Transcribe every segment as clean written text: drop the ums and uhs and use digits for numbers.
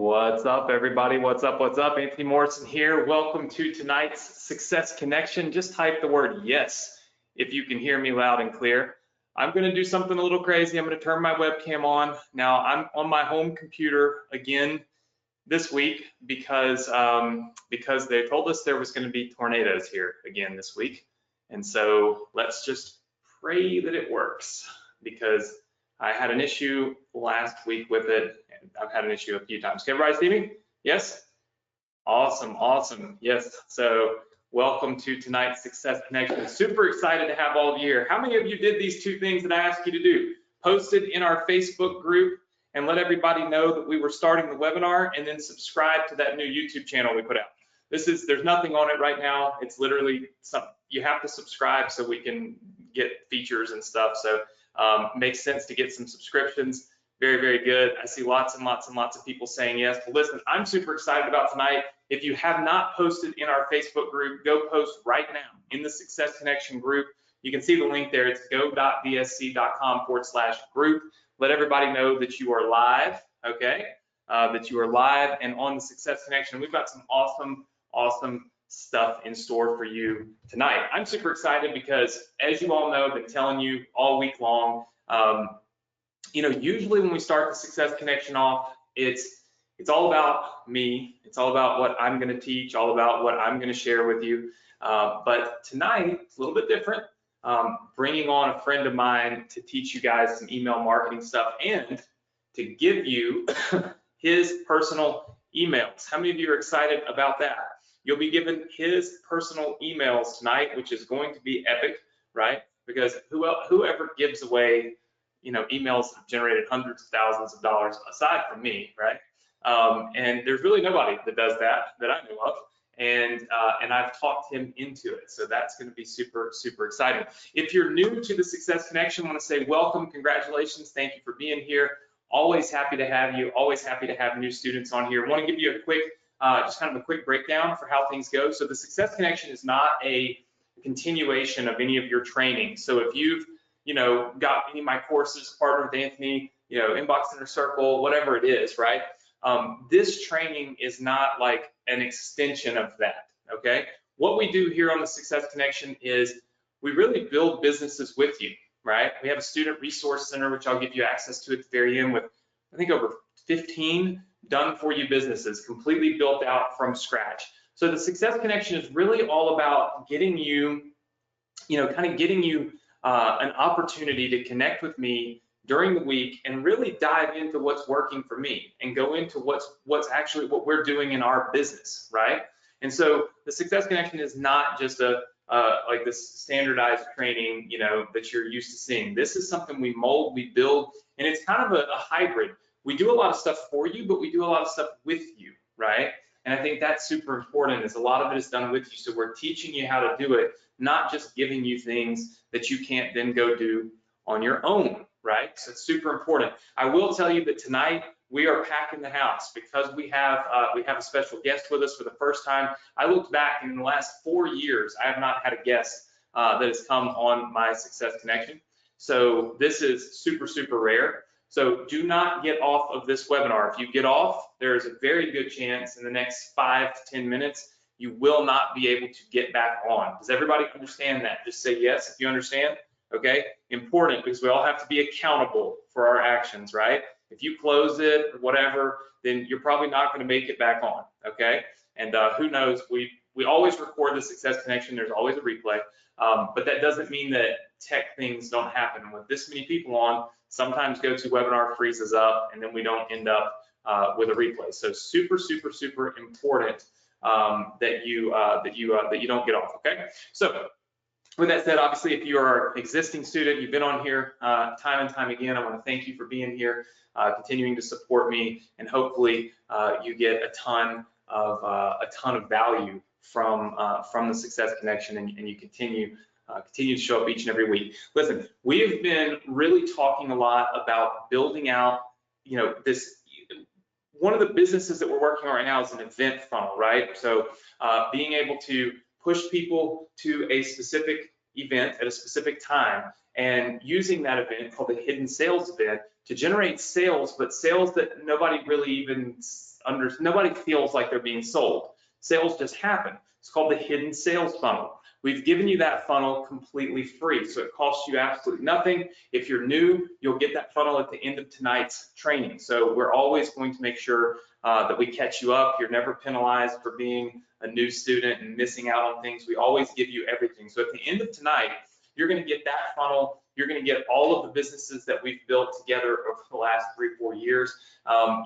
What's up, everybody? What's up? What's up? Anthony Morrison here. Welcome to tonight's Success Connection. Just type the word yes if you can hear me loud and clear. I'm going to do something a little crazy. I'm going to turn my webcam on. Now, I'm on my home computer again this week because they told us there was going to be tornadoes here again this week. And so let's just pray that it works, because I had an issue last week with it, and I've had an issue a few times. Can everybody see me? Yes? Awesome, awesome. Yes, so welcome to tonight's Success Connection. Super excited to have all of you here. How many of you did these two things that I asked you to do? Posted in our Facebook group and let everybody know that we were starting the webinar, and then subscribe to that new YouTube channel we put out. There's nothing on it right now. It's literally you have to subscribe so we can get features and stuff. So makes sense to get some subscriptions. Very, very good. I see lots and lots and lots of people saying yes. But listen, I'm super excited about tonight. If you have not posted in our Facebook group, go post right now in the Success Connection group. You can see the link there. It's go.vsc.com/group. Let everybody know that you are live, okay? That you are live and on the Success Connection. We've got some awesome stuff in store for you tonight. I'm super excited because, as you all know, I've been telling you all week long, usually when we start the Success Connection off, it's all about me. It's all about what I'm going to teach, all about what I'm going to share with you. But tonight, it's a little bit different. Bringing on a friend of mine to teach you guys some email marketing stuff and to give you his personal emails. How many of you are excited about that? You'll be given his personal emails tonight, which is going to be epic, right? Because whoever gives away, emails that have generated hundreds of thousands of dollars aside from me, right? And there's really nobody that does that I know of. And I've talked him into it. So that's going to be super, super exciting. If you're new to the Success Connection, I want to say welcome, congratulations, thank you for being here. Always happy to have you, always happy to have new students on here. I want to give you a quick, just kind of a quick breakdown for how things go. So the Success Connection is not a continuation of any of your training. So if you've, got any of my courses, Partner with Anthony, Inbox Inner Circle, whatever it is, right? This training is not like an extension of that, okay? What we do here on the Success Connection is we really build businesses with you, right? We have a student resource center, which I'll give you access to at the very end, with I think over 15 done for you businesses, completely built out from scratch. So the Success Connection is really all about getting you, getting you an opportunity to connect with me during the week and really dive into what's working for me and go into what's actually what we're doing in our business, right? And so the Success Connection is not just like this standardized training, that you're used to seeing. This is something we mold, we build, and it's kind of a hybrid. We do a lot of stuff for you, but we do a lot of stuff with you, right? And I think that's super important, is a lot of it is done with you. So we're teaching you how to do it, not just giving you things that you can't then go do on your own, right? So it's super important. I will tell you that tonight we are packing the house because we have a special guest with us for the first time. I looked back, and in the last 4 years, I have not had a guest that has come on my Success Connection. So this is super, super rare. So do not get off of this webinar. If you get off, there is a very good chance in the next 5 to 10 minutes, you will not be able to get back on. Does everybody understand that? Just say yes if you understand. Okay, important, because we all have to be accountable for our actions, right? If you close it or whatever, then you're probably not going to make it back on, okay? And who knows, we always record the Success Connection. There's always a replay, but that doesn't mean that tech things don't happen. With this many people on, sometimes GoToWebinar freezes up, and then we don't end up with a replay. So super, super, super important that you don't get off, okay? So with that said, obviously, if you are an existing student, you've been on here time and time again, I want to thank you for being here, continuing to support me, and hopefully you get a ton of value from the Success Connection, and you continue to show up each and every week. Listen, we have been really talking a lot about building out, this. One of the businesses that we're working on right now is an event funnel, right? So being able to push people to a specific event at a specific time and using that event called the hidden sales event to generate sales, but sales that nobody really even nobody feels like they're being sold. Sales just happen. It's called the hidden sales funnel. We've given you that funnel completely free, so it costs you absolutely nothing. If you're new, you'll get that funnel at the end of tonight's training. So we're always going to make sure that we catch you up. You're never penalized for being a new student and missing out on things. We always give you everything. So at the end of tonight, you're going to get that funnel. You're going to get all of the businesses that we've built together over the last 3-4 years.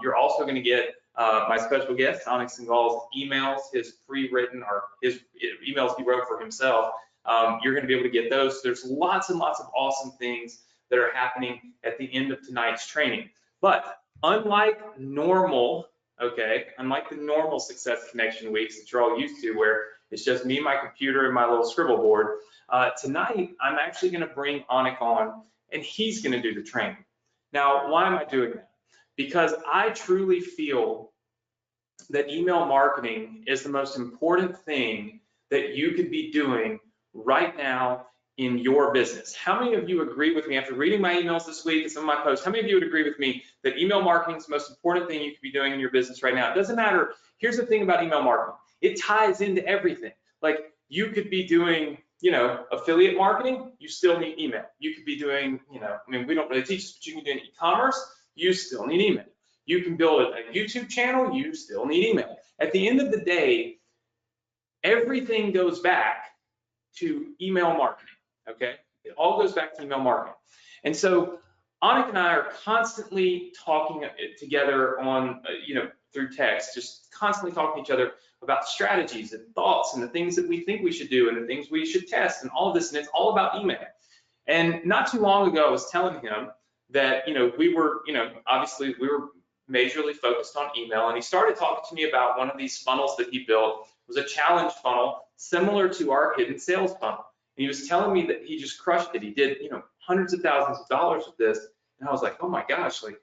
You're also going to get my special guest, Anik Singh's emails, his pre-written or his emails he wrote for himself. You're going to be able to get those. So there's lots and lots of awesome things that are happening at the end of tonight's training. But unlike normal, unlike the normal Success Connection weeks that you're all used to, where it's just me, my computer, and my little scribble board, tonight I'm actually going to bring Anik on, and he's going to do the training. Now, why am I doing that? Because I truly feel that email marketing is the most important thing that you could be doing right now in your business. How many of you agree with me after reading my emails this week and some of my posts? How many of you would agree with me that email marketing is the most important thing you could be doing in your business right now? It doesn't matter. Here's the thing about email marketing. It ties into everything. Like you could be doing, affiliate marketing, you still need email. You could be doing, we don't really teach this, but you can do e-commerce, you still need email. You can build a YouTube channel, you still need email. At the end of the day, everything goes back to email marketing, okay? It all goes back to email marketing. And so Anik and I are constantly talking together on, through text, just constantly talking to each other about strategies and thoughts and the things that we think we should do and the things we should test and all of this, and it's all about email. And not too long ago, I was telling him that, we were, obviously we were majorly focused on email, and he started talking to me about one of these funnels that he built. It was a challenge funnel similar to our hidden sales funnel. And he was telling me that he just crushed it. He did, hundreds of thousands of dollars with this. And I was like, oh my gosh, like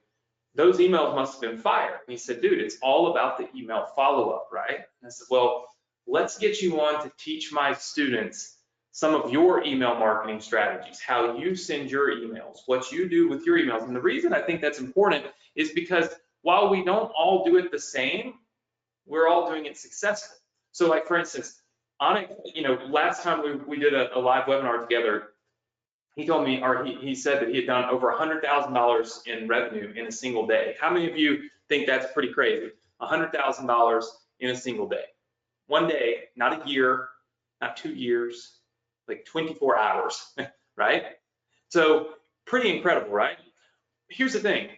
those emails must have been fire. And he said, dude, it's all about the email follow-up, right? And I said, well, let's get you on to teach my students some of your email marketing strategies, how you send your emails, what you do with your emails. And the reason I think that's important is because while we don't all do it the same, we're all doing it successfully. So like, for instance, Anik, last time we did a live webinar together, he told me, or he said that he had done over $100,000 in revenue in a single day. How many of you think that's pretty crazy? $100,000 in a single day. One day, not a year, not 2 years, like 24 hours, right? So pretty incredible, right? Here's the thing.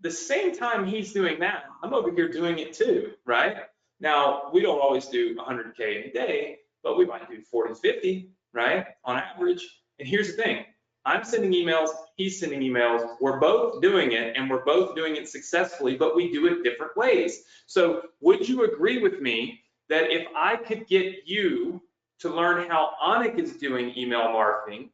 The same time he's doing that, I'm over here doing it too, right? Now, we don't always do 100K in a day, but we might do 40, 50, right, on average. And here's the thing. I'm sending emails, he's sending emails. We're both doing it, and we're both doing it successfully, but we do it different ways. So would you agree with me that if I could get you to learn how Anik is doing email marketing,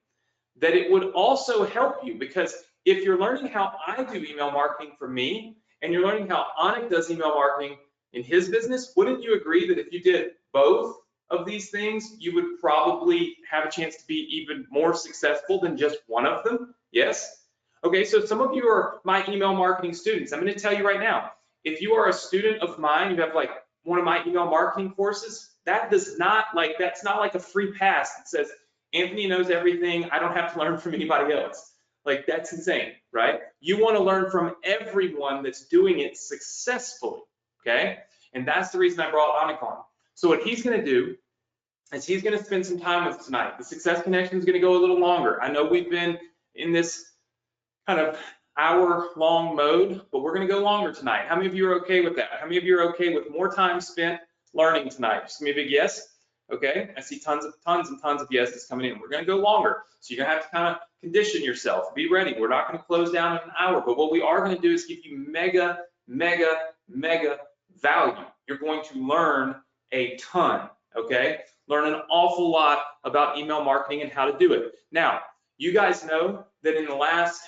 that it would also help you? Because if you're learning how I do email marketing for me, and you're learning how Anik does email marketing in his business, wouldn't you agree that if you did both of these things, you would probably have a chance to be even more successful than just one of them? Yes? Okay, so some of you are my email marketing students. I'm going to tell you right now, if you are a student of mine, you have like one of my email marketing courses, that's not like a free pass that says, Anthony knows everything, I don't have to learn from anybody else. Like, that's insane, right? You want to learn from everyone that's doing it successfully, okay? And that's the reason I brought Anik on. So what he's going to do is he's going to spend some time with us tonight. The Success Connection is going to go a little longer. I know we've been in this kind of hour-long mode, but we're going to go longer tonight. How many of you are okay with that? How many of you are okay with more time spent learning tonight? Just give me a big yes. Okay, I see tons and tons of yeses coming in. We're going to go longer, so you're going to have to kind of condition yourself. Be ready. We're not going to close down in an hour, but what we are going to do is give you mega value. You're going to learn a ton, okay? Learn an awful lot about email marketing and how to do it. Now, you guys know that in the last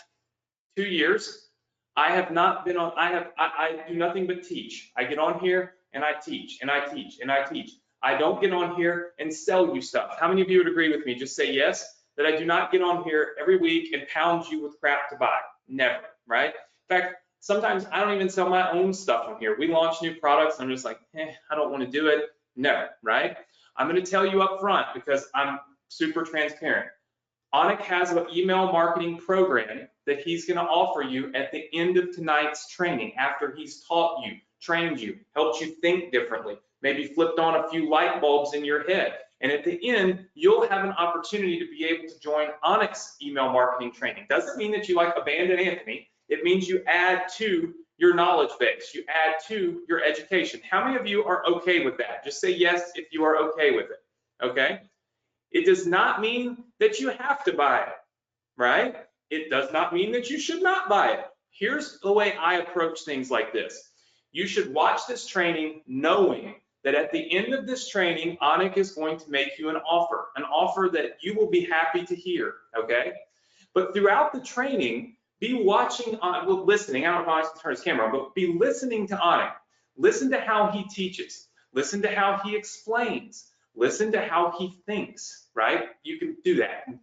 2 years, I have not been on, I do nothing but teach. I get on here and I teach and I teach and I teach. I don't get on here and sell you stuff. How many of you would agree with me? Just say yes, that I do not get on here every week and pound you with crap to buy. Never, right? In fact, Sometimes I don't even sell my own stuff on here. We launch new products and I'm just like, I don't want to do it. No, right? I'm going to tell you up front because I'm super transparent. Anik has an email marketing program that he's going to offer you at the end of tonight's training, after he's taught you, trained you, helped you think differently, maybe flipped on a few light bulbs in your head. And at the end, you'll have an opportunity to be able to join Anik's email marketing training. Doesn't mean that you like abandon Anthony. It means you add to your knowledge base. You add to your education. How many of you are okay with that? Just say yes if you are okay with it, okay? It does not mean that you have to buy it, right? It does not mean that you should not buy it. Here's the way I approach things like this. You should watch this training knowing that at the end of this training, Anik is going to make you an offer that you will be happy to hear, okay? But throughout the training, be watching, listening. I don't know how I turn his camera on, but be listening to Anik. Listen to how he teaches. Listen to how he explains. Listen to how he thinks, right? You can do that. When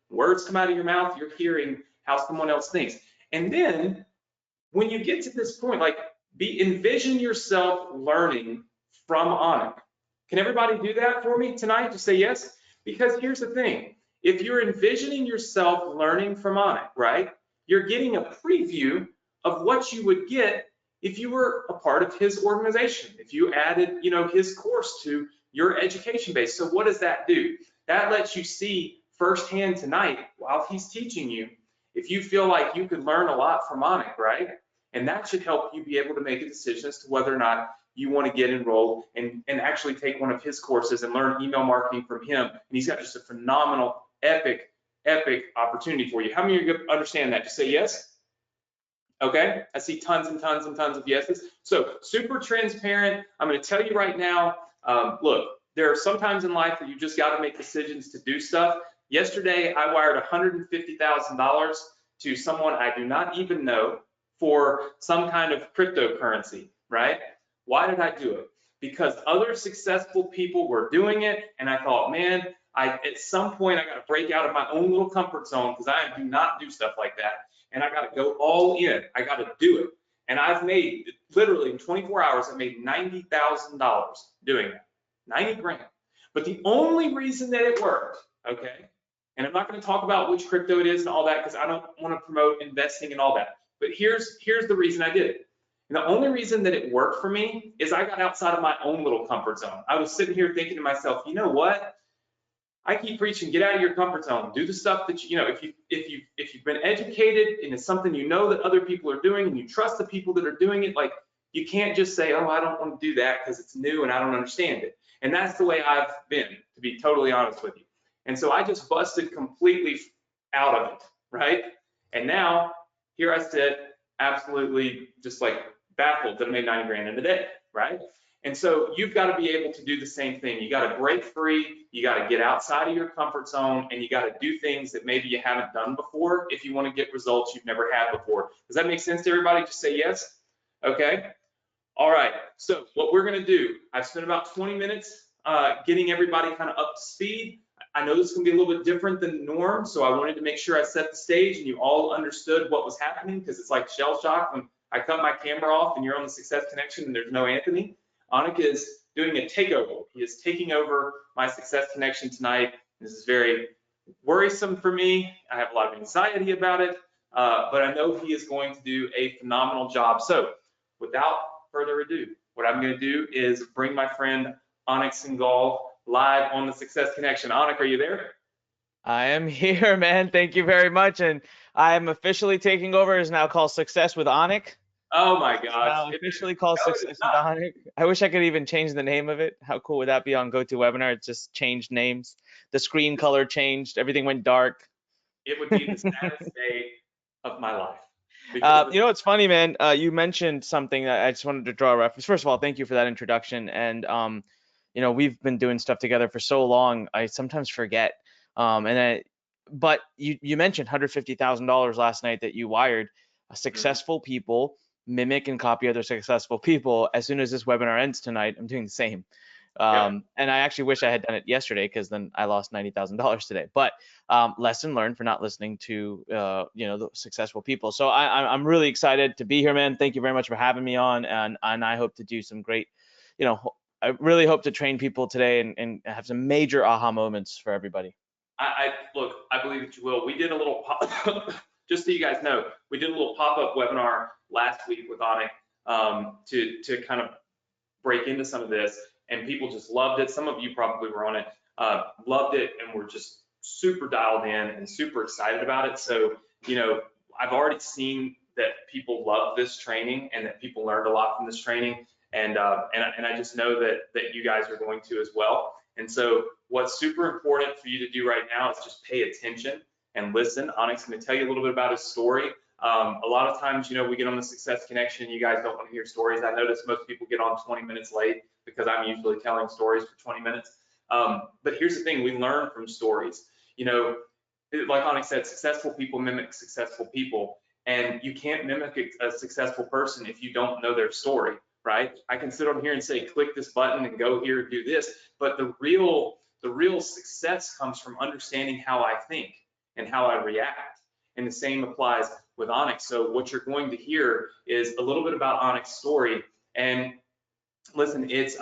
words come out of your mouth, you're hearing how someone else thinks. And then when you get to this point, like envision yourself learning from Anik. Can everybody do that for me tonight? Just say yes. Because here's the thing. If you're envisioning yourself learning from Anik, right? You're getting a preview of what you would get if you were a part of his organization, if you added, his course to your education base. So what does that do? That lets you see firsthand tonight while he's teaching you, if you feel like you could learn a lot from Anik, right? And that should help you be able to make a decision as to whether or not you want to get enrolled and actually take one of his courses and learn email marketing from him. And he's got just a phenomenal, epic opportunity for you. How many of you understand that? Just say yes. Okay, I see tons and tons and tons of yeses. So super transparent. I'm going to tell you right now, look, there are some times in life that you just got to make decisions to do stuff. Yesterday, I wired $150,000 to someone I do not even know for some kind of cryptocurrency, right? Why did I do it? Because other successful people were doing it, and I thought, man, at some point I got to break out of my own little comfort zone because I do not do stuff like that, and I got to go all in. I got to do it, and I've made literally in 24 hours I made $90,000 doing that, 90 grand. But the only reason that it worked, okay, and I'm not going to talk about which crypto it is and all that because I don't want to promote investing and all that. But here's the reason I did it. And the only reason that it worked for me is I got outside of my own little comfort zone. I was sitting here thinking to myself, you know what? I keep preaching, get out of your comfort zone. Do the stuff that if you've been educated and it's something you know that other people are doing and you trust the people that are doing it, like you can't just say, oh, I don't want to do that because it's new and I don't understand it. And that's the way I've been, to be totally honest with you. And so I just busted completely out of it, right? And now here I sit, absolutely just like baffled that I made 90 grand in a day, right? And so you've got to be able to do the same thing. You got to break free, you got to get outside of your comfort zone, and you got to do things that maybe you haven't done before if you want to get results you've never had before. Does that make sense to everybody? Just say yes. Okay. All right. So what we're going to do, I've spent about 20 minutes getting everybody kind of up to speed. I know this is going to be a little bit different than the norm, so I wanted to make sure I set the stage and you all understood what was happening, because it's like shell shock when I cut my camera off and you're on the Success Connection and there's no Anthony. Anik is doing a takeover. He is taking over my Success Connection tonight. This is very worrisome for me. I have a lot of anxiety about it, but I know he is going to do a phenomenal job. So without further ado, what I'm going to do is bring my friend Anik Singhal live on the Success Connection. Anik, are you there? I am here, man. Thank you very much. And I am officially taking over. It's now called Success with Anik. Oh my gosh. Now officially called Success with Anik. I wish I could even change the name of it. How cool would that be on GoToWebinar? It just changed names. The screen color changed. Everything went dark. It would be the saddest day of my life. You know, it's funny, man. You mentioned something that I just wanted to draw a reference. First of all, thank you for that introduction. And you know, we've been doing stuff together for so long, I sometimes forget. But you mentioned $150,000 last night that you wired. Successful people mimic and copy other successful people. As soon as this webinar ends tonight, I'm doing the same. Yep. And I actually wish I had done it yesterday, because then I lost $90,000 today. But lesson learned for not listening to the successful people. So I'm really excited to be here, man. Thank you very much for having me on, and I hope to do some great, I really hope to train people today and have some major aha moments for everybody. Look, I believe that you will. We did a little just so you guys know, we did a little pop-up webinar last week with Anik to kind of break into some of this, and people just loved it. Some of you probably were on it, loved it, and were just super dialed in and super excited about it. So, I've already seen that people love this training and that people learned a lot from this training, and I just know that you guys are going to as well. And so what's super important for you to do right now is just pay attention and listen. Anik's going to tell you a little bit about his story. A lot of times, we get on the Success Connection, you guys don't want to hear stories. I notice most people get on 20 minutes late because I'm usually telling stories for 20 minutes. But here's the thing, we learn from stories. Like Anik said, successful people mimic successful people, and you can't mimic a successful person if you don't know their story, right? I can sit on here and say, click this button and go here and do this, but the real success comes from understanding how I think and how I react. And the same applies with Anik. So what you're going to hear is a little bit about Anik's story. And listen, it's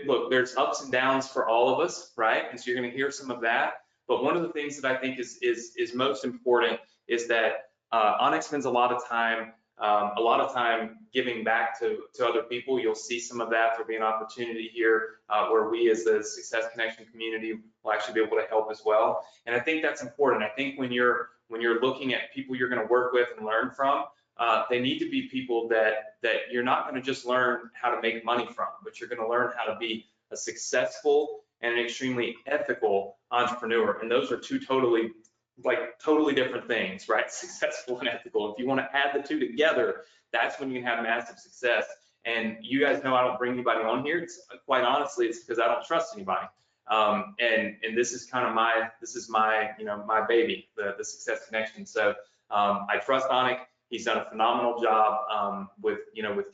look, there's ups and downs for all of us, right? And so you're going to hear some of that. But one of the things that I think is most important is that Anik spends a lot of time giving back to other people. You'll see some of that. There'll be an opportunity here where we as the Success Connection community will actually be able to help as well. And I think that's important. I think when you're looking at people you're going to work with and learn from, they need to be people that you're not going to just learn how to make money from, but you're going to learn how to be a successful and an extremely ethical entrepreneur. And those are two totally different things, right? Successful and ethical. If you want to add the two together, that's when you can have massive success. And you guys know I don't bring anybody on here. Quite honestly, it's because I don't trust anybody. And this is kind of my my baby, the Success Connection. So I trust Anik. He's done a phenomenal job with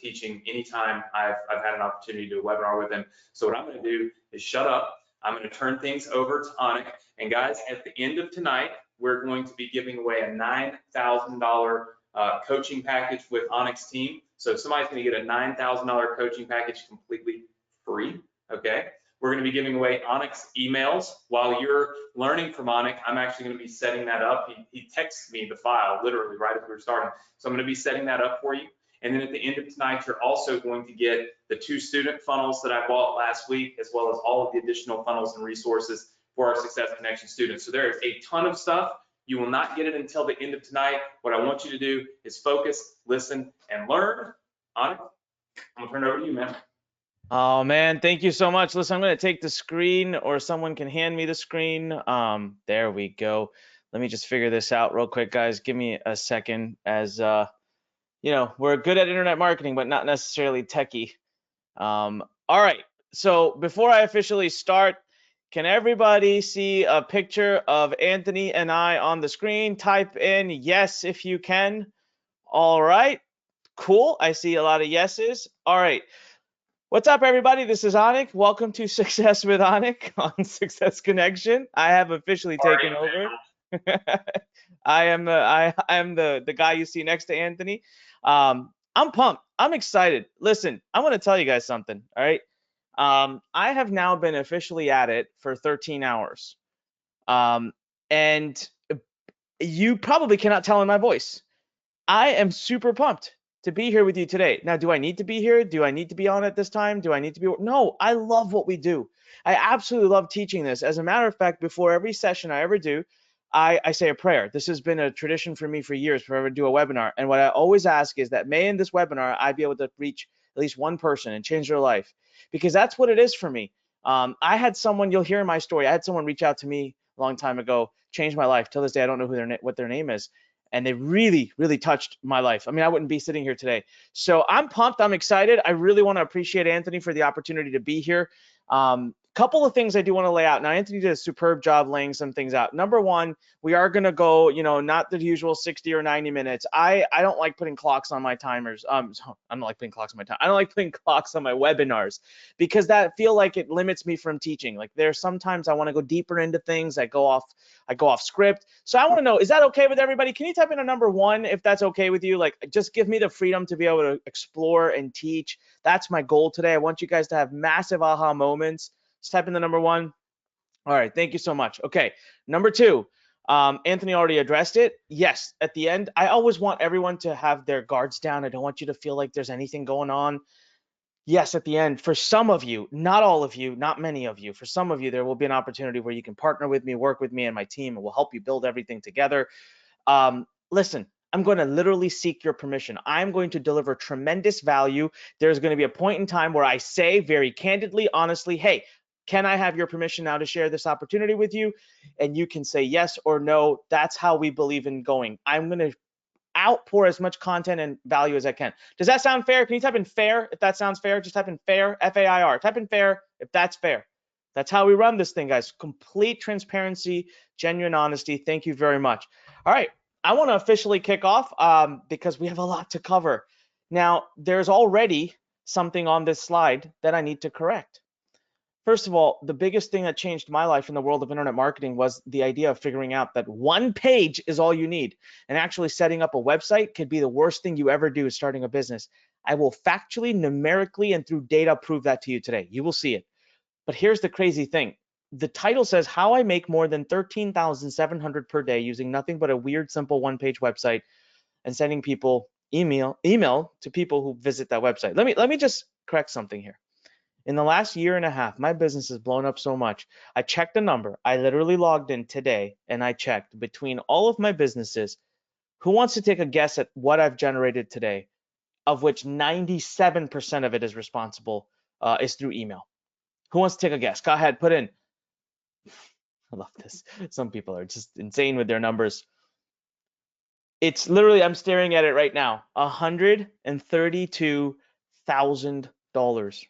teaching. Anytime I've had an opportunity to do a webinar with him. So what I'm going to do is shut up. I'm going to turn things over to Anik. And guys, at the end of tonight, we're going to be giving away a $9,000 coaching package with Anik's team. So somebody's going to get a $9,000 coaching package completely free. Okay. We're going to be giving away Anik's emails. While you're learning from Anik, I'm actually going to be setting that up. He texted me the file literally right as we were starting. So I'm going to be setting that up for you. And then at the end of tonight, you're also going to get the 2 student funnels that I bought last week, as well as all of the additional funnels and resources for our Success Connection students. So there is a ton of stuff. You will not get it until the end of tonight. What I want you to do is focus, listen, and learn. Anik, I'm going to turn it over to you, man. Oh man, thank you so much. Listen, I'm going to take the screen, or someone can hand me the screen. There we go. Let me just figure this out real quick, guys. Give me a second, as we're good at internet marketing, but not necessarily techie. All right. So before I officially start, can everybody see a picture of Anthony and I on the screen? Type in yes if you can. All right. Cool. I see a lot of yeses. All right. What's up, everybody? This is Anik. Welcome to Success with Anik on Success Connection. I have officially taken over. I am the guy you see next to Anthony. I'm pumped. I'm excited. Listen, I want to tell you guys something. All right. I have now been officially at it for 13 hours. And you probably cannot tell in my voice. I am super pumped to be here with you today. Now, do I need to be here? Do I need to be on at this time? Do I need to be? No, I love what we do. I absolutely love teaching this. As a matter of fact, before every session I ever do, I say a prayer. This has been a tradition for me for years, for ever do a webinar. And what I always ask is that may in this webinar, I be able to reach at least one person and change their life, because that's what it is for me. I had someone, you'll hear in my story, I had someone reach out to me a long time ago, changed my life. Till this day, I don't know what their name is. And they really, really touched my life. I mean, I wouldn't be sitting here today. So I'm pumped. I'm excited. I really want to appreciate Anthony for the opportunity to be here. couple of things I do want to lay out. Now, Anthony did a superb job laying some things out. Number one, we are going to go, not the usual 60 or 90 minutes. I don't like putting clocks on my timers. I don't like putting clocks on my time. I don't like putting clocks on my webinars because that feel like it limits me from teaching. Like there's sometimes I want to go deeper into things. I go off script. So I want to know, is that okay with everybody? Can you type in a number one if that's okay with you? Like just give me the freedom to be able to explore and teach. That's my goal today. I want you guys to have massive aha moments. Just type in the number one. All right, thank you so much. Okay, number two, Anthony already addressed it. Yes, at the end, I always want everyone to have their guards down. I don't want you to feel like there's anything going on. Yes, at the end, for some of you, not all of you, not many of you, for some of you, there will be an opportunity where you can partner with me, work with me and my team, and we'll help you build everything together. Listen, I'm going to literally seek your permission. I'm going to deliver tremendous value. There's going to be a point in time where I say very candidly, honestly, hey, can I have your permission now to share this opportunity with you? And you can say yes or no. That's how we believe in going. I'm going to outpour as much content and value as I can. Does that sound fair? Can you type in fair if that sounds fair? Just type in fair, F-A-I-R. Type in fair if that's fair. That's how we run this thing, guys. Complete transparency, genuine honesty. Thank you very much. All right, I want to officially kick off because we have a lot to cover. Now, there's already something on this slide that I need to correct. First of all, the biggest thing that changed my life in the world of internet marketing was the idea of figuring out that one page is all you need. And actually setting up a website could be the worst thing you ever do starting a business. I will factually, numerically, and through data prove that to you today. You will see it. But here's the crazy thing. The title says how I make more than $13,700 per day using nothing but a weird, simple one-page website and sending people email to people who visit that website. Let me just correct something here. In the last year and a half, my business has blown up so much. I checked the number. I literally logged in today and I checked between all of my businesses. Who wants to take a guess at what I've generated today, of which 97% of it is responsible, is through email? Who wants to take a guess? Go ahead, put in. I love this. Some people are just insane with their numbers. It's literally, I'm staring at it right now, $132,000.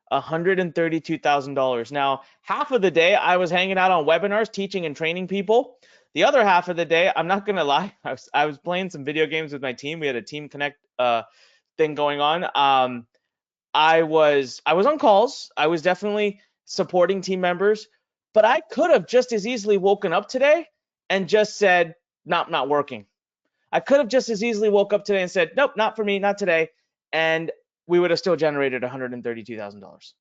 $132,000. Now, half of the day I was hanging out on webinars, teaching and training people. The other half of the day, I'm not gonna lie, I was playing some video games with my team. We had a Team Connect thing going on. I was on calls. I was definitely supporting team members, but I could have just as easily woken up today and just said, not working. I could have just as easily woke up today and said, nope, not for me, not today. And we would have still generated $132,000.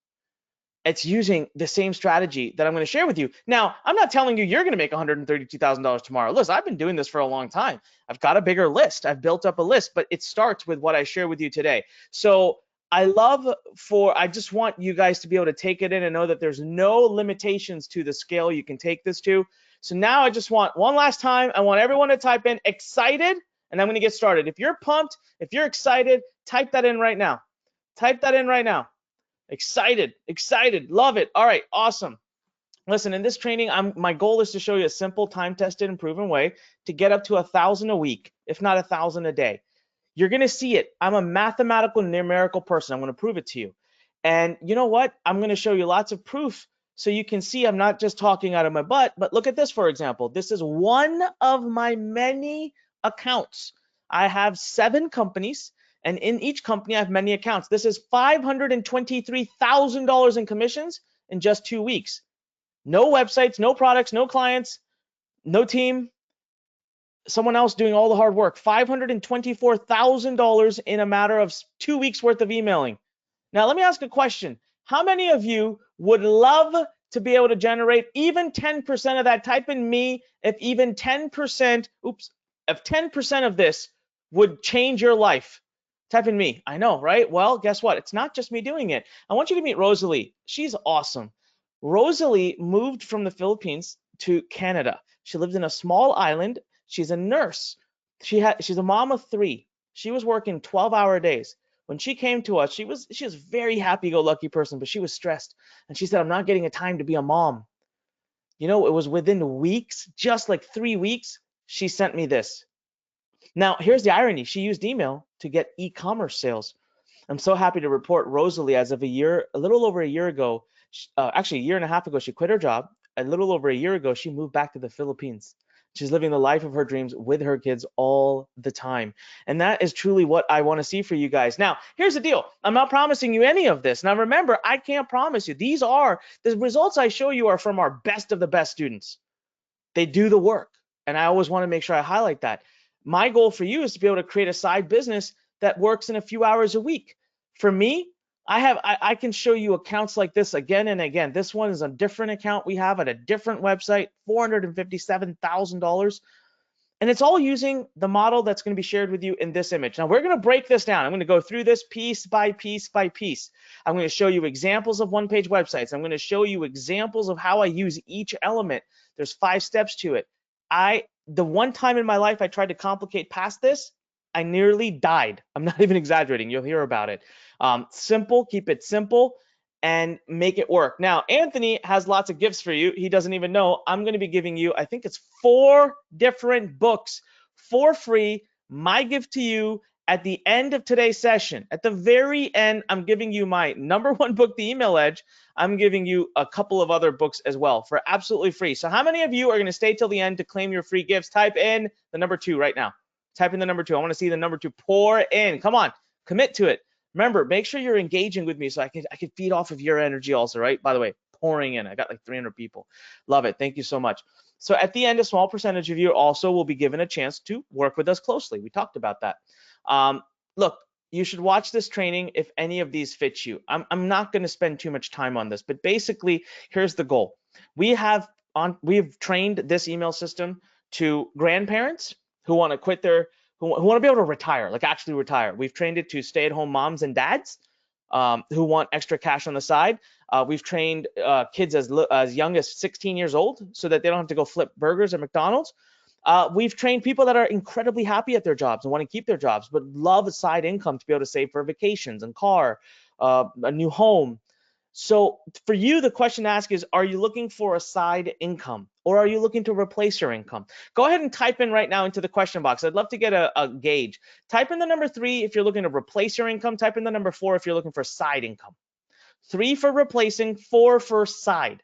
It's using the same strategy that I'm going to share with you. Now, I'm not telling you you're going to make $132,000 tomorrow. Listen, I've been doing this for a long time. I've got a bigger list. I've built up a list, but it starts with what I share with you today. So I just want you guys to be able to take it in and know that there's no limitations to the scale you can take this to. So now I just want one last time, I want everyone to type in excited, and I'm going to get started. If you're pumped, if you're excited, type that in right now. Type that in right now. Excited, love it. All right, awesome. Listen, in this training, my goal is to show you a simple, time-tested, and proven way to get up to 1,000 a week, if not 1,000 a day. You're gonna see it. I'm a mathematical, numerical person. I'm gonna prove it to you. And you know what? I'm gonna show you lots of proof so you can see I'm not just talking out of my butt, but look at this, for example. This is one of my many accounts. I have 7 companies. And in each company, I have many accounts. This is $523,000 in commissions in just 2 weeks. No websites, no products, no clients, no team. Someone else doing all the hard work. $524,000 in a matter of 2 weeks worth of emailing. Now, let me ask a question. How many of you would love to be able to generate even 10% of that? Type in me if even 10%, if 10% of this would change your life. Type in me. I know, right? Well, guess what? It's not just me doing it. I want you to meet Rosalie. She's awesome. Rosalie moved from the Philippines to Canada. She lived in a small island. She's a nurse. She's a mom of 3. She was working 12-hour days. When she came to us, she was a very happy-go-lucky person, but she was stressed. And she said, I'm not getting a time to be a mom. You know, it was within weeks, just like 3 weeks, she sent me this. Now, here's the irony. She used email to get e-commerce sales. I'm so happy to report Rosalie, as of a little over a year ago, Actually a year and a half ago, she quit her job. A little over a year ago, she moved back to the Philippines. She's living the life of her dreams with her kids all the time. And that is truly what I want to see for you guys. Now, here's the deal. I'm not promising you any of this. Now, remember, I can't promise you. The results I show you are from our best of the best students. They do the work. And I always want to make sure I highlight that. My goal for you is to be able to create a side business that works in a few hours a week. For me, I can show you accounts like this again and again. This one is a different account we have at a different website, $457,000. And it's all using the model that's going to be shared with you in this image. Now we're going to break this down. I'm going to go through this piece by piece by piece. I'm going to show you examples of one-page websites. I'm going to show you examples of how I use each element. There's 5 steps to it. The one time in my life I tried to complicate past this, I nearly died. I'm not even exaggerating. You'll hear about it. Simple, keep it simple, and make it work. Now, Anthony has lots of gifts for you. He doesn't even know. I'm going to be giving you, I think it's 4 different books for free. My gift to you at the end of today's session. At the very end, I'm giving you my #1 book, The Email Edge. I'm giving you a couple of other books as well for absolutely free. So how many of you are going to stay till the end to claim your free gifts? Type in the #2 right now. Type in the #2. I want to see the #2 pour in. Come on, commit to it. Remember, make sure you're engaging with me so I can feed off of your energy also, right? By the way, pouring in. I got like 300 people. Love it. Thank you so much. So at the end, a small percentage of you also will be given a chance to work with us closely. We talked about that. Look, you should watch this training if any of these fit you. I'm not going to spend too much time on this, but basically, here's the goal. We've trained this email system to grandparents who want to quit who want to be able to retire, like actually retire. We've trained it to stay-at-home moms and dads who want extra cash on the side. We've trained kids as young as 16 years old so that they don't have to go flip burgers at McDonald's. We've trained people that are incredibly happy at their jobs and want to keep their jobs, but love a side income to be able to save for vacations and car, a new home. So for you, the question to ask is, are you looking for a side income or are you looking to replace your income? Go ahead and type in right now into the question box. I'd love to get a gauge. Type in the #3 if you're looking to replace your income. Type in the #4 if you're looking for side income. 3 for replacing, 4 for side.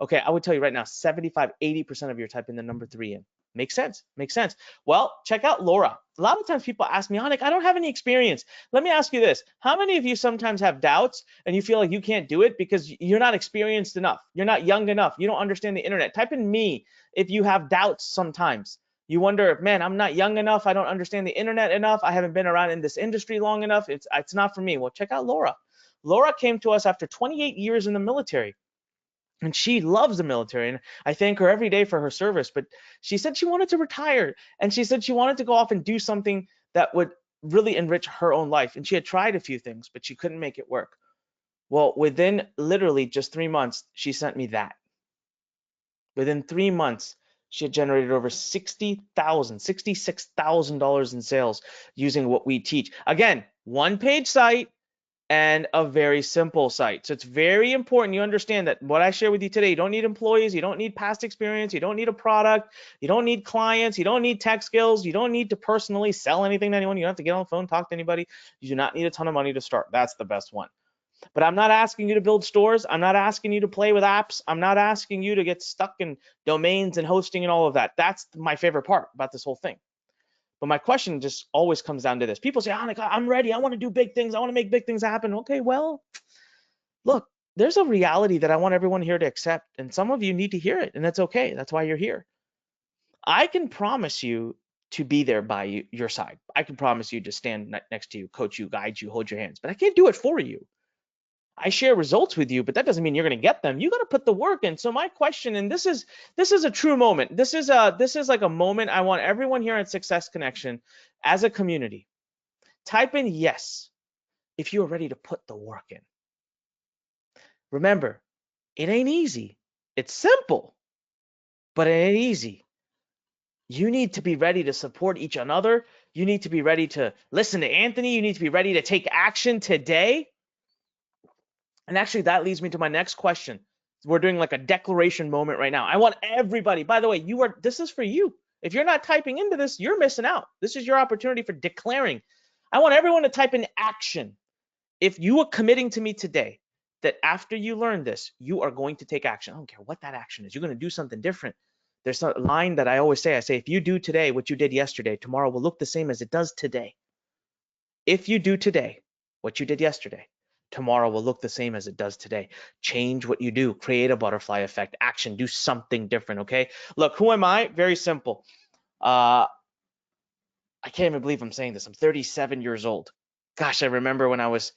Okay, I would tell you right now, 75, 80% of you are typing the #3 in. Makes sense, makes sense. Well, check out Laura. A lot of times people ask me, Anik, I don't have any experience. Let me ask you this. How many of you sometimes have doubts and you feel like you can't do it because you're not experienced enough? You're not young enough. You don't understand the internet. Type in me if you have doubts sometimes. You wonder, man, I'm not young enough. I don't understand the internet enough. I haven't been around in this industry long enough. It's not for me. Well, check out Laura. Laura came to us after 28 years in the military. And she loves the military, and I thank her every day for her service. But she said she wanted to retire, and she said she wanted to go off and do something that would really enrich her own life. And she had tried a few things, but she couldn't make it work. Well, within literally just 3 months, she sent me that. Within 3 months, she had generated over $66,000 in sales using what we teach. Again, one-page site and a very simple site. So it's very important you understand that what I share with you today, you don't need employees, you don't need past experience, you don't need a product, you don't need clients, you don't need tech skills, you don't need to personally sell anything to anyone, you don't have to get on the phone, talk to anybody, you do not need a ton of money to start. That's the best one. But I'm not asking you to build stores, I'm not asking you to play with apps, I'm not asking you to get stuck in domains and hosting and all of that. That's my favorite part about this whole thing. But my question just always comes down to this. People say, Anik, I'm ready. I want to do big things. I want to make big things happen. Okay, well, look, there's a reality that I want everyone here to accept. And some of you need to hear it, and that's okay. That's why you're here. I can promise you to be there by your side. I can promise you to stand next to you, coach you, guide you, hold your hands. But I can't do it for you. I share results with you, but that doesn't mean you're going to get them. You got to put the work in. So my question, and this is a true moment. This is like a moment I want everyone here at Success Connection as a community. Type in yes if you are ready to put the work in. Remember, it ain't easy. It's simple, but it ain't easy. You need to be ready to support each another. You need to be ready to listen to Anthony. You need to be ready to take action today. And actually, that leads me to my next question. We're doing like a declaration moment right now. I want everybody, by the way, this is for you. If you're not typing into this, you're missing out. This is your opportunity for declaring. I want everyone to type in action. If you are committing to me today that after you learn this, you are going to take action. I don't care what that action is. You're going to do something different. There's a line that I always say. I say, if you do today what you did yesterday, tomorrow will look the same as it does today. If you do today what you did yesterday, tomorrow will look the same as it does today. Change what you do. Create a butterfly effect. Action. Do something different, okay? Look, who am I? Very simple. I can't even believe I'm saying this. I'm 37 years old. Gosh, I remember when I was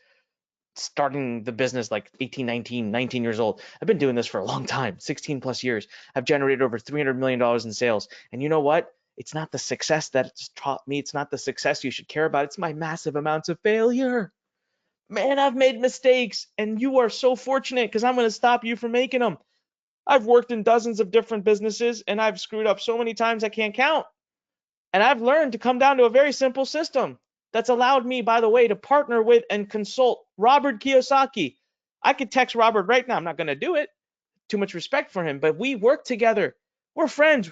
starting the business like 18, 19 years old. I've been doing this for a long time, 16 plus years. I've generated over $300 million in sales. And you know what? It's not the success that it's taught me. It's not the success you should care about. It's my massive amounts of failure. Man, I've made mistakes, and you are so fortunate because I'm going to stop you from making them. I've worked in dozens of different businesses, and I've screwed up so many times I can't count. And I've learned to come down to a very simple system that's allowed me, by the way, to partner with and consult Robert Kiyosaki. I could text Robert right now. I'm not going to do it. Too much respect for him, but we work together. We're friends.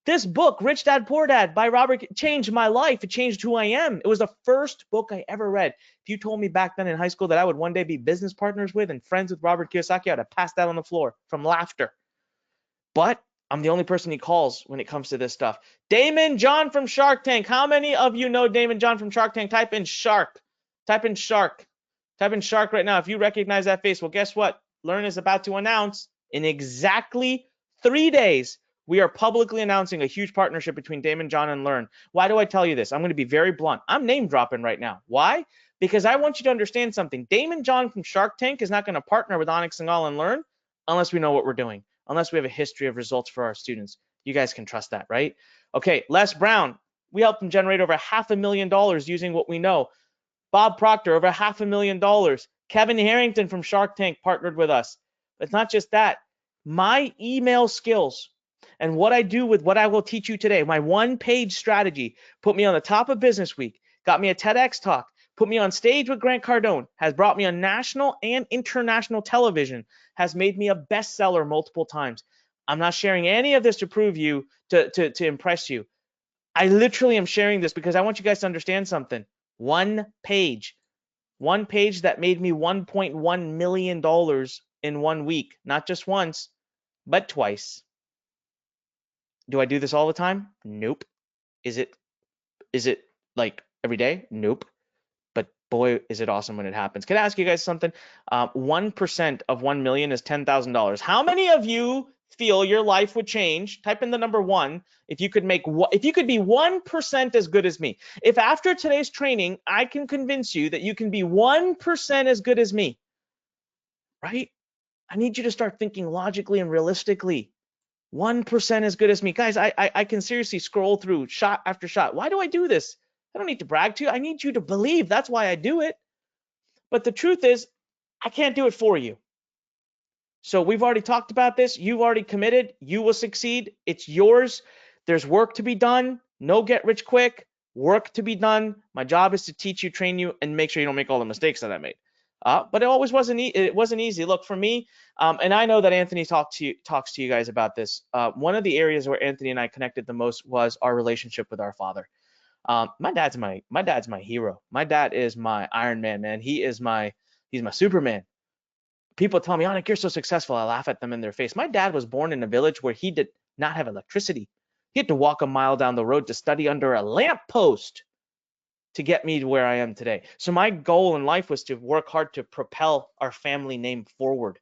This book, Rich Dad Poor Dad by Robert, changed my life. It changed who I am. It was the first book I ever read. If you told me back then in high school that I would one day be business partners with and friends with Robert Kiyosaki, I'd have passed out on the floor from laughter. But I'm the only person he calls when it comes to this stuff. Damon John from Shark Tank. How many of you know Damon John from Shark Tank? Type in shark. Type in shark. Type in shark right now. If you recognize that face, well, guess what? Learn is about to announce in exactly 3 days, we are publicly announcing a huge partnership between Damon John and Learn. Why do I tell you this? I'm going to be very blunt. I'm name dropping right now. Why? Because I want you to understand something. Damon John from Shark Tank is not going to partner with Anik Singhal and Learn unless we know what we're doing, unless we have a history of results for our students. You guys can trust that, right? Okay, Les Brown, we helped him generate over $500,000 using what we know. Bob Proctor, over $500,000. Kevin Harrington from Shark Tank partnered with us. But it's not just that. My email skills and what I do with what I will teach you today, my one-page strategy, put me on the top of Business Week, got me a TEDx talk, put me on stage with Grant Cardone, has brought me on national and international television, has made me a bestseller multiple times. I'm not sharing any of this to prove you, to impress you. I literally am sharing this because I want you guys to understand something. One page that made me $1.1 million in 1 week, not just once, but twice. Do I do this all the time? Nope. Is it like every day? Nope. But boy, is it awesome when it happens. Can I ask you guys something? 1% of 1 million is $10,000. How many of you feel your life would change? Type in the number 1 if you could be 1% as good as me. If after today's training, I can convince you that you can be 1% as good as me, right? I need you to start thinking logically and realistically. 1% as good as me. Guys, I can seriously scroll through shot after shot. Why do I do this? I don't need to brag to you. I need you to believe. That's why I do it. But the truth is, I can't do it for you. So we've already talked about this. You've already committed. You will succeed. It's yours. There's work to be done. No get rich quick. Work to be done. My job is to teach you, train you, and make sure you don't make all the mistakes that I made. But it always wasn't. It wasn't easy. Look, for me, and I know that Anthony talks to you guys about this. One of the areas where Anthony and I connected the most was our relationship with our father. My dad's my hero. My dad is my Iron Man, man. He's my Superman. People tell me, Anik, you're so successful. I laugh at them in their face. My dad was born in a village where he did not have electricity. He had to walk a mile down the road to study under a lamppost to get me to where I am today. So my goal in life was to work hard to propel our family name forward.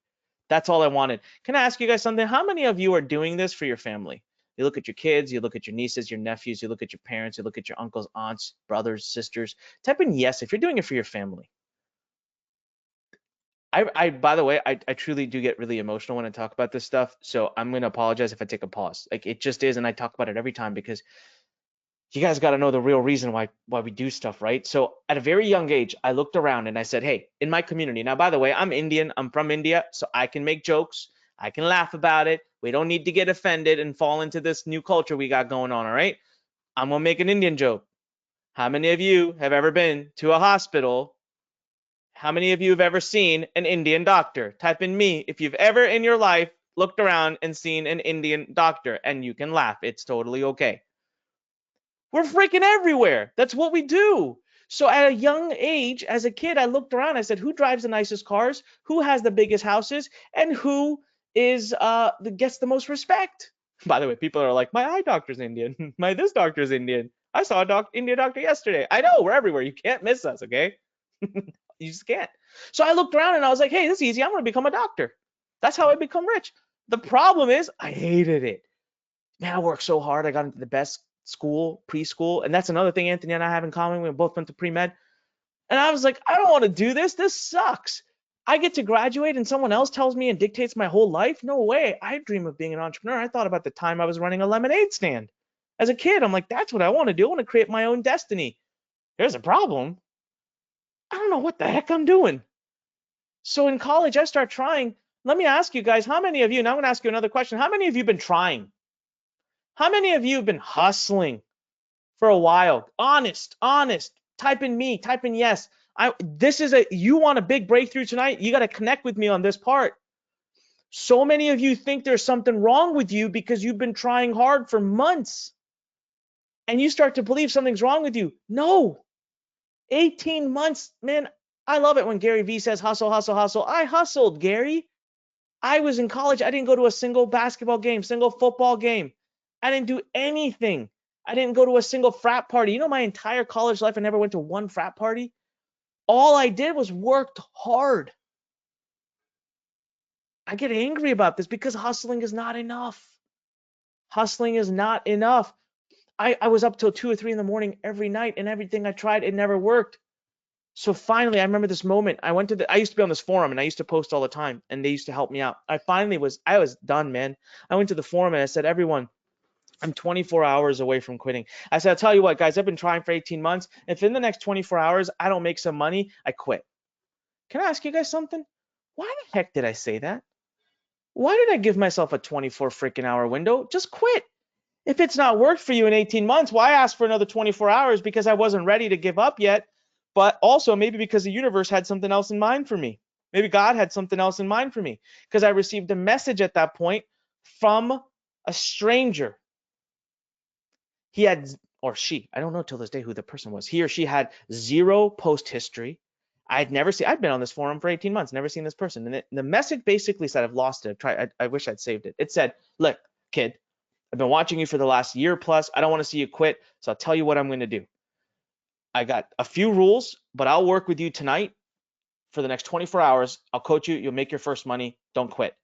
That's all I wanted. Can I ask you guys something? How many of you are doing this for your family? You look at your kids, you look at your nieces, your nephews, you look at your parents, you look at your uncles, aunts, brothers, sisters. Type in yes if you're doing it for your family. By the way, I truly do get really emotional when I talk about this stuff. So I'm going to apologize if I take a pause. Like, it just is. And I talk about it every time because you guys got to know the real reason why we do stuff, right? So at a very young age, I looked around and I said, hey, in my community. Now, by the way, I'm Indian. I'm from India. So I can make jokes. I can laugh about it. We don't need to get offended and fall into this new culture we got going on. All right. I'm going to make an Indian joke. How many of you have ever been to a hospital? How many of you have ever seen an Indian doctor? Type in me if you've ever in your life looked around and seen an Indian doctor, and you can laugh. It's totally okay. We're freaking everywhere. That's what we do. So at a young age, as a kid, I looked around. I said, who drives the nicest cars? Who has the biggest houses? And who is gets the most respect? By the way, people are like, my eye doctor's Indian. My this doctor's Indian. I saw a Indian doctor yesterday. I know, we're everywhere. You can't miss us, okay? You just can't. So I looked around and I was like, hey, this is easy. I'm going to become a doctor. That's how I become rich. The problem is I hated it. Man, I worked so hard. I got into the best school, preschool. And that's another thing Anthony and I have in common. We both went to pre-med. And I was like, I don't want to do this. This sucks. I get to graduate and someone else tells me and dictates my whole life. No way. I dream of being an entrepreneur. I thought about the time I was running a lemonade stand. As a kid, I'm like, that's what I want to do. I want to create my own destiny. There's a problem. I don't know what the heck I'm doing. So in college, I start trying. Let me ask you guys, how many of you, now I'm going to ask you another question. How many of you have been trying? How many of you have been hustling for a while? Honest. Type in me, type in yes. You want a big breakthrough tonight? You got to connect with me on this part. So many of you think there's something wrong with you because you've been trying hard for months. And you start to believe something's wrong with you. No. 18 months, man. I love it when Gary Vee says hustle, hustle, hustle. I hustled, Gary. I was in college. I didn't go to a single basketball game, single football game. I didn't do anything. I didn't go to a single frat party. You know, my entire college life, I never went to one frat party. All I did was worked hard. I get angry about this because hustling is not enough. Hustling is not enough. I was up till 2 or 3 in the morning every night, and everything I tried, it never worked. So finally, I remember this moment. I used to be on this forum and I used to post all the time and they used to help me out. I was done, man. I went to the forum and I said, everyone, I'm 24 hours away from quitting. I said, I'll tell you what, guys, I've been trying for 18 months. If in the next 24 hours, I don't make some money, I quit. Can I ask you guys something? Why the heck did I say that? Why did I give myself a 24 freaking hour window? Just quit. If it's not worked for you in 18 months, why ask for another 24 hours? Because I wasn't ready to give up yet, but also maybe because the universe had something else in mind for me. Maybe God had something else in mind for me because I received a message at that point from a stranger. He had, or she, I don't know till this day who the person was. He or she had zero post history. I'd been on this forum for 18 months, never seen this person. And the message basically said, I've lost it. I wish I'd saved it. It said, look, kid, I've been watching you for the last year plus. I don't want to see you quit. So I'll tell you what I'm going to do. I got a few rules, but I'll work with you tonight for the next 24 hours. I'll coach you. You'll make your first money. Don't quit.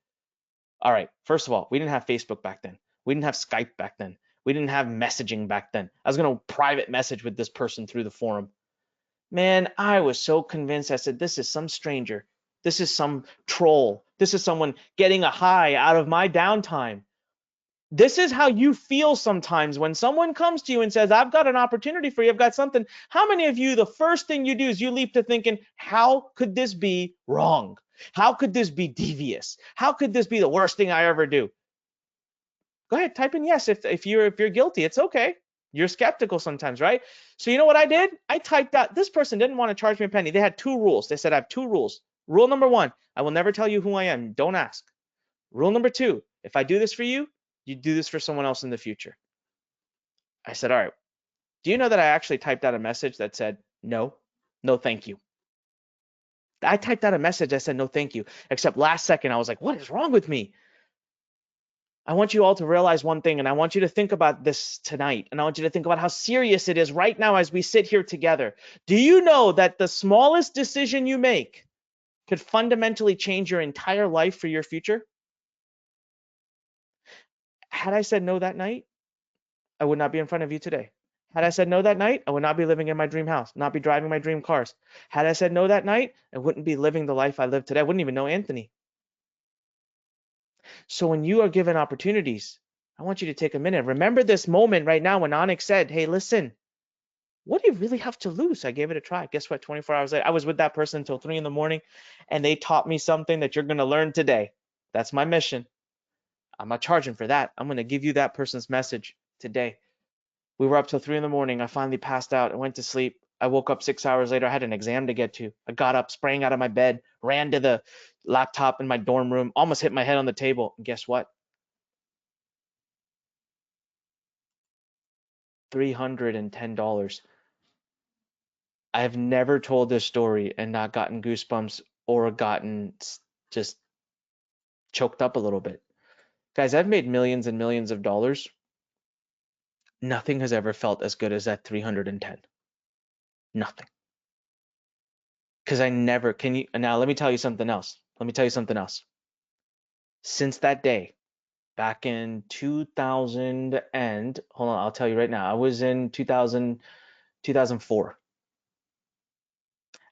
All right. First of all, we didn't have Facebook back then. We didn't have Skype back then. We didn't have messaging back then. I was going to private message with this person through the forum. Man, I was so convinced. I said, this is some stranger. This is some troll. This is someone getting a high out of my downtime. This is how you feel sometimes when someone comes to you and says, I've got an opportunity for you, I've got something. How many of you, the first thing you do is you leap to thinking, how could this be wrong? How could this be devious? How could this be the worst thing I ever do? Go ahead, type in yes if you're guilty. It's okay. You're skeptical sometimes, right? So you know what I did? I typed out, this person didn't want to charge me a penny. They had 2 rules. They said, I have 2 rules. Rule number 1, I will never tell you who I am. Don't ask. Rule number 2, if I do this for you, you do this for someone else in the future. I said, all right. Do you know that I actually typed out a message that said, no, thank you. I typed out a message that said, no, thank you. Except last second, I was like, what is wrong with me? I want you all to realize one thing, and I want you to think about this tonight, and I want you to think about how serious it is right now as we sit here together. Do you know that the smallest decision you make could fundamentally change your entire life for your future? Had I said no that night, I would not be in front of you today. Had I said no that night, I would not be living in my dream house, not be driving my dream cars. Had I said no that night, I wouldn't be living the life I live today. I wouldn't even know Anthony. So when you are given opportunities, I want you to take a minute. Remember this moment right now when Anik said, hey, listen, what do you really have to lose? I gave it a try. Guess what? 24 hours later, I was with that person until 3 in the morning, and they taught me something that you're going to learn today. That's my mission. I'm not charging for that. I'm going to give you that person's message today. We were up till 3 in the morning. I finally passed out. I went to sleep. I woke up 6 hours later. I had an exam to get to. I got up, sprang out of my bed, ran to the laptop in my dorm room, almost hit my head on the table. And guess what? $310. I've never told this story and not gotten goosebumps or gotten just choked up a little bit. Guys, I've made millions and millions of dollars. Nothing has ever felt as good as that 310. Nothing. Because I never, can you, now let me tell you something else. Let me tell you something else. Since that day, back in 2000 and, hold on, I'll tell you right now. I was in 2004.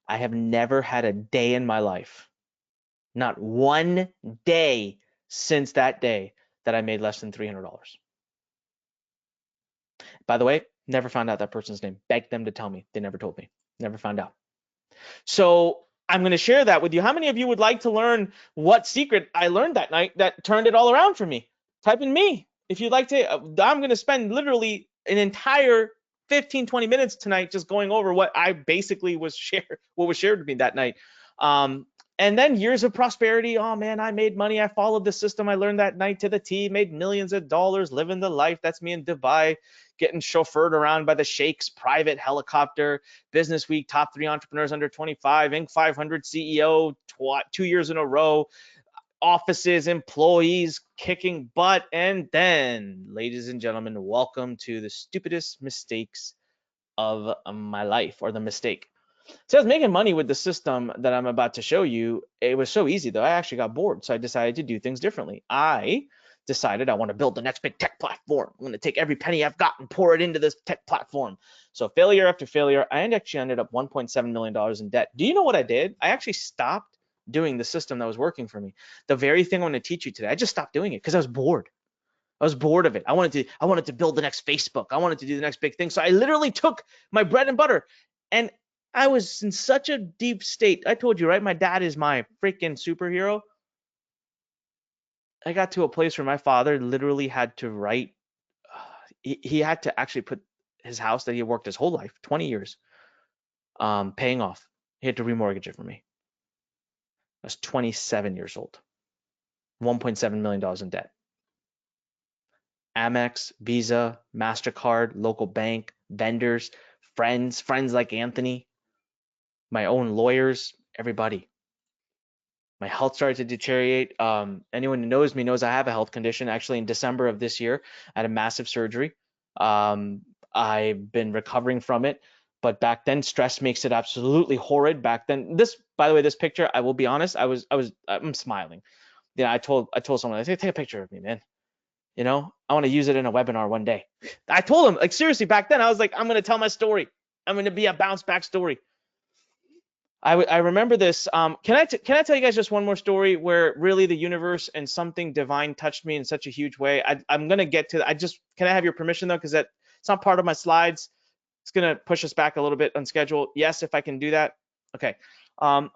I have never had a day in my life, not one day since that day, that I made less than $300. By the way, never found out that person's name. Begged them to tell me. They never told me. Never found out. So I'm going to share that with you. How many of you would like to learn what secret I learned that night that turned it all around for me? Type in me if you'd like to. I'm going to spend literally an entire 15, 20 minutes tonight just going over what I basically was what was shared with me that night. And then years of prosperity. Oh man, I made money. I followed the system I learned that night to the T, made millions of dollars, living the life. That's me in Dubai, getting chauffeured around by the sheikh's private helicopter. Business Week, top 3 entrepreneurs under 25, Inc. 500 CEO, 2 years in a row, offices, employees kicking butt. And then, ladies and gentlemen, welcome to the stupidest mistakes of my life, or the mistake. So I was making money with the system that I'm about to show you. It was so easy though. I actually got bored. So I decided to do things differently. I decided I want to build the next big tech platform. I'm going to take every penny I've got and pour it into this tech platform. So failure after failure, I actually ended up $1.7 million in debt. Do you know what I did? I actually stopped doing the system that was working for me. The very thing I want to teach you today, I just stopped doing it because I was bored. I was bored of it. I wanted to build the next Facebook. I wanted to do the next big thing. So I literally took my bread and butter, and I was in such a deep state. I told you, right? My dad is my freaking superhero. I got to a place where my father literally had to write, he had to actually put his house that he worked his whole life, 20 years, paying off. He had to remortgage it for me. I was 27 years old, $1.7 million in debt. Amex, Visa, MasterCard, local bank, vendors, friends like Anthony, my own lawyers, everybody. My health started to deteriorate. Anyone who knows me knows I have a health condition. Actually, in December of this year, I had a massive surgery. I've been recovering from it, but back then, stress makes it absolutely horrid. Back then, by the way, this picture, I will be honest, I'm smiling. Yeah, I told someone, I said, take a picture of me, man. You know, I want to use it in a webinar one day. I told him, like, seriously, back then, I was like, I'm going to tell my story. I'm going to be a bounce back story. I remember this. Can I tell you guys just one more story where really the universe and something divine touched me in such a huge way? I'm going to get to, can I have your permission though? Because it's not part of my slides. It's going to push us back a little bit on schedule. Yes, if I can do that. Okay.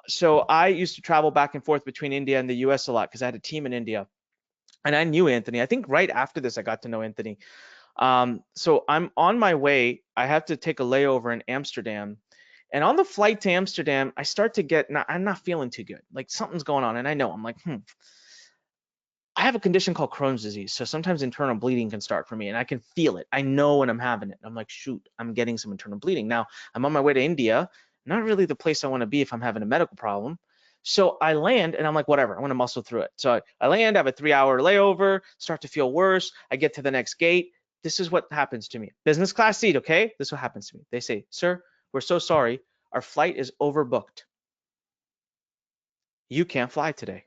So I used to travel back and forth between India and the US a lot because I had a team in India. And I knew Anthony. I think right after this, I got to know Anthony. So I'm on my way. I have to take a layover in Amsterdam. And on the flight to Amsterdam, I start to get, I'm not feeling too good. Like something's going on. And I know, I'm like, I have a condition called Crohn's disease. So sometimes internal bleeding can start for me and I can feel it. I know when I'm having it. I'm like, shoot, I'm getting some internal bleeding. Now I'm on my way to India, not really the place I want to be if I'm having a medical problem. So I land and I'm like, whatever, I'm going to muscle through it. So I land, I have a 3-hour layover, start to feel worse. I get to the next gate. This is what happens to me. Business class seat, okay? This is what happens to me. They say, sir, we're so sorry. Our flight is overbooked. You can't fly today.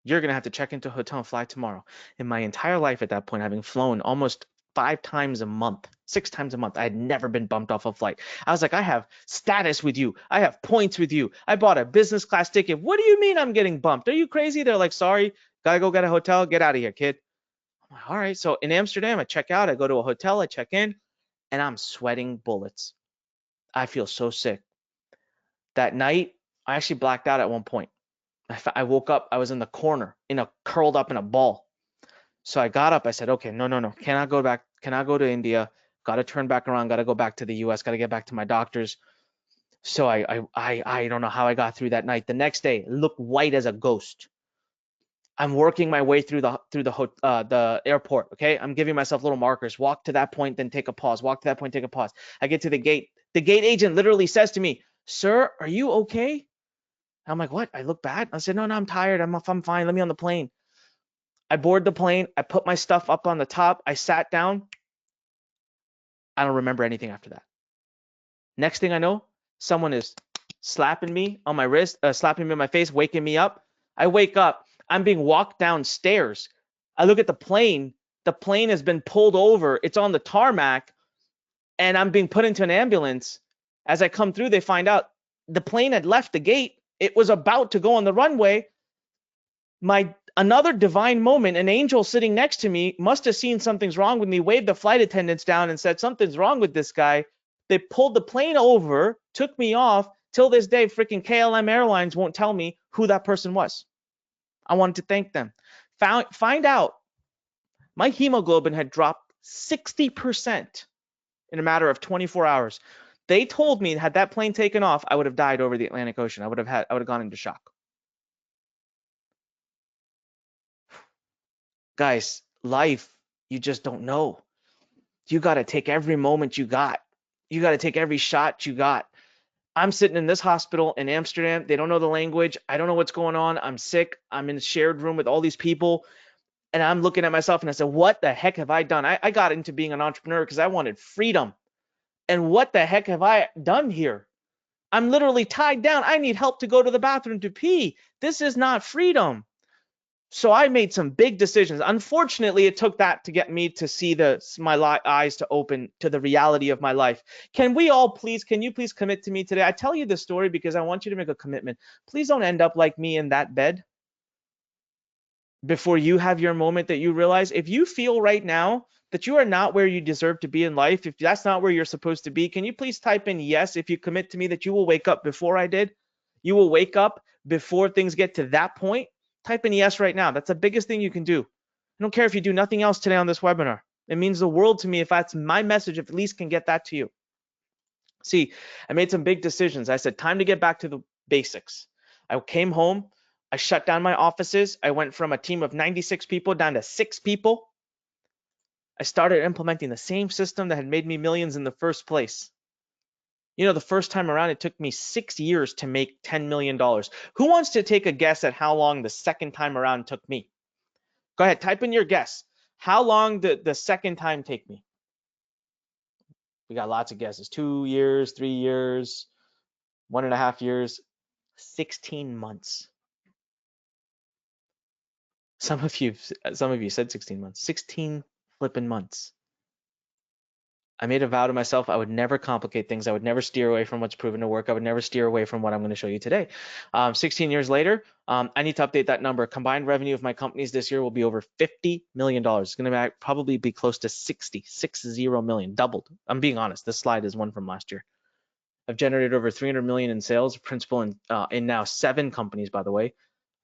You're going to have to check into a hotel and fly tomorrow. In my entire life at that point, having flown almost 5 times a month, 6 times a month, I had never been bumped off a flight. I was like, I have status with you. I have points with you. I bought a business class ticket. What do you mean I'm getting bumped? Are you crazy? They're like, sorry, gotta go get a hotel. Get out of here, kid. I'm like, all right. So in Amsterdam, I check out. I go to a hotel. I check in, and I'm sweating bullets. I feel so sick. That night, I actually blacked out at one point. I woke up, I was in the corner, curled up in a ball. So I got up, I said, okay, no, cannot go back, cannot go to India, got to turn back around, got to go back to the US, got to get back to my doctors. So I don't know how I got through that night. The next day, looked white as a ghost. I'm working my way through the airport, okay? I'm giving myself little markers, walk to that point, then take a pause, walk to that point, take a pause. I get to the gate. The gate agent literally says to me, "Sir, are you okay?" I'm like, "What?" I look bad. I said, "No, I'm tired. I'm fine. Let me on the plane." I board the plane. I put my stuff up on the top. I sat down. I don't remember anything after that. Next thing I know, someone is slapping me on my wrist, slapping me on my face, waking me up. I wake up. I'm being walked downstairs. I look at the plane. The plane has been pulled over. It's on the tarmac, and I'm being put into an ambulance. As I come through, they find out the plane had left the gate. It was about to go on the runway. Another divine moment, an angel sitting next to me must have seen something's wrong with me, waved the flight attendants down and said, "Something's wrong with this guy." They pulled the plane over, took me off. Till this day, freaking KLM Airlines won't tell me who that person was. I wanted to thank them. Find out my hemoglobin had dropped 60% in a matter of 24 hours. They told me had that plane taken off, I would have died over the Atlantic Ocean. I would have gone into shock. Guys, life, you just don't know. You got to take every moment you got. You got to take every shot you got. I'm sitting in this hospital in Amsterdam. They don't know the language. I don't know what's going on. I'm sick. I'm in a shared room with all these people. And I'm looking at myself and I said, what the heck have I done? I got into being an entrepreneur because I wanted freedom. And what the heck have I done here? I'm literally tied down. I need help to go to the bathroom to pee. This is not freedom. So I made some big decisions. Unfortunately, it took that to get me to see my eyes to open to the reality of my life. Can you please commit to me today? I tell you this story because I want you to make a commitment. Please don't end up like me in that bed before you have your moment that you realize. If you feel right now that you are not where you deserve to be in life, if that's not where you're supposed to be, can you please type in yes if you commit to me that you will wake up before I did? You will wake up before things get to that point? Type in yes right now. That's the biggest thing you can do. I don't care if you do nothing else today on this webinar. It means the world to me if that's my message, if at least can get that to you. See, I made some big decisions. I said, time to get back to the basics. I came home. I shut down my offices. I went from a team of 96 people down to 6 people. I started implementing the same system that had made me millions in the first place. You know, the first time around, it took me 6 years to make $10 million. Who wants to take a guess at how long the second time around took me? Go ahead, type in your guess. How long did the second time take me? We got lots of guesses. 2 years, 3 years, 1.5 years, 16 months. Some of you said 16 months. 16 flipping months. I made a vow to myself I would never complicate things. I would never steer away from what's proven to work. I would never steer away from what I'm going to show you today. 16 years later, I need to update that number. Combined revenue of my companies this year will be over $50 million. It's going to probably be close to 60 million, doubled. I'm being honest. This slide is one from last year. I've generated over 300 million in sales, principal in now 7 companies, by the way.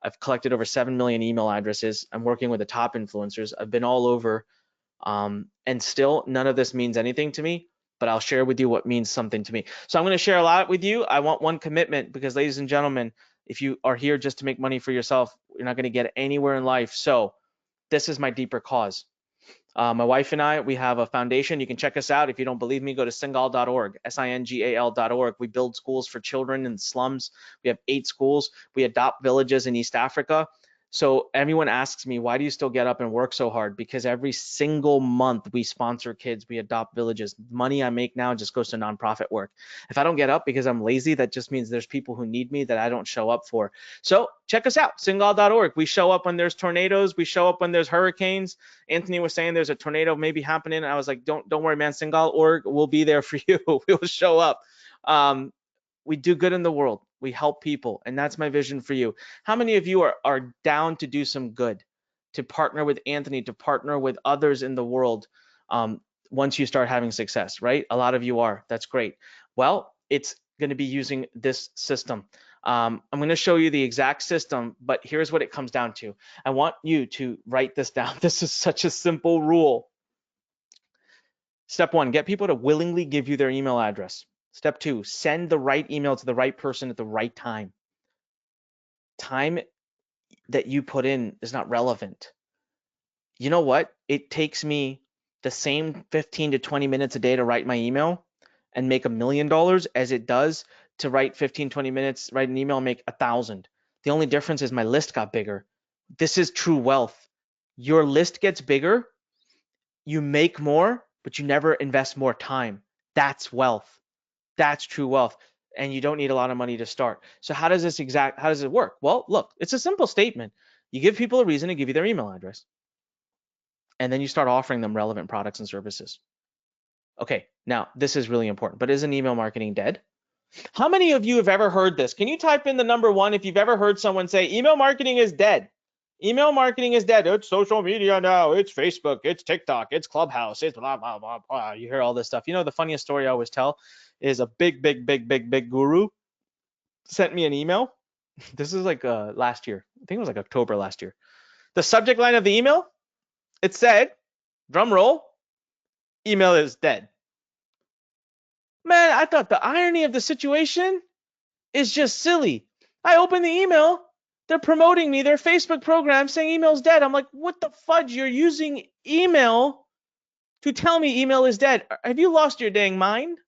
I've collected over 7 million email addresses. I'm working with the top influencers. I've been all over. And still, none of this means anything to me, but I'll share with you what means something to me. So I'm going to share a lot with you. I want one commitment because, ladies and gentlemen, if you are here just to make money for yourself, you're not going to get anywhere in life. So this is my deeper cause. My wife and I, we have a foundation. You can check us out. If you don't believe me, go to singal.org, singal.org. We build schools for children in slums. We have 8 schools. We adopt villages in East Africa. So everyone asks me, why do you still get up and work so hard? Because every single month we sponsor kids, we adopt villages. Money I make now just goes to nonprofit work. If I don't get up because I'm lazy, that just means there's people who need me that I don't show up for. So check us out, singal.org. We show up when there's tornadoes. We show up when there's hurricanes. Anthony was saying there's a tornado maybe happening. I was like, don't worry, man, singal.org, we'll be there for you. We will show up. We do good in the world. We help people, and that's my vision for you. How many of you are down to do some good, to partner with Anthony, to partner with others in the world once you start having success, right? A lot of you are. That's great. Well, it's going to be using this system. I'm going to show you the exact system, but here's what it comes down to. I want you to write this down. This is such a simple rule. Step 1, get people to willingly give you their email address. Step 2, send the right email to the right person at the right time. Time that you put in is not relevant. You know what? It takes me the same 15 to 20 minutes a day to write my email and make $1 million as it does to write 15, 20 minutes, write an email, make 1,000. The only difference is my list got bigger. This is true wealth. Your list gets bigger, you make more, but you never invest more time. That's wealth. That's true wealth. And you don't need a lot of money to start. So how does it work? Well, look, it's a simple statement. You give people a reason to give you their email address. And then you start offering them relevant products and services. Okay, now this is really important, but isn't email marketing dead? How many of you have ever heard this? Can you type in the number 1 if you've ever heard someone say email marketing is dead? Email marketing is dead. It's social media now. It's Facebook. It's TikTok. It's Clubhouse. It's blah, blah, blah, blah. You hear all this stuff. You know, the funniest story I always tell is a big guru sent me an email. This is like last year. I think it was like October last year. The subject line of the email, it said, drum roll, email is dead. Man, I thought the irony of the situation is just silly. I opened the email. They're promoting me, their Facebook program saying email's dead. I'm like, what the fudge? You're using email to tell me email is dead. Have you lost your dang mind?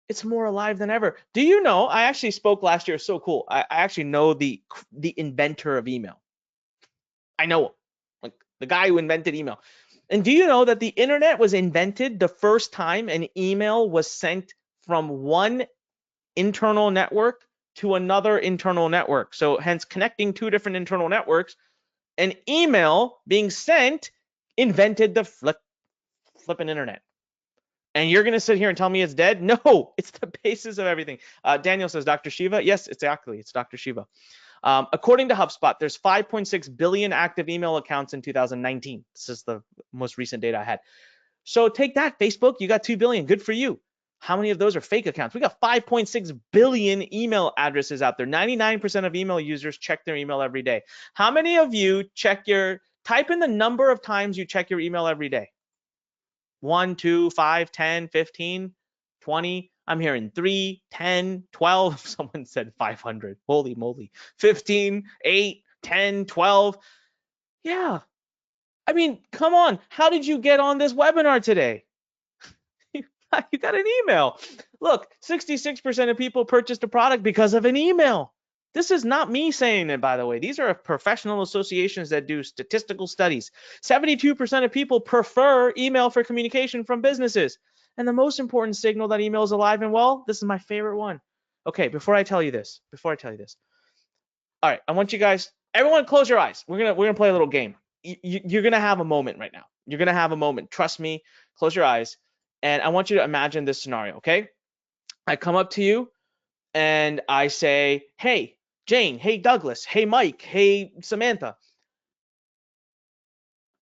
It's more alive than ever. Do you know, I actually spoke last year, so cool. I actually know the inventor of email. I know him, like the guy who invented email. And do you know that the internet was invented the first time an email was sent from one internal network to another internal network? So hence connecting 2 different internal networks, an email being sent invented the flipping internet. And you're going to sit here and tell me it's dead? No, it's the basis of everything. Daniel says, Dr. Shiva? Yes, exactly. It's Dr. Shiva. According to HubSpot, there's 5.6 billion active email accounts in 2019. This is the most recent data I had. So take that, Facebook. You got 2 billion. Good for you. How many of those are fake accounts? We got 5.6 billion email addresses out there. 99% of email users check their email every day. How many of you type in the number of times you check your email every day? 1, 2, 5, 10, 15, 20. I'm hearing 3, 10, 12. Someone said 500. Holy moly. 15, 8, 10, 12. Yeah. I mean, come on. How did you get on this webinar today? You got an email. Look, 66% of people purchased a product because of an email. This is not me saying it, by the way. These are professional associations that do statistical studies. 72% of people prefer email for communication from businesses. And the most important signal that email is alive and well, this is my favorite one. Okay, before I tell you this. All right, I want you guys, everyone close your eyes. We're gonna play a little game. You're gonna have a moment right now. You're gonna have a moment. Trust me, close your eyes. And I want you to imagine this scenario, okay? I come up to you and I say, hey, Jane, hey, Douglas, hey, Mike, hey, Samantha.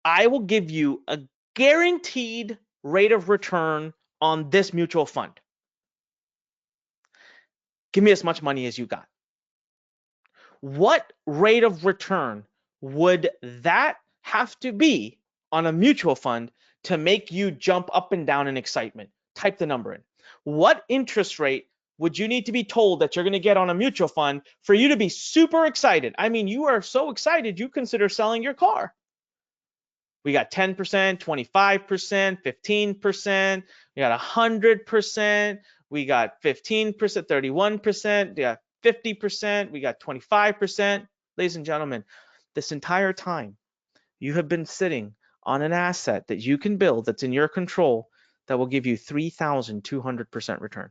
I will give you a guaranteed rate of return on this mutual fund. Give me as much money as you got. What rate of return would that have to be on a mutual fund to make you jump up and down in excitement? Type the number in. What interest rate would you need to be told that you're going to get on a mutual fund for you to be super excited? I mean, you are so excited you consider selling your car. We got 10%, 25%, 15%, we got 100%, we got 15%, 31%, we got 50%, we got 25%. Ladies and gentlemen, this entire time you have been sitting on an asset that you can build that's in your control that will give you 3,200% return.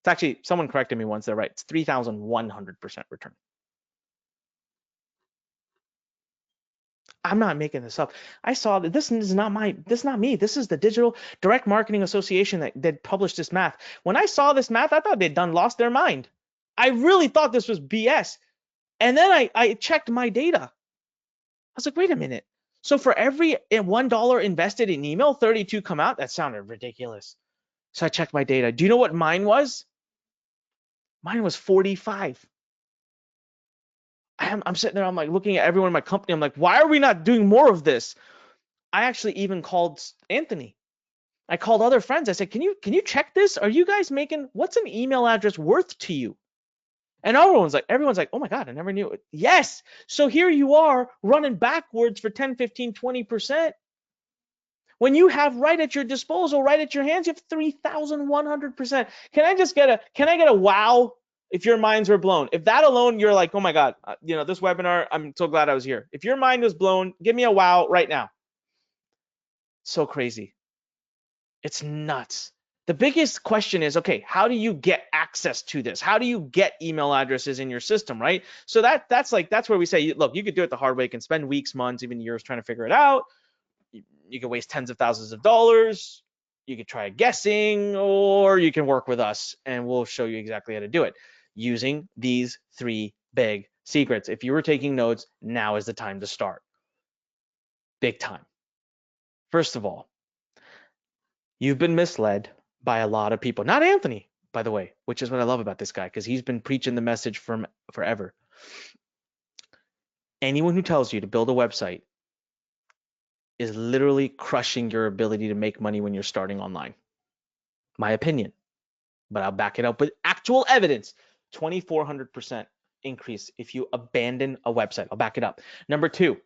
It's actually, someone corrected me once, they're right. It's 3,100% return. I'm not making this up. I saw that this is not me. This is the Digital Direct Marketing Association that published this math. When I saw this math, I thought they'd lost their mind. I really thought this was BS. And then I checked my data. I was like, wait a minute. So for every $1 invested in email, 32 come out? That sounded ridiculous. So I checked my data. Do you know what mine was? Mine was 45. I'm sitting there, I'm like looking at everyone in my company. I'm like, why are we not doing more of this? I actually even called Anthony. I called other friends. I said, can you check this? Are you guys what's an email address worth to you? And everyone's like, oh my God, I never knew it. Yes. So here you are running backwards for 10, 15, 20%. When you have right at your disposal, right at your hands, you have 3,100%. Can I get a wow if your minds were blown? If that alone, you're like, oh my God, this webinar, I'm so glad I was here. If your mind was blown, give me a wow right now. So crazy. It's nuts. The biggest question is, okay, how do you get access to this? How do you get email addresses in your system, right? So that's where we say, look, you could do it the hard way. You can spend weeks, months, even years trying to figure it out. You can waste tens of thousands of dollars. You could try guessing, or you can work with us and we'll show you exactly how to do it using these 3 big secrets. If you were taking notes, now is the time to start. Big time. First of all, you've been misled by a lot of people. Not Anthony, by the way, which is what I love about this guy, because he's been preaching the message from forever. Anyone who tells you to build a website is literally crushing your ability to make money when you're starting online. My opinion, but I'll back it up with actual evidence. 2,400% increase if you abandon a website. I'll back it up. Number 2,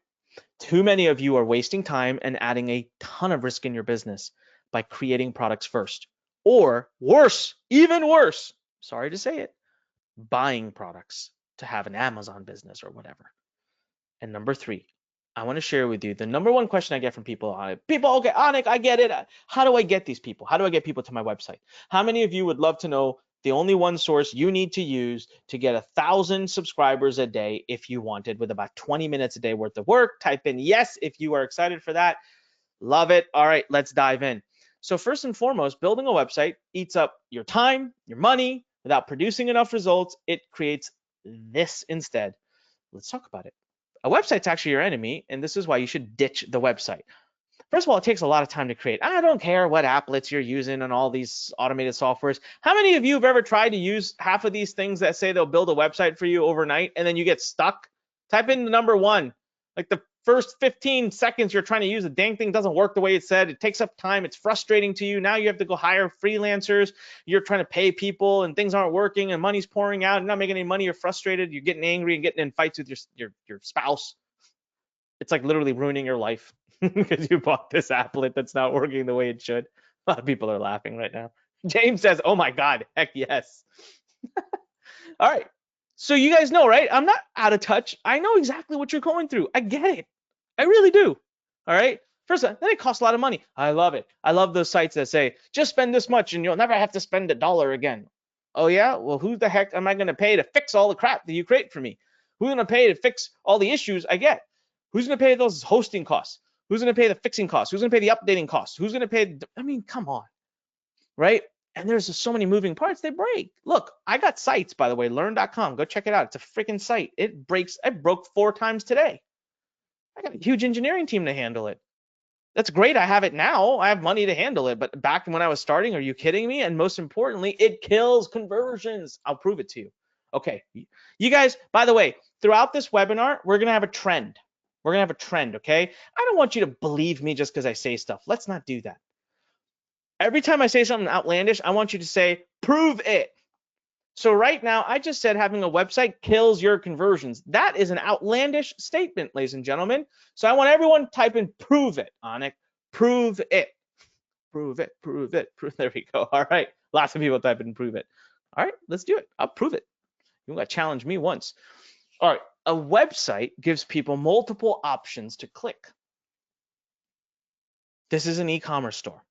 too many of you are wasting time and adding a ton of risk in your business by creating products first. Or worse, even worse, sorry to say it, buying products to have an Amazon business or whatever. And number 3, I want to share with you the number 1 question I get from people. Okay, Anik, I get it. How do I get these people? How do I get people to my website? How many of you would love to know the only one source you need to use to get 1,000 subscribers a day if you wanted, with about 20 minutes a day worth of work? Type in yes if you are excited for that. Love it. All right, let's dive in. So first and foremost, building a website eats up your time, your money. Without producing enough results, it creates this instead. Let's talk about it. A website's actually your enemy, and this is why you should ditch the website. First of all, it takes a lot of time to create. I don't care what applets you're using and all these automated softwares. How many of you have ever tried to use half of these things that say they'll build a website for you overnight and then you get stuck? Type in the number 1. Like the first 15 seconds you're trying to use, the dang thing doesn't work the way it said. It takes up time. It's frustrating to you. Now you have to go hire freelancers. You're trying to pay people and things aren't working and money's pouring out. You're not making any money. You're frustrated. You're getting angry and getting in fights with your spouse. It's like literally ruining your life because you bought this applet that's not working the way it should. A lot of people are laughing right now. James says, oh my God, heck yes. All right. So you guys know, right? I'm not out of touch. I know exactly what you're going through. I get it. I really do. All right. First, then it costs a lot of money. I love it. I love those sites that say, just spend this much and you'll never have to spend $1 again. Oh yeah? Well, who the heck am I going to pay to fix all the crap that you create for me? Who's going to pay to fix all the issues I get? Who's going to pay those hosting costs? Who's going to pay the fixing costs? Who's going to pay the updating costs? Who's going to pay? I mean, come on, right? And there's just so many moving parts, they break. Look, I got sites, by the way, learn.com. Go check it out. It's a freaking site. It breaks. I broke 4 times today. I got a huge engineering team to handle it. That's great. I have it now. I have money to handle it. But back when I was starting, are you kidding me? And most importantly, it kills conversions. I'll prove it to you. Okay. You guys, by the way, throughout this webinar, we're going to have a trend. We're going to have a trend, okay? I don't want you to believe me just because I say stuff. Let's not do that. Every time I say something outlandish, I want you to say, prove it. So right now, I just said having a website kills your conversions. That is an outlandish statement, ladies and gentlemen. So I want everyone to type in prove it, Anik. Prove it. Prove it, prove it, prove. There we go. All right. Lots of people type in prove it. All right, let's do it. I'll prove it. You got to challenge me once. All right. A website gives people multiple options to click. This is an e-commerce store.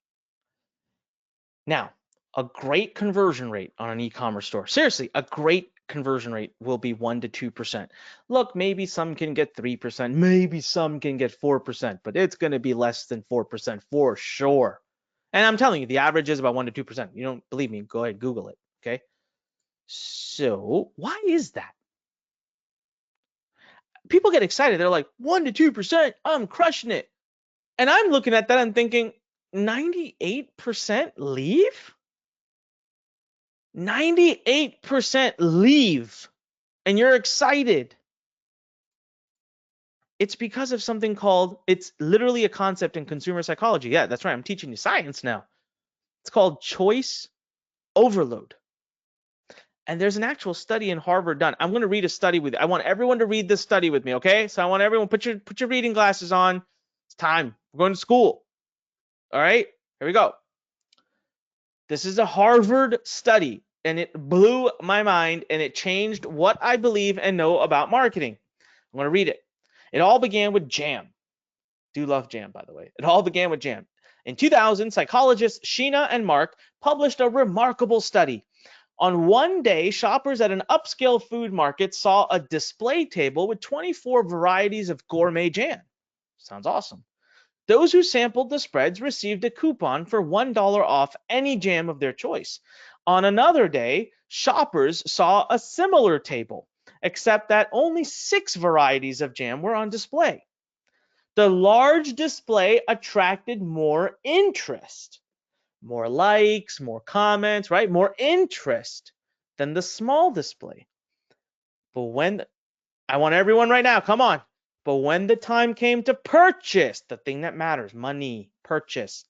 Now, a great conversion rate on an e-commerce store, seriously, a great conversion rate will be 1 to 2%. Look, maybe some can get 3%, maybe some can get 4%, but it's going to be less than 4% for sure. And I'm telling you, the average is about 1 to 2%. You don't believe me? Go ahead, Google it, okay? So why is that? People get excited. They're like, 1 to 2%, I'm crushing it. And I'm looking at that and thinking, 98% leave? 98% leave, and you're excited. It's because of something called, it's literally a concept in consumer psychology. Yeah, that's right. I'm teaching you science now. It's called choice overload. And there's an actual study in Harvard done. I'm going to read a study with you. I want everyone to read this study with me, okay? So I want everyone, put your reading glasses on. It's time. We're going to school. All right, here we go. This is a Harvard study, and it blew my mind, and it changed what I believe and know about marketing. I'm going to read it. It all began with jam. Do love jam, by the way. It all began with jam. In 2000, psychologists Sheena and Mark published a remarkable study. On one day, shoppers at an upscale food market saw a display table with 24 varieties of gourmet jam. Sounds awesome. Those who sampled the spreads received a coupon for $1 off any jam of their choice. On another day, shoppers saw a similar table, except that only 6 varieties of jam were on display. The large display attracted more interest, more likes, more comments, right? More interest than the small display. But when I want everyone right now, come on. But when the time came to purchase, the thing that matters, money, purchase,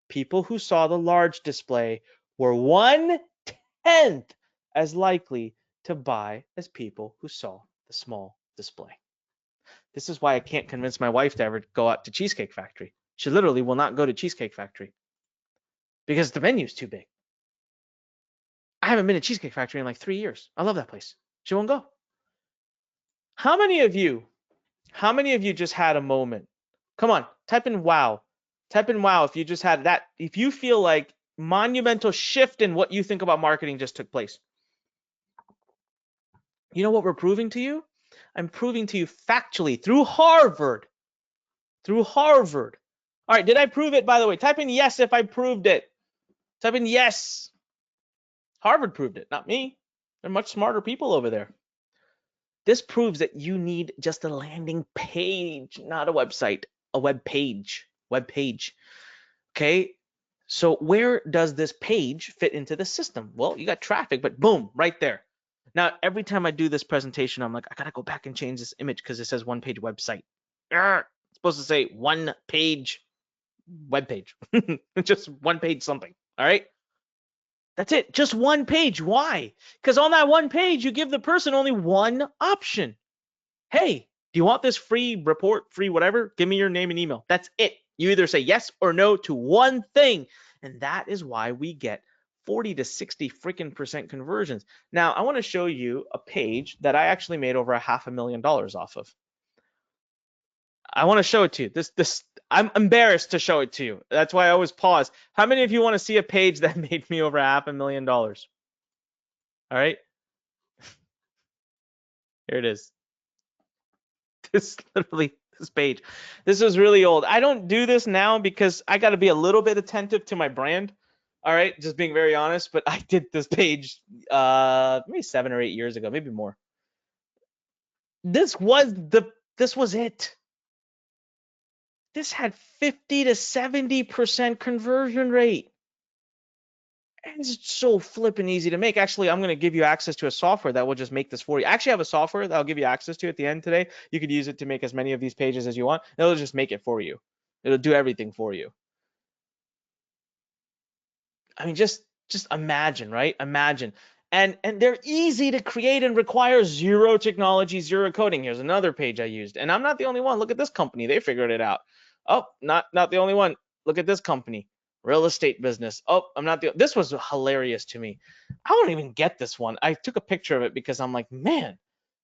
people who saw the large display were 1/10 as likely to buy as people who saw the small display. This is why I can't convince my wife to ever go out to Cheesecake Factory. She literally will not go to Cheesecake Factory because the menu's too big. I haven't been to Cheesecake Factory in like 3 years. I love that place. She won't go. How many of you just had a moment? Come on, type in wow. Type in wow if you just had that, if you feel like monumental shift in what you think about marketing just took place. You know what we're proving to you? I'm proving to you factually through Harvard. Through Harvard. All right, did I prove it, by the way? Type in yes if I proved it. Type in yes. Harvard proved it, not me. They're much smarter people over there. This proves that you need just a landing page, not a website, a web page. Okay, so where does this page fit into the system? Well, you got traffic, but boom, right there. Now, every time I do this presentation, I'm like, I gotta go back and change this image because it says one page website. It's supposed to say one page web page. Just one page something. All right. That's it. Just one page. Why? Because on that one page, you give the person only one option. Hey, do you want this free report, free whatever? Give me your name and email. That's it. You either say yes or no to one thing. And that is why we get 40 to 60 freaking % conversions. Now, I want to show you a page that I actually made over $500,000 off of. I want to show it to you. I'm embarrassed to show it to you. That's why I always pause. How many of you want to see a page that made me over $500,000? All right. Here it is. This page. This was really old. I don't do this now because I got to be a little bit attentive to my brand. All right, just being very honest, but I did this page maybe 7 or 8 years ago, maybe more. This was it. This had 50 to 70% conversion rate. And it's so flippin' easy to make. Actually, I'm going to give you access to a software that will just make this for you. I actually have a software that I'll give you access to at the end today. You could use it to make as many of these pages as you want. It'll just make it for you. It'll do everything for you. I mean, just imagine, right? Imagine. And they're easy to create and require zero technology, zero coding. Here's another page I used. And I'm not the only one. Look at this company. They figured it out. Oh, not the only one. Look at this company. Real estate business. Oh, this was hilarious to me. I don't even get this one. I took a picture of it because I'm like, man,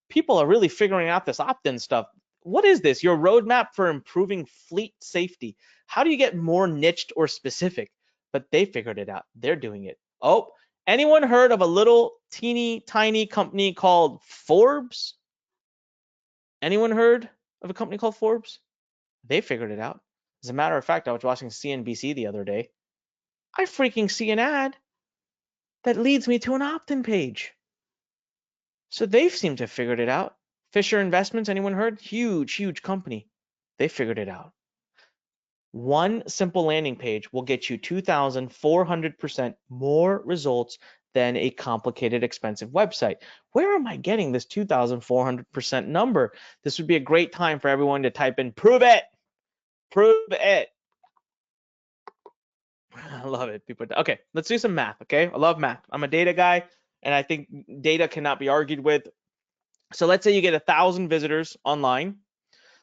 people are really figuring out this opt-in stuff. What is this? Your roadmap for improving fleet safety. How do you get more niched or specific? But they figured it out. They're doing it. Oh, anyone heard of a little teeny tiny company called Forbes? Anyone heard of a company called Forbes? They figured it out. As a matter of fact, I was watching CNBC the other day. I freaking see an ad that leads me to an opt-in page. So they seem to have figured it out. Fisher Investments, anyone heard? Huge company. They figured it out. One simple landing page will get you 2,400% more results than a complicated, expensive website. Where am I getting this 2,400% number? This would be a great time for everyone to type in, prove it. Prove it. I love it. Okay, let's do some math, okay? I love math. I'm a data guy, and I think data cannot be argued with. So let's say you get 1,000 visitors online.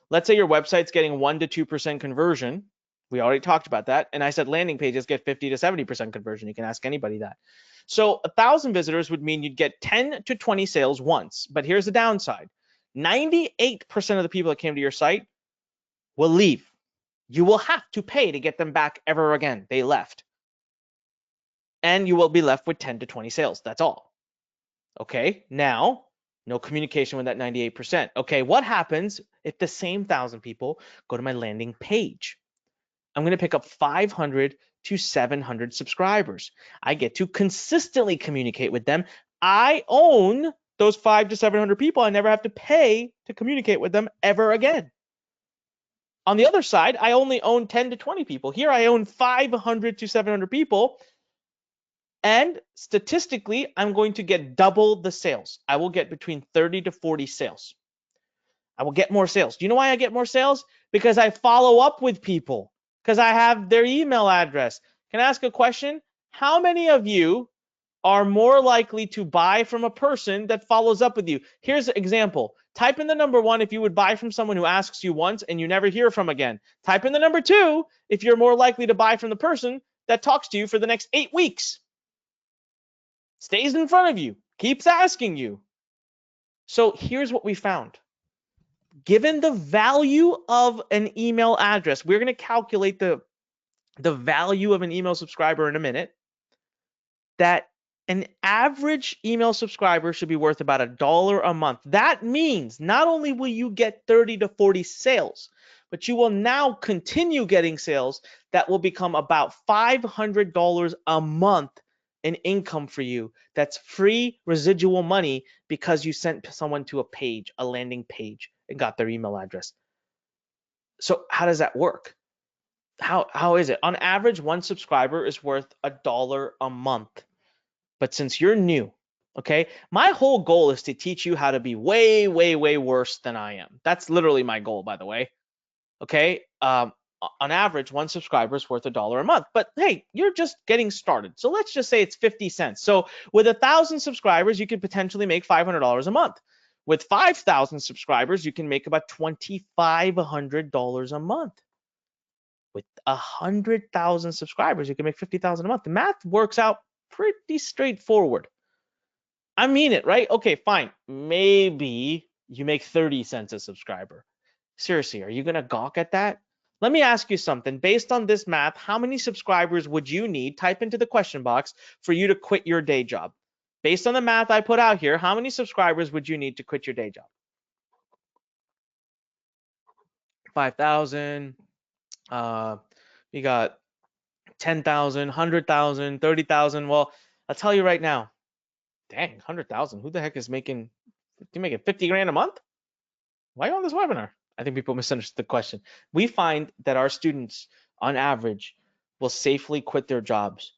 Let's say your website's getting 1 to 2% conversion. We already talked about that. And I said landing pages get 50 to 70% conversion. You can ask anybody that. So 1,000 visitors would mean you'd get 10 to 20 sales once. But here's the downside. 98% of the people that came to your site will leave. You will have to pay to get them back ever again. They left. And you will be left with 10 to 20 sales. That's all. Okay, now, no communication with that 98%. Okay, what happens if the same 1,000 people go to my landing page? I'm going to pick up 500 to 700 subscribers. I get to consistently communicate with them. I own those 500 to 700 people. I never have to pay to communicate with them ever again. On the other side, I only own 10 to 20 people. Here I own 500 to 700 people. And statistically, I'm going to get double the sales. I will get between 30 to 40 sales. I will get more sales. Do you know why I get more sales? Because I follow up with people, because I have their email address. Can I ask a question? How many of you are more likely to buy from a person that follows up with you? Here's an example. Type in the number 1 if you would buy from someone who asks you once and you never hear from again. Type in the number 2 if you're more likely to buy from the person that talks to you for the next 8 weeks. Stays in front of you, keeps asking you. So here's what we found. Given the value of an email address, we're going to calculate the value of an email subscriber in a minute, that an average email subscriber should be worth about $1 a month. That means not only will you get 30 to 40 sales, but you will now continue getting sales that will become about $500 a month in income for you. That's free residual money because you sent someone to a page, a landing page, and got their email address. So how does that work? How is it? On average, one subscriber is worth $1 a month. But since you're new, okay, my whole goal is to teach you how to be way, way, way worse than I am. That's literally my goal, by the way. Okay. On average, one subscriber is worth $1 a month. But hey, you're just getting started. So let's just say it's 50 cents. So with 1,000 subscribers, you could potentially make $500 a month. With 5,000 subscribers, you can make about $2,500 a month. With 100,000 subscribers, you can make $50,000 a month. The math works out pretty straightforward. I mean it, right? Okay, fine. Maybe you make 30 cents a subscriber. Seriously, are you going to gawk at that? Let me ask you something. Based on this math, how many subscribers would you need? Type into the question box for you to quit your day job. Based on the math I put out here, how many subscribers would you need to quit your day job? 5,000. We got 10,000, 100,000, 30,000. Well, I'll tell you right now. Dang, 100,000. Who the heck is making? You making 50 grand a month? Why are you on this webinar? I think people misunderstood the question. We find that our students, on average, will safely quit their jobs.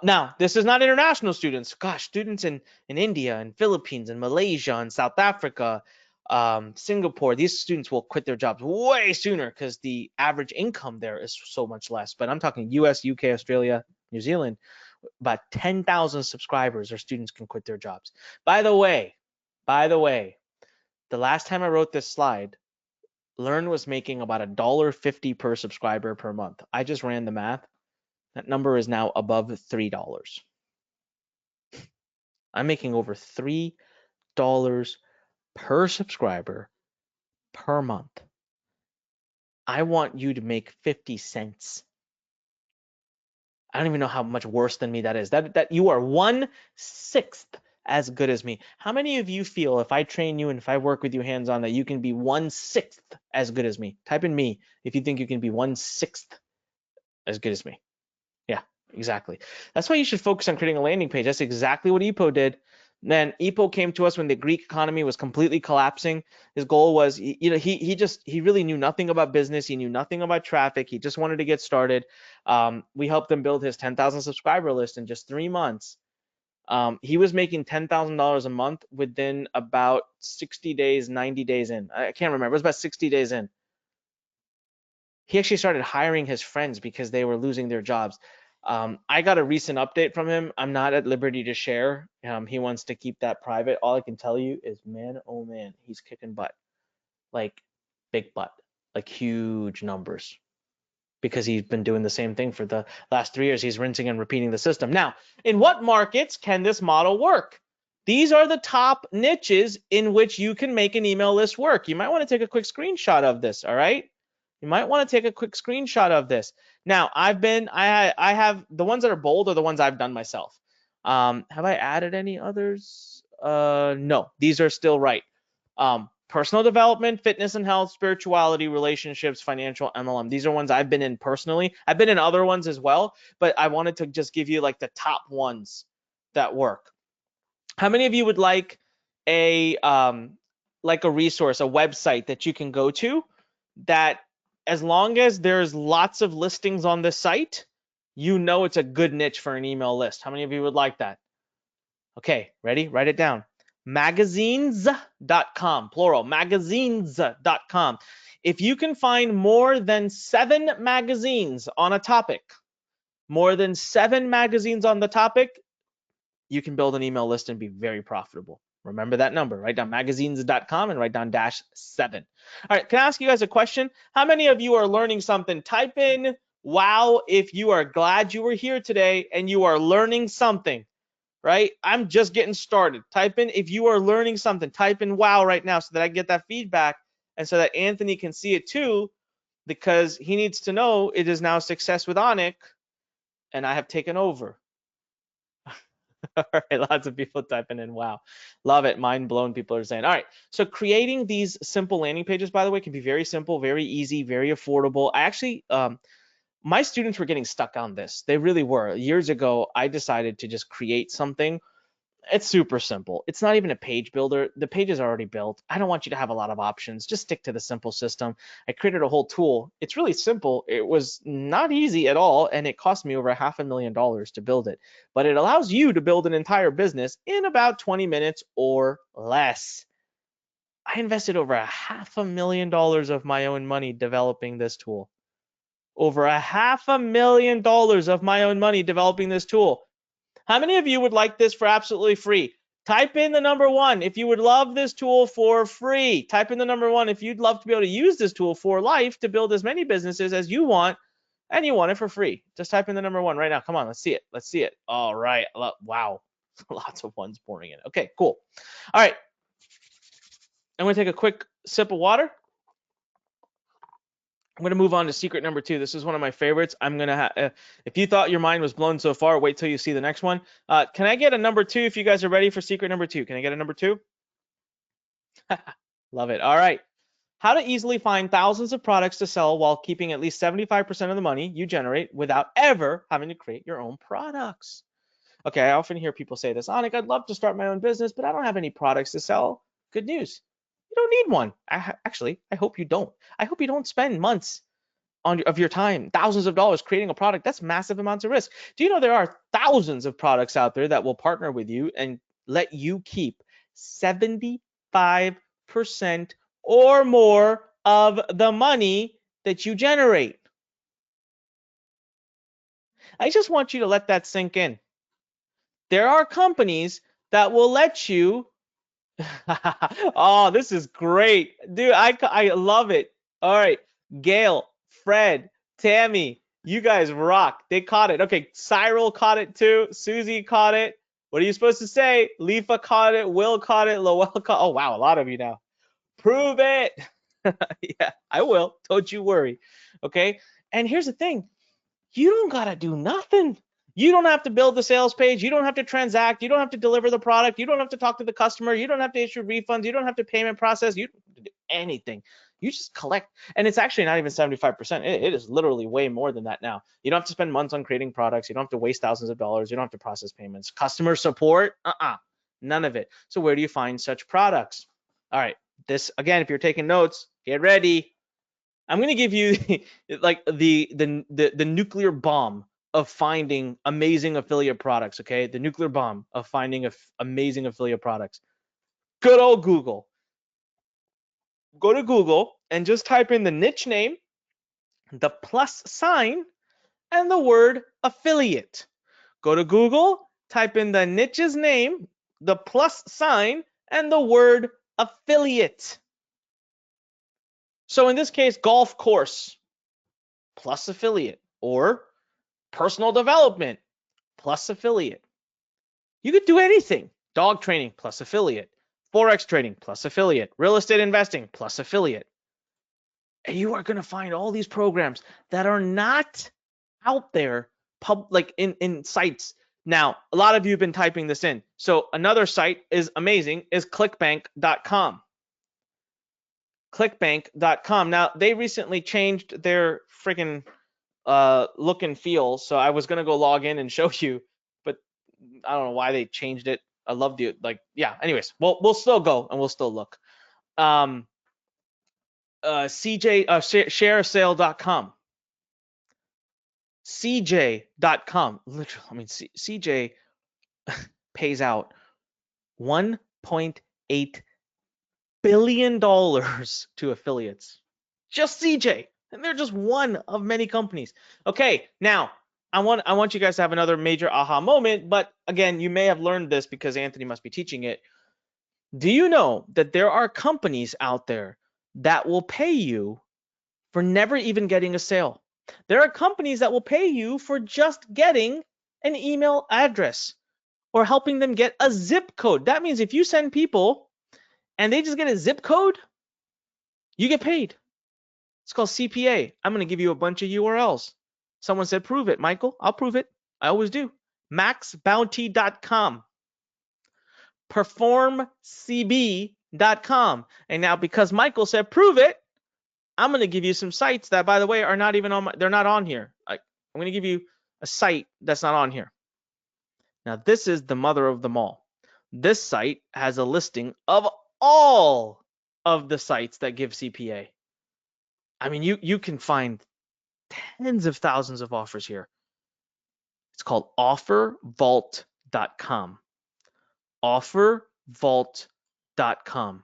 Now, this is not international students. Gosh, students in India and Philippines and Malaysia and South Africa, Singapore, these students will quit their jobs way sooner because the average income there is so much less. But I'm talking US, UK, Australia, New Zealand, about 10,000 subscribers, our students can quit their jobs. By the way, the last time I wrote this slide, Learn was making about $1.50 per subscriber per month. I just ran the math. That number is now above $3. I'm making over $3 per subscriber per month. I want you to make 50 cents. I don't even know how much worse than me that is. That you are 1/6 as good as me. How many of you feel if I train you and if I work with you hands-on that you can be 1/6 as good as me? Type in me if you think you can be 1/6 as good as me. Yeah, exactly. That's why you should focus on creating a landing page. That's exactly what Ipo did. Then Ipo came to us when the Greek economy was completely collapsing. His goal was, he really knew nothing about business. He knew nothing about traffic. He just wanted to get started. We helped him build his 10,000 subscriber list in just 3 months. He was making $10,000 a month within about 60 days, 90 days in. I can't remember. It was about 60 days in. He actually started hiring his friends because they were losing their jobs. I got a recent update from him. I'm not at liberty to share. He wants to keep that private. All I can tell you is, man, oh man, he's kicking butt. Like big butt, like huge numbers. because he's been doing the same thing for the last 3 years. He's rinsing and repeating the system. Now, in what markets can this model work? These are the top niches in which you can make an email list work. You might want to take a quick screenshot of this, all right? You might want to take a quick screenshot of this. Now, I have the ones that are bold are the ones I've done myself. Have I added any others? No, these are still right. Personal development, fitness and health, spirituality, relationships, financial, MLM. These are ones I've been in personally. I've been in other ones as well, but I wanted to just give you like the top ones that work. How many of you would like a resource, a website that you can go to that, as long as there's lots of listings on the site, you know it's a good niche for an email list? How many of you would like that? Okay, ready? Write it down. Magazines.com, plural, magazines.com. If you can find more than 7 magazines on a topic, more than 7 magazines on the topic, you can build an email list and be very profitable. Remember that number. Write down magazines.com and write down -7. All right, can I ask you guys a question? How many of you are learning something? Type in wow if you are glad you were here today and you are learning something, right? I'm just getting started. Type in if you are learning something. Type in wow right now so that I get that feedback and so that Anthony can see it too, because he needs to know it is now success with Anik and I have taken over. All right, lots of people typing in wow. Love it. Mind blown, people are saying. All right, so creating these simple landing pages, by the way, can be very simple, very easy, very affordable. I actually, my students were getting stuck on this. They really were. Years ago, I decided to just create something. It's super simple. It's not even a page builder. The page is already built. I don't want you to have a lot of options. Just stick to the simple system. I created a whole tool. It's really simple. It was not easy at all, and it cost me over $500,000 to build it. But it allows you to build an entire business in about 20 minutes or less. I invested over $500,000 of my own money developing this tool. Over $500,000 of my own money developing this tool. How many of you would like this for absolutely free? Type in the number 1 if you would love this tool for free. Type in the number 1 if you'd love to be able to use this tool for life to build as many businesses as you want, and you want it for free. Just type in the number 1 right now. Come on, let's see it. Let's see it. All right. Wow. Lots of ones pouring in. Okay, cool. All right. I'm going to take a quick sip of water. I'm going to move on to secret number 2. This is one of my favorites. I'm going to if you thought your mind was blown so far, wait till you see the next one. Can I get a number 2 if you guys are ready for secret number 2? Can I get a number 2? Love it. All right. How to easily find thousands of products to sell while keeping at least 75% of the money you generate without ever having to create your own products. Okay, I often hear people say this, Anik, I'd love to start my own business, but I don't have any products to sell. Good news. You don't need one. Actually, I hope you don't. I hope you don't spend months of your time, thousands of dollars creating a product. That's massive amounts of risk. Do you know there are thousands of products out there that will partner with you and let you keep 75% or more of the money that you generate? I just want you to let that sink in. There are companies that will let you oh, this is great. Dude, I love it. All right. Gail, Fred, Tammy, you guys rock. They caught it. Okay, Cyril caught it too. Susie caught it. What are you supposed to say? Lefa caught it. Will caught it. Lowell caught. Oh, wow, a lot of you now. Prove it. Yeah, I will. Don't you worry. Okay. And here's the thing. You don't got to do nothing. You don't have to build the sales page. You don't have to transact. You don't have to deliver the product. You don't have to talk to the customer. You don't have to issue refunds. You don't have to payment process. You don't have to do anything. You just collect. And it's actually not even 75%. It is literally way more than that now. You don't have to spend months on creating products. You don't have to waste thousands of dollars. You don't have to process payments. Customer support? None of it. So where do you find such products? All right. This, again, if you're taking notes, get ready. I'm going to give you like the nuclear bomb of finding amazing affiliate products, okay? The nuclear bomb of finding amazing affiliate products. Good old Google. Go to Google and just type in the niche name, the plus sign, and the word affiliate. Go to Google, type in the niche's name, the plus sign, and the word affiliate. So in this case, golf course, plus affiliate, or personal development plus affiliate. You could do anything. Dog training plus affiliate, Forex trading plus affiliate, real estate investing plus affiliate. And you are going to find all these programs that are not out there like in sites. Now, a lot of you have been typing this in. So another site is amazing is clickbank.com. Clickbank.com. Now, they recently changed their freaking look and feel. So I was going to go log in and show you, but I don't know why they changed it. I loved you. Like, yeah, anyways, we'll still go and we'll still look. shareasale.com. CJ.com. Literally, I mean, CJ pays out $1.8 billion to affiliates. Just CJ. And they're just one of many companies. Okay, now I want you guys to have another major aha moment, but again, you may have learned this because Anthony must be teaching it. Do you know that there are companies out there that will pay you for never even getting a sale? There are companies that will pay you for just getting an email address or helping them get a zip code. That means if you send people and they just get a zip code, you get paid. It's called CPA. I'm going to give you a bunch of URLs. Someone said, prove it, Michael. I'll prove it. I always do. maxbounty.com, performcb.com. And now because Michael said, prove it, I'm going to give you some sites that, by the way, are not even on they're not on here. I'm going to give you a site that's not on here. Now, this is the mother of them all. This site has a listing of all of the sites that give CPA. I mean, you can find tens of thousands of offers here. It's called offervault.com. Offervault.com.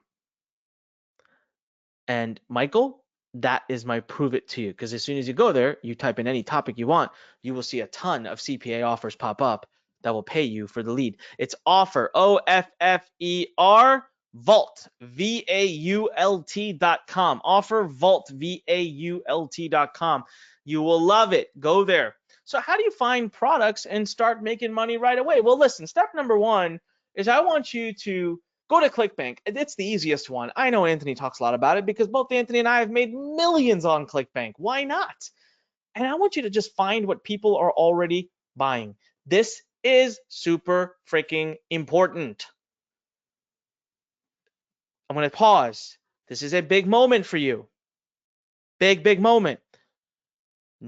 And Michael, that is my prove it to you, because as soon as you go there, you type in any topic you want, you will see a ton of CPA offers pop up that will pay you for the lead. It's offer, OFFER, Vault, VAULT.com. Offer Vault, VAULT.com. You will love it. Go there. So how do you find products and start making money right away? Well, listen, step number one is I want you to go to Clickbank. It's the easiest one. I know Anthony talks a lot about it because both Anthony and I have made millions on Clickbank. Why not? And I want you to just find what people are already buying. This is super freaking important. I'm going to pause. This is a big moment for you. Big moment.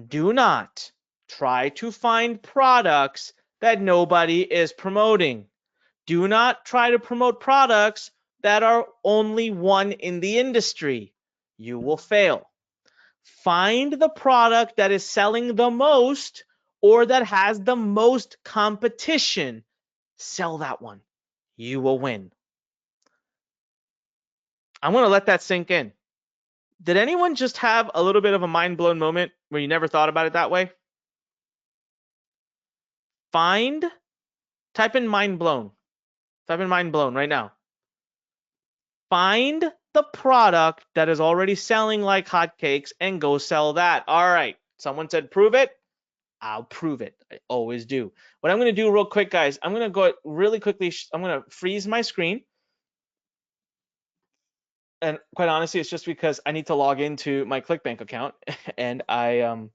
Do not try to find products that nobody is promoting. Do not try to promote products that are only one in the industry. You will fail. Find the product that is selling the most or that has the most competition. Sell that one. You will win. I'm going to let that sink in. Did anyone just have a little bit of a mind blown moment where you never thought about it that way? Type in mind blown. Type in mind blown right now. Find the product that is already selling like hotcakes and go sell that. All right. Someone said, prove it. I'll prove it. I always do. What I'm going to do real quick, guys, I'm going to go really quickly. I'm going to freeze my screen. And quite honestly, it's just because I need to log into my Clickbank account and I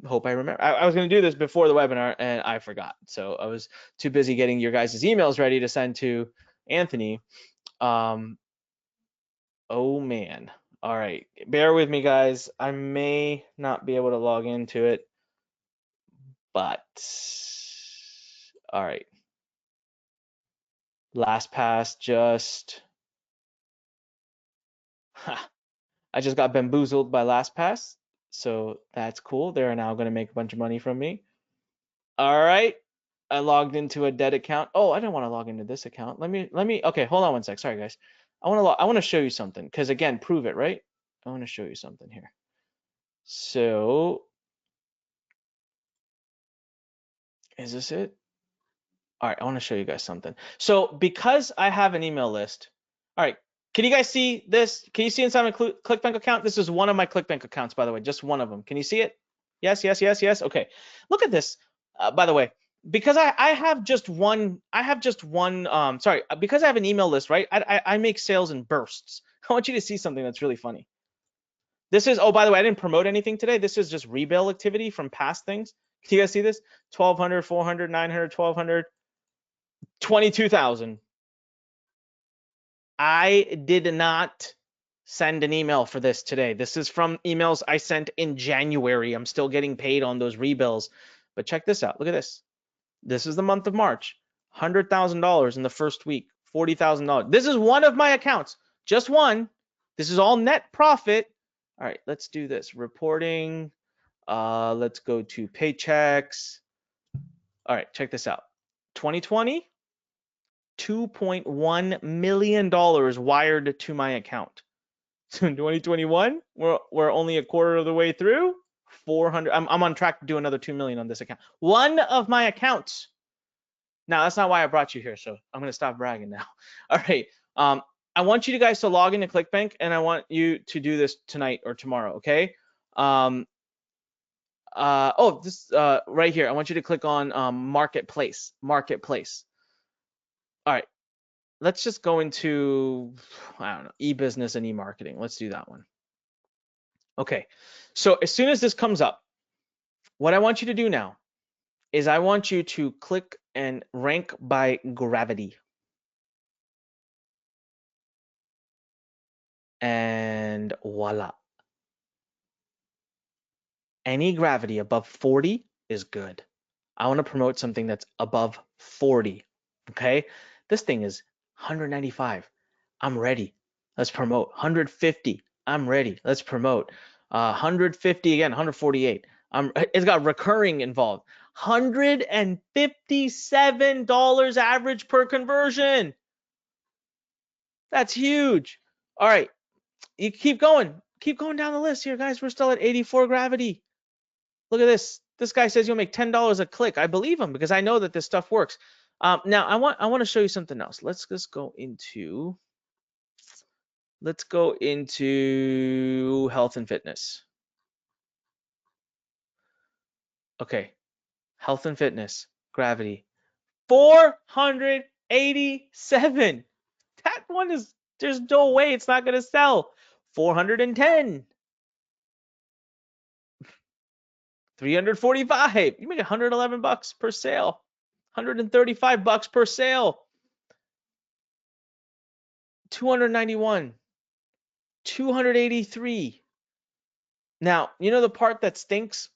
hope I remember. I was going to do this before the webinar and I forgot. So I was too busy getting your guys' emails ready to send to Anthony. Oh man. All right. Bear with me, guys. I may not be able to log into it, but all right. LastPass just, I just got bamboozled by LastPass. So that's cool. They're now going to make a bunch of money from me. All right. I logged into a dead account. Oh, I didn't want to log into this account. Let me, okay, hold on one sec. Sorry, guys. I want to show you something because again, prove it, right? I want to show you something here. So is this it? All right, I want to show you guys something. So because I have an email list, all right, Can you guys see this? Can you see inside my Clickbank account? This is one of my Clickbank accounts, by the way, just one of them. Can you see it? Yes, yes, yes, yes. Okay. Look at this. By the way, because I have just one, sorry, because I have an email list, right? I make sales in bursts. I want you to see something that's really funny. This is, oh, by the way, I didn't promote anything today. This is just rebill activity from past things. Can you guys see this? 1,200, 400, 900, 1,200, 22,000. I did not send an email for this today. This is from emails I sent in January. I'm still getting paid on those rebills. But check this out. Look at this. This is the month of March. $100,000 in the first week. $40,000. This is one of my accounts. Just one. This is all net profit. All right, let's do this. Reporting. Let's go to paychecks. All right, check this out. 2020. $2.1 million wired to my account. So in 2021, we're only a quarter of the way through. 400. I'm on track to do another 2 million on this account. One of my accounts. Now that's not why I brought you here, so I'm gonna stop bragging now. All right. I want you guys to log into Clickbank, and I want you to do this tonight or tomorrow. Okay. This right here. I want you to click on marketplace. Marketplace. All right. Let's just go into, I don't know, e-business and e-marketing. Let's do that one. Okay, so as soon as this comes up, what I want you to do now is I want you to click and rank by gravity. And voila. Any gravity above 40 is good. I want to promote something that's above 40. Okay, this thing is 195. I'm ready. Let's promote. 150. I'm ready. Let's promote. 150 again. 148. It's got recurring involved. $157 average per conversion. That's huge. All right, you keep going. Keep going down the list here, guys. We're still at 84 gravity. Look at this. This guy says you'll make $10 a click. I believe him because I know that this stuff works. Now I want to show you something else. Let's just go into health and fitness. Okay, health and fitness, gravity, 487. That one is, there's no way it's not gonna sell. 410. 345. You make $111 per sale. $135 per sale. 291. 283. Now, you know the part that stinks?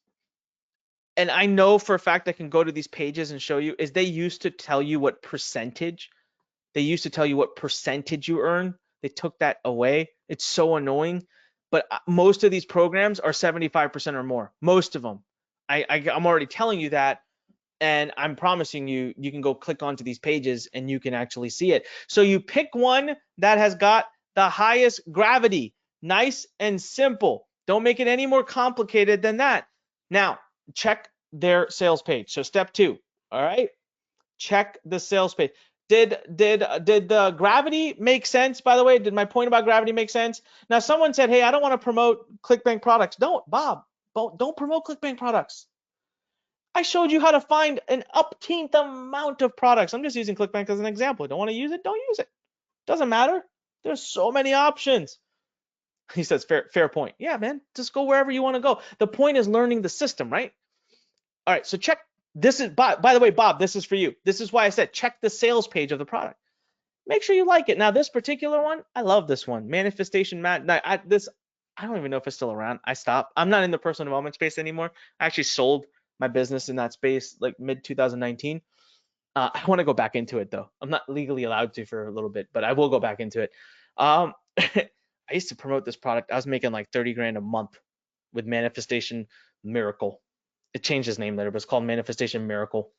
And I know for a fact I can go to these pages and show you, is they used to tell you what percentage. They used to tell you what percentage you earn. They took that away. It's so annoying. But most of these programs are 75% or more. Most of them. I'm already telling you that. And I'm promising you, you can go click onto these pages and you can actually see it. So you pick one that has got the highest gravity. Nice and simple. Don't make it any more complicated than that. Now, check their sales page. So step 2, all right? Check the sales page. Did the gravity make sense? By the way, did my point about gravity make sense? Now, someone said, hey, I don't want to promote Clickbank products. Don't, Bob, don't promote Clickbank products. I showed you how to find an upteenth amount of products. I'm just using Clickbank as an example. Don't want to use it? Don't use it. Doesn't matter. There's so many options. He says, fair point. Yeah, man, just go wherever you want to go. The point is learning the system, right? All right, so check. This is, by the way, Bob, this is for you. This is why I said check the sales page of the product. Make sure you like it. Now, this particular one, I love this one. Manifestation Mat. I don't even know if it's still around. I stopped. I'm not in the personal development space anymore. I actually sold my business in that space like mid 2019. I want to go back into it though. I'm not legally allowed to for a little bit, but I will go back into it. I used to promote this product. I was making like 30 grand a month with Manifestation Miracle. It changed its name later, but it's called Manifestation Miracle.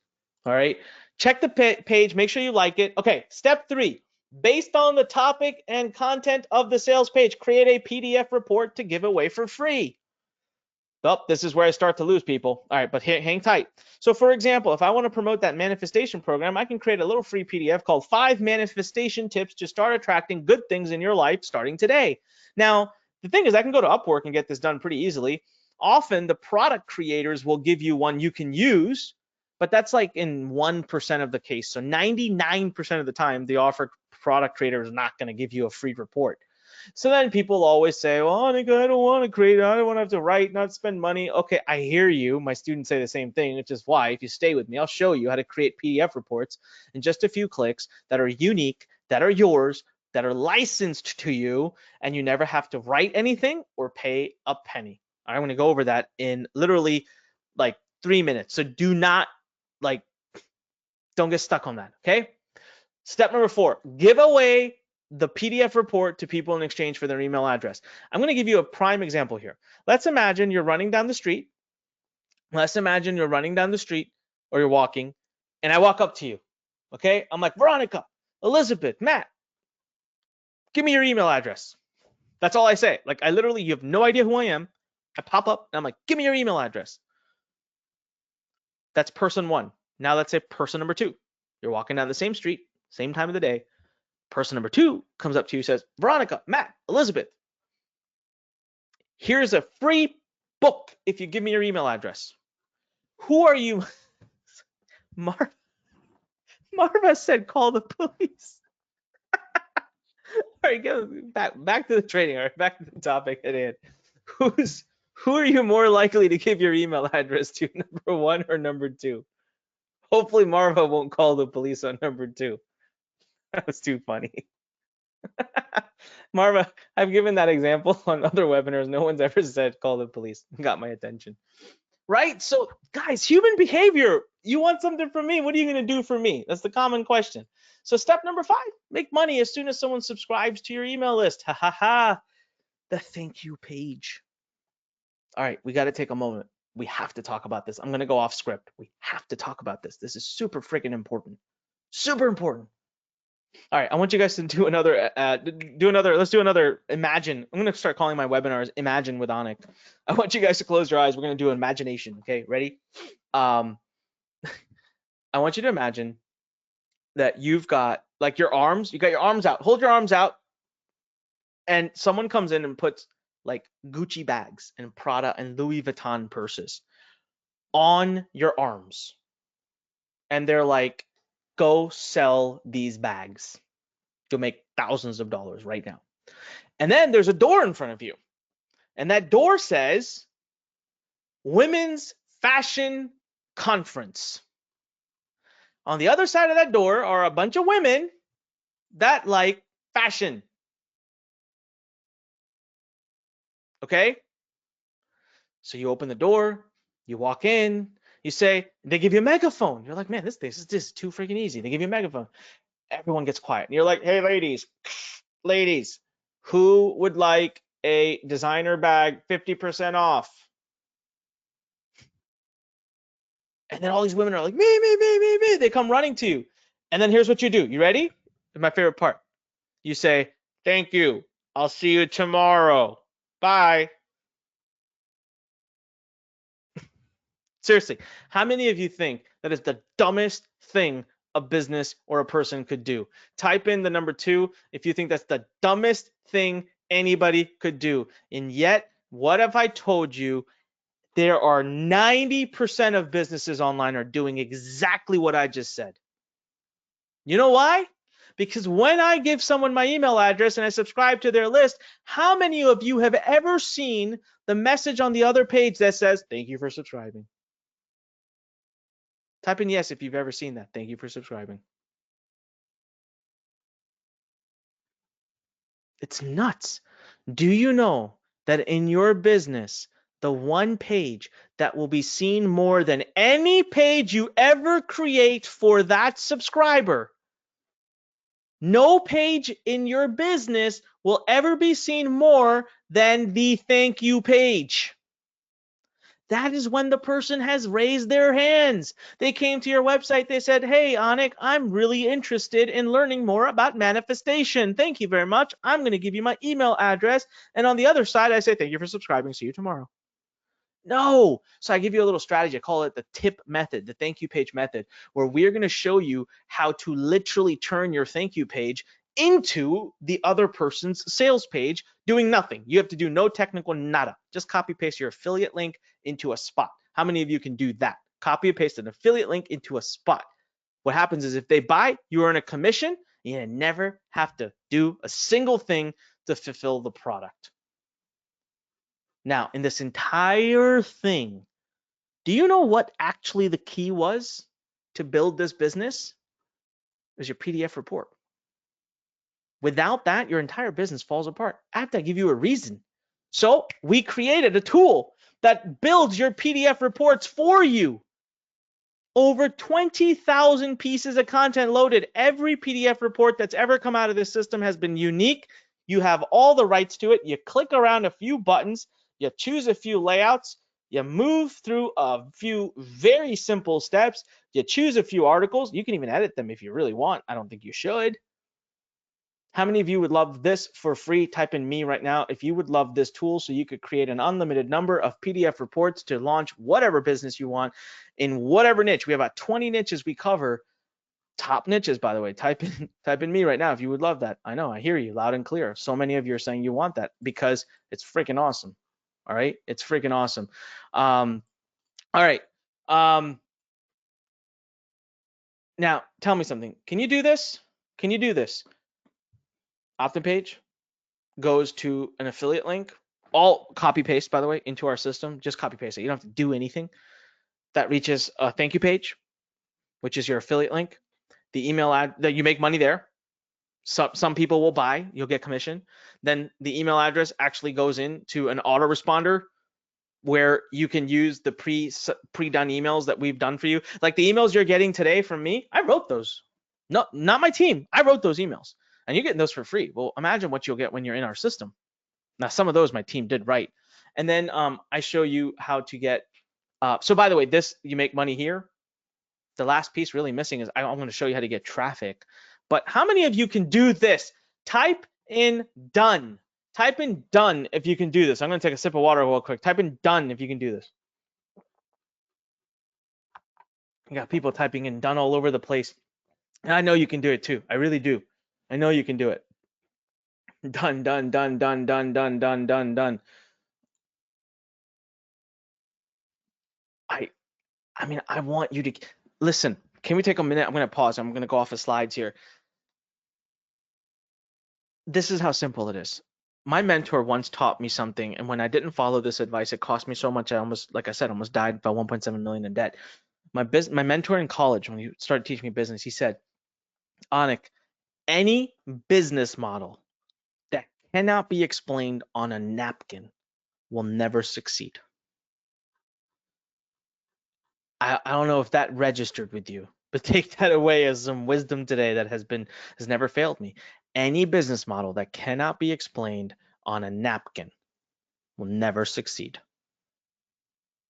All right. Check the page. Make sure you like it. Okay. Step 3, based on the topic and content of the sales page, create a PDF report to give away for free. Well, this is where I start to lose people. All right, but hang tight. So for example, if I want to promote that manifestation program, I can create a little free PDF called 5 Manifestation Tips to Start Attracting Good Things in Your Life Starting Today. Now, the thing is, I can go to Upwork and get this done pretty easily. Often the product creators will give you one you can use, but that's like in 1% of the case. So 99% of the time, the offer product creator is not going to give you a free report. So then people always say, well, Anik, I don't want to create, I don't want to have to write, not spend money. Okay, I hear you. My students say the same thing, which is why if you stay with me, I'll show you how to create PDF reports in just a few clicks that are unique, that are yours, that are licensed to you, and you never have to write anything or pay a penny. I'm going to go over that in literally like 3 minutes. So do not don't get stuck on that, okay? Step number 4, give away the PDF report to people in exchange for their email address. I'm going to give you a prime example here. Let's imagine you're running down the street. Let's imagine you're running down the street or you're walking, and I walk up to you, okay? I'm like, Veronica, Elizabeth, Matt, give me your email address. That's all I say. Like, I literally, you have no idea who I am. I pop up and I'm like, give me your email address. That's person 1. Now let's say person number 2. You're walking down the same street, same time of the day. Person number 2 comes up to you, says, Veronica, Matt, Elizabeth, here's a free book if you give me your email address. Who are you? Marva said, call the police. All right, go back to the training. All right, back to the topic at hand. Who are you more likely to give your email address to, number 1 or number 2? Hopefully Marva won't call the police on number 2. That was too funny. Marva, I've given that example on other webinars. No one's ever said call the police. Got my attention. Right? So guys, human behavior. You want something from me. What are you going to do for me? That's the common question. So step number 5, make money as soon as someone subscribes to your email list. Ha ha ha. The thank you page. All right, we got to take a moment. We have to talk about this. I'm going to go off script. We have to talk about this. This is super freaking important. Super important. All right, I want you guys to do another, let's do another imagine. I'm going to start calling my webinars Imagine with Anik. I want you guys to close your eyes. We're going to do imagination. Okay, ready? I want you to imagine that you've got like your arms, you got your arms out, hold your arms out, and someone comes in and puts like Gucci bags and Prada and Louis Vuitton purses on your arms. And they're like, go sell these bags. You'll make thousands of dollars right now. And then there's a door in front of you. And that door says Women's Fashion Conference. On the other side of that door are a bunch of women that like fashion. Okay? So you open the door, you walk in, you say, they give you a megaphone. You're like, man, this is too freaking easy. They give you a megaphone. Everyone gets quiet. And you're like, hey, ladies, who would like a designer bag 50% off? And then all these women are like, me. They come running to you. And then here's what you do. You ready? My favorite part. You say, thank you. I'll see you tomorrow. Bye. Seriously, how many of you think that is the dumbest thing a business or a person could do? Type in the number 2 if you think that's the dumbest thing anybody could do. And yet, what if I told you there are 90% of businesses online are doing exactly what I just said? You know why? Because when I give someone my email address and I subscribe to their list, how many of you have ever seen the message on the other page that says, thank you for subscribing? Type in yes if you've ever seen that. Thank you for subscribing. It's nuts. Do you know that in your business, the one page that will be seen more than any page you ever create for that subscriber, no page in your business will ever be seen more than the thank you page? That is when the person has raised their hands. They came to your website. They said, hey, Anik, I'm really interested in learning more about manifestation. Thank you very much. I'm going to give you my email address. And on the other side, I say, thank you for subscribing. See you tomorrow. No. So I give you a little strategy. I call it the tip method, the thank you page method, where we're going to show you how to literally turn your thank you page into the other person's sales page doing nothing. You have to do no technical nada. Just copy paste your affiliate link into a spot. How many of you can do that? Copy and paste an affiliate link into a spot. What happens is if they buy, you earn a commission. You never have to do a single thing to fulfill the product. Now, in this entire thing, do you know what actually the key was to build this business? It was your PDF report. Without that, your entire business falls apart. I have to give you a reason. So we created a tool that builds your PDF reports for you. Over 20,000 pieces of content loaded. Every PDF report that's ever come out of this system has been unique. You have all the rights to it. You click around a few buttons, you choose a few layouts, you move through a few very simple steps, you choose a few articles. You can even edit them if you really want. I don't think you should. How many of you would love this for free? Type in me right now if you would love this tool so you could create an unlimited number of PDF reports to launch whatever business you want in whatever niche. We have about 20 niches we cover. Top niches, by the way. Type in me right now if you would love that. I know, I hear you loud and clear. So many of you are saying you want that because it's freaking awesome. All right, it's freaking awesome. All right. Now tell me something. Can you do this? Can you do this? Opt-in page goes to an affiliate link, all copy paste, by the way, into our system. Just copy paste it. You don't have to do anything. That reaches a thank you page, which is your affiliate link. The email ad that you make money there. Some people will buy, you'll get commission. Then the email address actually goes into an autoresponder where you can use the pre-done emails that we've done for you. Like the emails you're getting today from me, I wrote those. No, not my team. I wrote those emails. And you're getting those for free. Well, imagine what you'll get when you're in our system. Now, some of those my team did right. And then I show you how to get, so by the way, this, you make money here. The last piece really missing is I'm going to show you how to get traffic. But how many of you can do this? Type in done. Type in done if you can do this. I'm going to take a sip of water real quick. Type in done if you can do this. You got people typing in done all over the place. And I know you can do it too. I really do. I know you can do it. Done, done, done, done, done, done, done, done, done. I mean, I want you to listen. Can we take a minute? I'm going to pause. I'm going to go off the slides here. This is how simple it is. My mentor once taught me something, and when I didn't follow this advice, it cost me so much. I almost, like I said, almost died, about 1.7 million in debt. My mentor in college, when he started teaching me business, he said, Anik, any business model that cannot be explained on a napkin will never succeed. I don't know if that registered with you, but take that away as some wisdom today that has never failed me. Any business model that cannot be explained on a napkin will never succeed.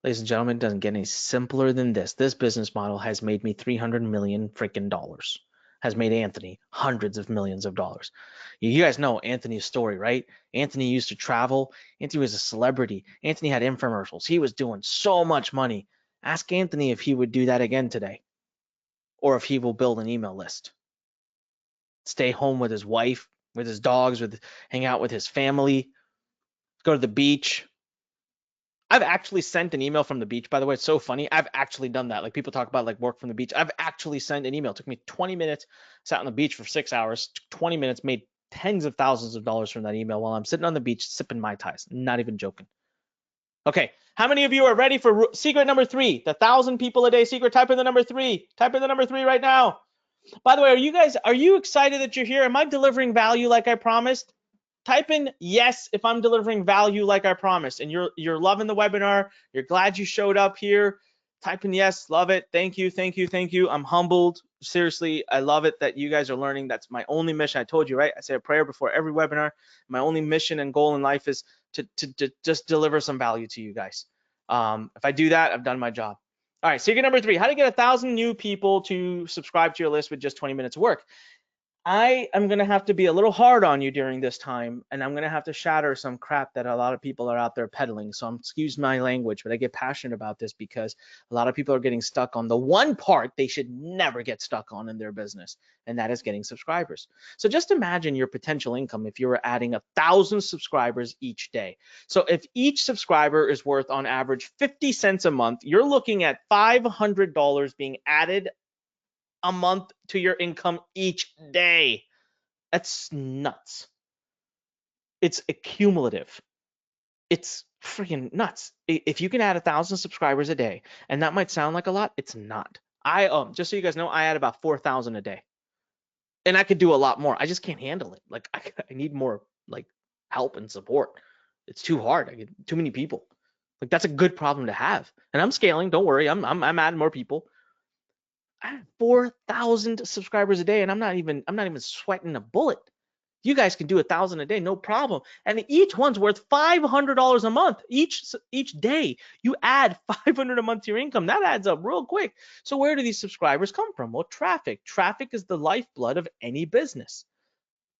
Ladies and gentlemen, it doesn't get any simpler than this. This business model has made me $300 million freaking dollars. Has made Anthony hundreds of millions of dollars. You guys know Anthony's story, right? Anthony used to travel. Anthony was a celebrity. Anthony had infomercials. He was doing so much money. Ask Anthony if he would do that again today, or if he will build an email list. Stay home with his wife, with his dogs, hang out with his family, go to the beach. I've actually sent an email from the beach, by the way. It's so funny. I've actually done that. Like people talk about like work from the beach. I've actually sent an email. It took me 20 minutes, sat on the beach for 6 hours, 20 minutes, made tens of thousands of dollars from that email while I'm sitting on the beach sipping Mai Tais. Not even joking. Okay, how many of you are ready for secret number 3? The 1,000 people a day secret. Type in the number 3. Type in the number 3 right now. By the way, are you excited that you're here? Am I delivering value like I promised? Type in yes if I'm delivering value like I promised, and you're loving the webinar. You're glad you showed up here. Type in yes, love it. Thank you, thank you, thank you. I'm humbled. Seriously, I love it that you guys are learning. That's my only mission. I told you, right? I say a prayer before every webinar. My only mission and goal in life is to just deliver some value to you guys. If I do that, I've done my job. All right, secret number 3, how to get 1,000 new people to subscribe to your list with just 20 minutes of work. I am going to have to be a little hard on you during this time, and I'm going to have to shatter some crap that a lot of people are out there peddling. So excuse my language, but I get passionate about this because a lot of people are getting stuck on the one part they should never get stuck on in their business, and that is getting subscribers. So just imagine your potential income if you were adding 1,000 subscribers each day. So if each subscriber is worth on average 50 cents a month, you're looking at $500 being added a month to your income each day. That's nuts. It's accumulative. It's freaking nuts. If you can add 1,000 subscribers a day, and that might sound like a lot, it's not. I just so you guys know, I add about 4,000 a day, and I could do a lot more. I just can't handle it. Like I need more like help and support. It's too hard. I get too many people. Like that's a good problem to have. And I'm scaling. Don't worry. I'm adding more people. I have 4,000 subscribers a day, and I'm not even sweating a bullet. You guys can do 1,000 a day, no problem. And each one's worth $500 a month. Each day, you add 500 a month to your income. That adds up real quick. So where do these subscribers come from? Well, traffic. Traffic is the lifeblood of any business.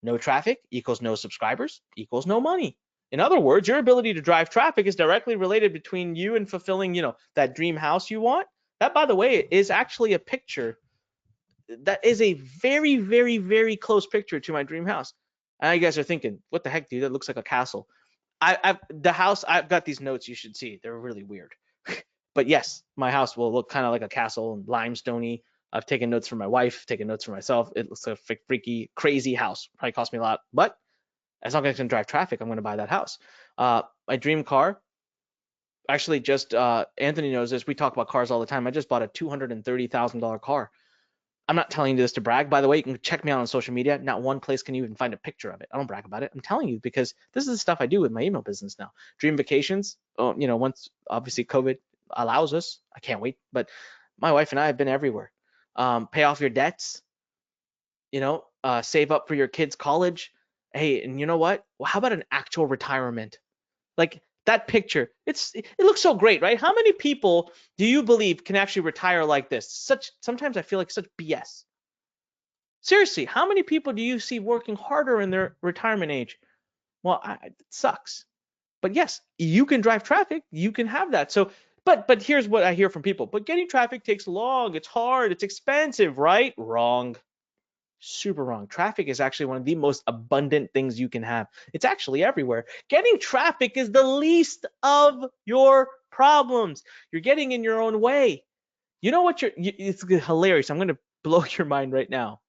No traffic equals no subscribers equals no money. In other words, your ability to drive traffic is directly related between you and fulfilling, that dream house you want. That, by the way, is actually a picture. That is a very, very, very close picture to my dream house. And you guys are thinking, what the heck, dude? That looks like a castle. The house, I've got these notes you should see. They're really weird. But yes, my house will look kind of like a castle and limestoney. I've taken notes from my wife, taken notes for myself. It looks like a freaky, crazy house. Probably cost me a lot, but as long as I can drive traffic, I'm going to buy that house. My dream car, actually, just Anthony knows this. We talk about cars all the time. I just bought a $230,000 car. I'm not telling you this to brag. By the way, you can check me out on social media. Not one place can you even find a picture of it. I don't brag about it. I'm telling you because this is the stuff I do with my email business now. Dream vacations. Once obviously COVID allows us, I can't wait. But my wife and I have been everywhere. Pay off your debts. Save up for your kids' college. Hey, and you know what? Well, how about an actual retirement? Like that picture, it looks so great, right? How many people do you believe can actually retire like this? Sometimes I feel like such BS. Seriously, how many people do you see working harder in their retirement age? Well, it sucks. But yes, you can drive traffic, you can have that. So, but here's what I hear from people. But getting traffic takes long, it's hard, it's expensive, right? Wrong. Super wrong. Traffic is actually one of the most abundant things you can have. It's actually everywhere. Getting traffic is the least of your problems. You're getting in your own way. You know what it's hilarious. I'm going to blow your mind right now.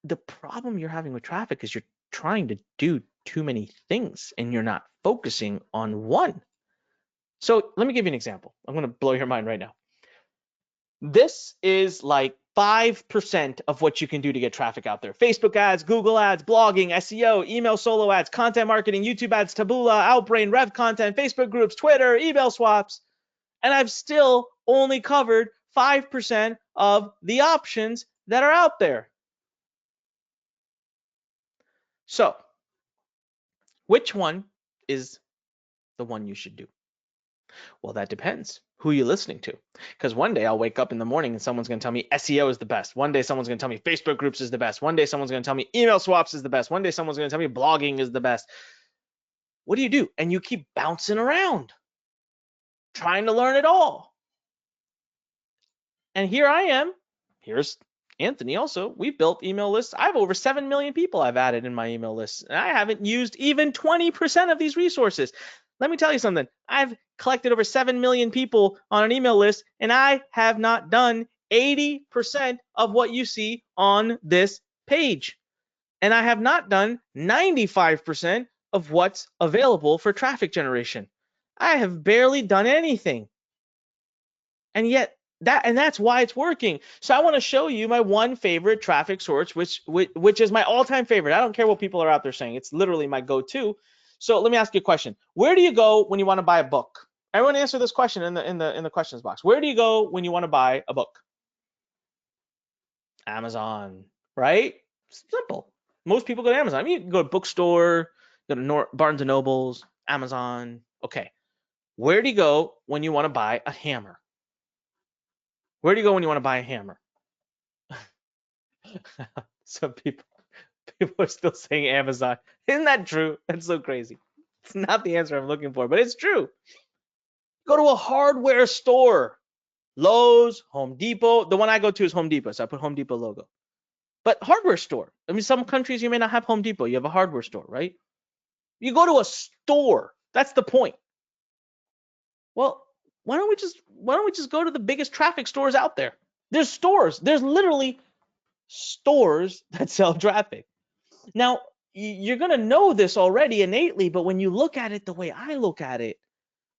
The problem you're having with traffic is you're trying to do too many things and you're not focusing on one. So let me give you an example. I'm going to blow your mind right now. This is like 5% of what you can do to get traffic out there. Facebook ads, Google ads, blogging, SEO, email solo ads, content marketing, YouTube ads, Taboola, Outbrain, Rev content, Facebook groups, Twitter, email swaps. And I've still only covered 5% of the options that are out there. So, which one is the one you should do? Well, that depends who you're listening to. Because one day I'll wake up in the morning and someone's going to tell me SEO is the best. One day someone's going to tell me Facebook groups is the best. One day someone's going to tell me email swaps is the best. One day someone's going to tell me blogging is the best. What do? And you keep bouncing around, trying to learn it all. And here I am. Here's Anthony also. We've built email lists. I have over 7 million people I've added in my email lists. And I haven't used even 20% of these resources. Let me tell you something. I've collected over 7 million people on an email list, and I have not done 80% of what you see on this page. And I have not done 95% of what's available for traffic generation. I have barely done anything. And yet, that's why it's working. So I want to show you my one favorite traffic source, which is my all-time favorite. I don't care what people are out there saying. It's literally my go-to. So let me ask you a question. Where do you go when you want to buy a book? Everyone answer this question in the questions box. Where do you go when you want to buy a book? Amazon, right? Simple. Most people go to Amazon. I mean, you can go to bookstore, go to Barnes and Nobles, Amazon. Okay. Where do you go when you want to buy a hammer? Where do you go when you want to buy a hammer? Some people are still saying Amazon. Isn't that true? That's so crazy. It's not the answer I'm looking for, but it's true. Go to a hardware store. Lowe's, Home Depot. The one I go to is Home Depot, so I put Home Depot logo. But hardware store. I mean, some countries you may not have Home Depot. You have a hardware store, right? You go to a store. That's the point. Well, why don't we just go to the biggest traffic stores out there? There's stores. There's literally stores that sell traffic. Now, you're going to know this already innately, but when you look at it the way I look at it,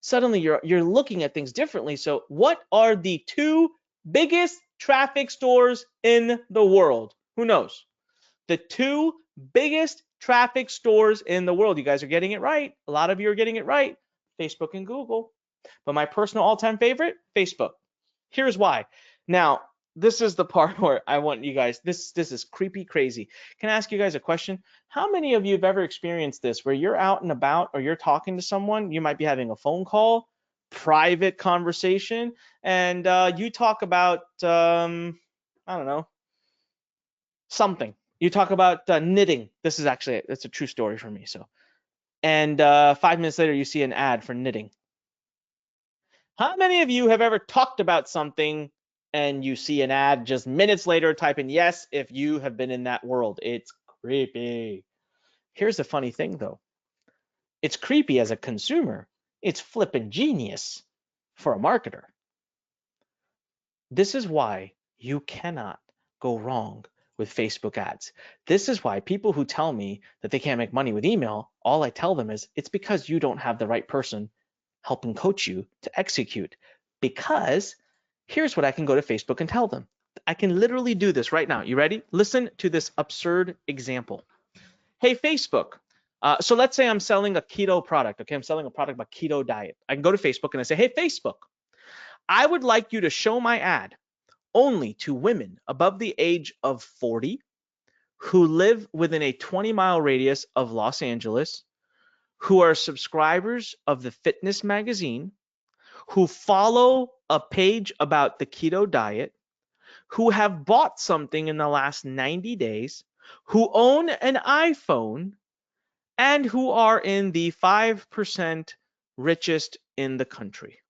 suddenly you're looking at things differently. So what are the two biggest traffic stores in the world? Who knows? The two biggest traffic stores in the world. You guys are getting it right. A lot of you are getting it right. Facebook and Google. But my personal all-time favorite, Facebook. Here's why. Now, this is the part where I want you guys, this is creepy crazy. Can I ask you guys a question? How many of you have ever experienced this where you're out and about or you're talking to someone, you might be having a phone call, private conversation, and you talk about, I don't know, something. You talk about knitting. This is actually, it's a true story for me. So, and 5 minutes later, you see an ad for knitting. How many of you have ever talked about something and you see an ad just minutes later, type in yes if you have been in that world? It's creepy. Here's the funny thing though. It's creepy as a consumer. It's flippin' genius for a marketer. This is why you cannot go wrong with Facebook ads. This is why people who tell me that they can't make money with email, all I tell them is it's because you don't have the right person helping coach you to execute. Because here's what I can go to Facebook and tell them. I can literally do this right now. You ready? Listen to this absurd example. Hey, Facebook. So let's say I'm selling a keto product. Okay, I'm selling a product about keto diet. I can go to Facebook and I say, hey, Facebook, I would like you to show my ad only to women above the age of 40 who live within a 20-mile radius of Los Angeles, who are subscribers of the fitness magazine, who follow a page about the keto diet, who have bought something in the last 90 days, who own an iPhone, and who are in the 5% richest in the country.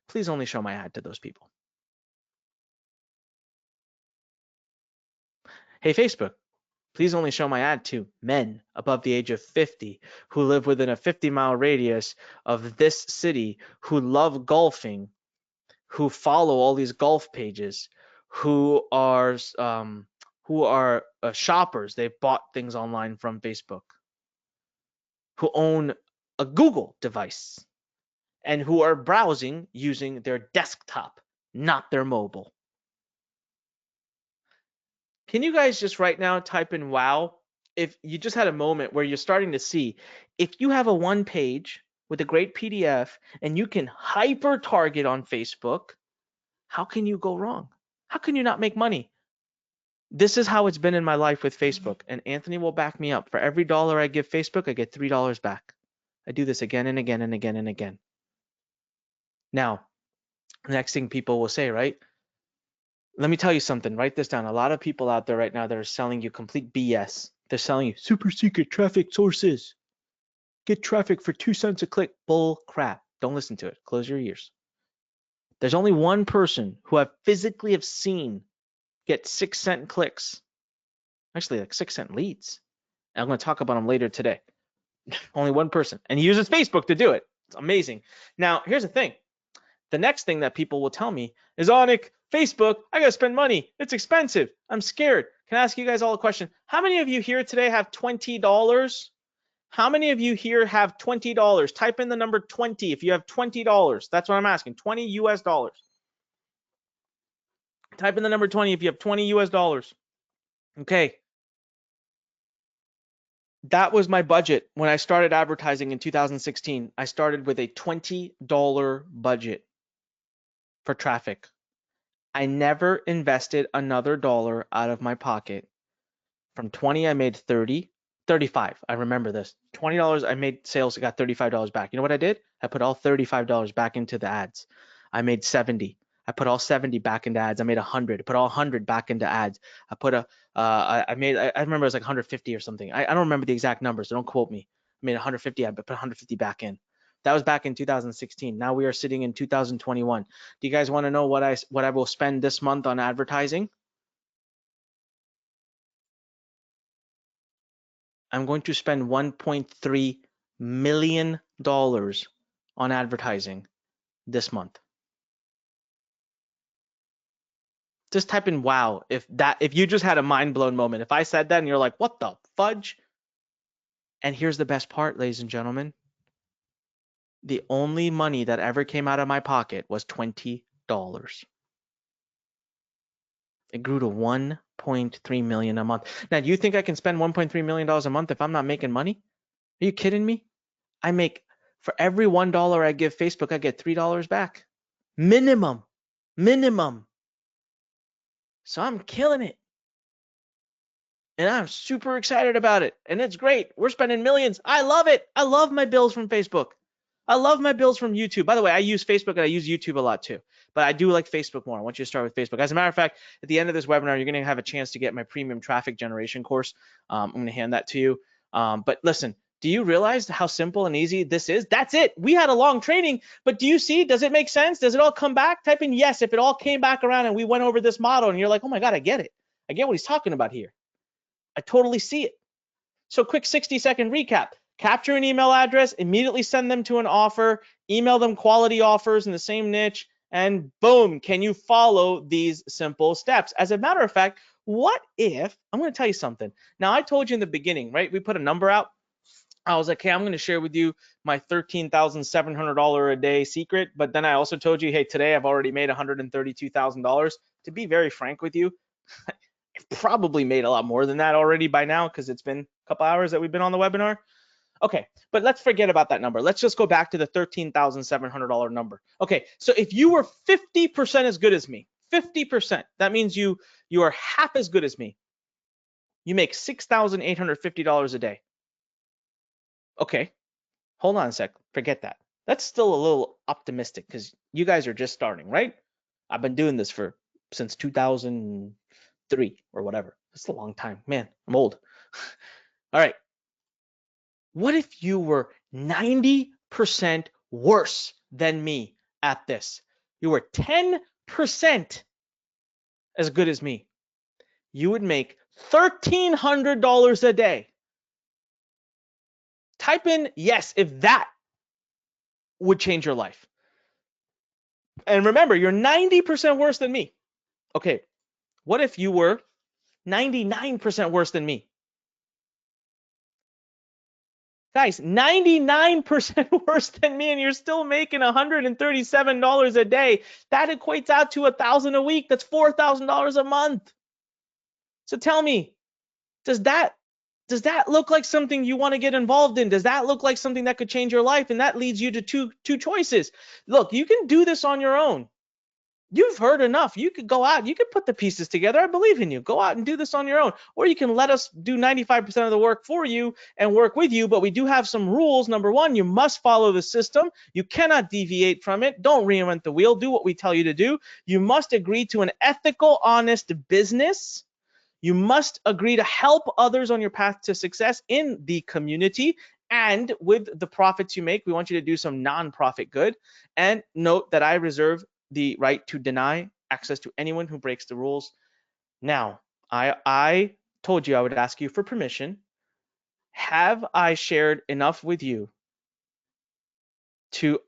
Please only show my ad to those people. Hey, Facebook, please only show my ad to men above the age of 50 who live within a 50-mile radius of this city, who love golfing, who follow all these golf pages, who are shoppers. They've bought things online from Facebook, who own a Google device, and who are browsing using their desktop, not their mobile. Can you guys just right now type in wow? If you just had a moment where you're starting to see, if you have a one page with a great PDF and you can hyper target on Facebook, how can you go wrong? How can you not make money? This is how it's been in my life with Facebook, and Anthony will back me up. For every dollar I give Facebook, I get $3 back. I do this again and again and again and again. Now, the next thing people will say, right? Let me tell you something. Write this down. A lot of people out there right now that are selling you complete BS. They're selling you super secret traffic sources. Get traffic for 2 cents a click. Bull crap. Don't listen to it. Close your ears. There's only one person who I physically have seen get 6-cent clicks. Actually, like 6-cent leads. And I'm going to talk about them later today. Only one person. And he uses Facebook to do it. It's amazing. Now, here's the thing. The next thing that people will tell me is, Anik, Facebook, I got to spend money. It's expensive. I'm scared. Can I ask you guys all a question? How many of you here today have $20? How many of you here have $20? Type in the number 20 if you have $20. That's what I'm asking. 20 US dollars. Type in the number 20 if you have 20 US dollars. Okay. That was my budget when I started advertising in 2016. I started with a $20 budget for traffic. I never invested another dollar out of my pocket. From 20, I made 30, 35. I remember this. $20, I made sales, I got $35 back. You know what I did? I put all $35 back into the ads. I made 70. I put all 70 back into ads. I made 100. I put all 100 back into ads. I put I remember it was like 150 or something. I don't remember the exact numbers, so don't quote me. I made 150. I put 150 back in. That was back in 2016. Now we are sitting in 2021. Do you guys want to know what I will spend this month on advertising? I'm going to spend $1.3 million on advertising this month. Just type in wow if you just had a mind blown moment. If I said that and you're like, what the fudge? And here's the best part, ladies and gentlemen. The only money that ever came out of my pocket was $20. It grew to 1.3 million a month. Now, do you think I can spend $1.3 million a month if I'm not making money? Are you kidding me? I make, for every $1 I give Facebook, I get $3 back. Minimum. So I'm killing it. And I'm super excited about it. And it's great. We're spending millions. I love it. I love my bills from Facebook. I love my bills from YouTube. By the way, I use Facebook and I use YouTube a lot too. But I do like Facebook more. I want you to start with Facebook. As a matter of fact, at the end of this webinar, you're going to have a chance to get my premium traffic generation course. I'm going to hand that to you. But listen, do you realize how simple and easy this is? That's it. We had a long training, but do you see? Does it make sense? Does it all come back? Type in yes if it all came back around and we went over this model and you're like, oh my God, I get it. I get what he's talking about here. I totally see it. So quick 60-second recap. Capture an email address, immediately send them to an offer, email them quality offers in the same niche, and boom, can you follow these simple steps? As a matter of fact, what if, I'm going to tell you something. Now, I told you in the beginning, right? We put a number out. I was like, hey, I'm going to share with you my $13,700 a day secret. But then I also told you, hey, today I've already made $132,000. To be very frank with you, I've probably made a lot more than that already by now because it's been a couple hours that we've been on the webinar. Okay, but let's forget about that number. Let's just go back to the $13,700 number. Okay, so if you were 50% as good as me, 50%, that means you are half as good as me. You make $6,850 a day. Okay, hold on a sec, forget that. That's still a little optimistic because you guys are just starting, right? I've been doing this since 2003 or whatever. That's a long time. Man, I'm old. All right. What if you were 90% worse than me at this? You were 10% as good as me. You would make $1,300 a day. Type in yes if that would change your life. And remember, you're 90% worse than me. Okay, what if you were 99% worse than me? Guys, 99% worse than me, and you're still making $137 a day. That equates out to $1,000 a week. That's $4,000 a month. So tell me, does that look like something you want to get involved in? Does that look like something that could change your life? And that leads you to two choices. Look, you can do this on your own. You've heard enough. You could go out, you could put the pieces together. I believe in you. Go out and do this on your own. Or you can let us do 95% of the work for you and work with you. But we do have some rules. Number one, you must follow the system. You cannot deviate from it. Don't reinvent the wheel. Do what we tell you to do. You must agree to an ethical, honest business. You must agree to help others on your path to success in the community. And with the profits you make, we want you to do some nonprofit good. And note that I reserve the right to deny access to anyone who breaks the rules. Now, I told you I would ask you for permission. Have I shared enough with you to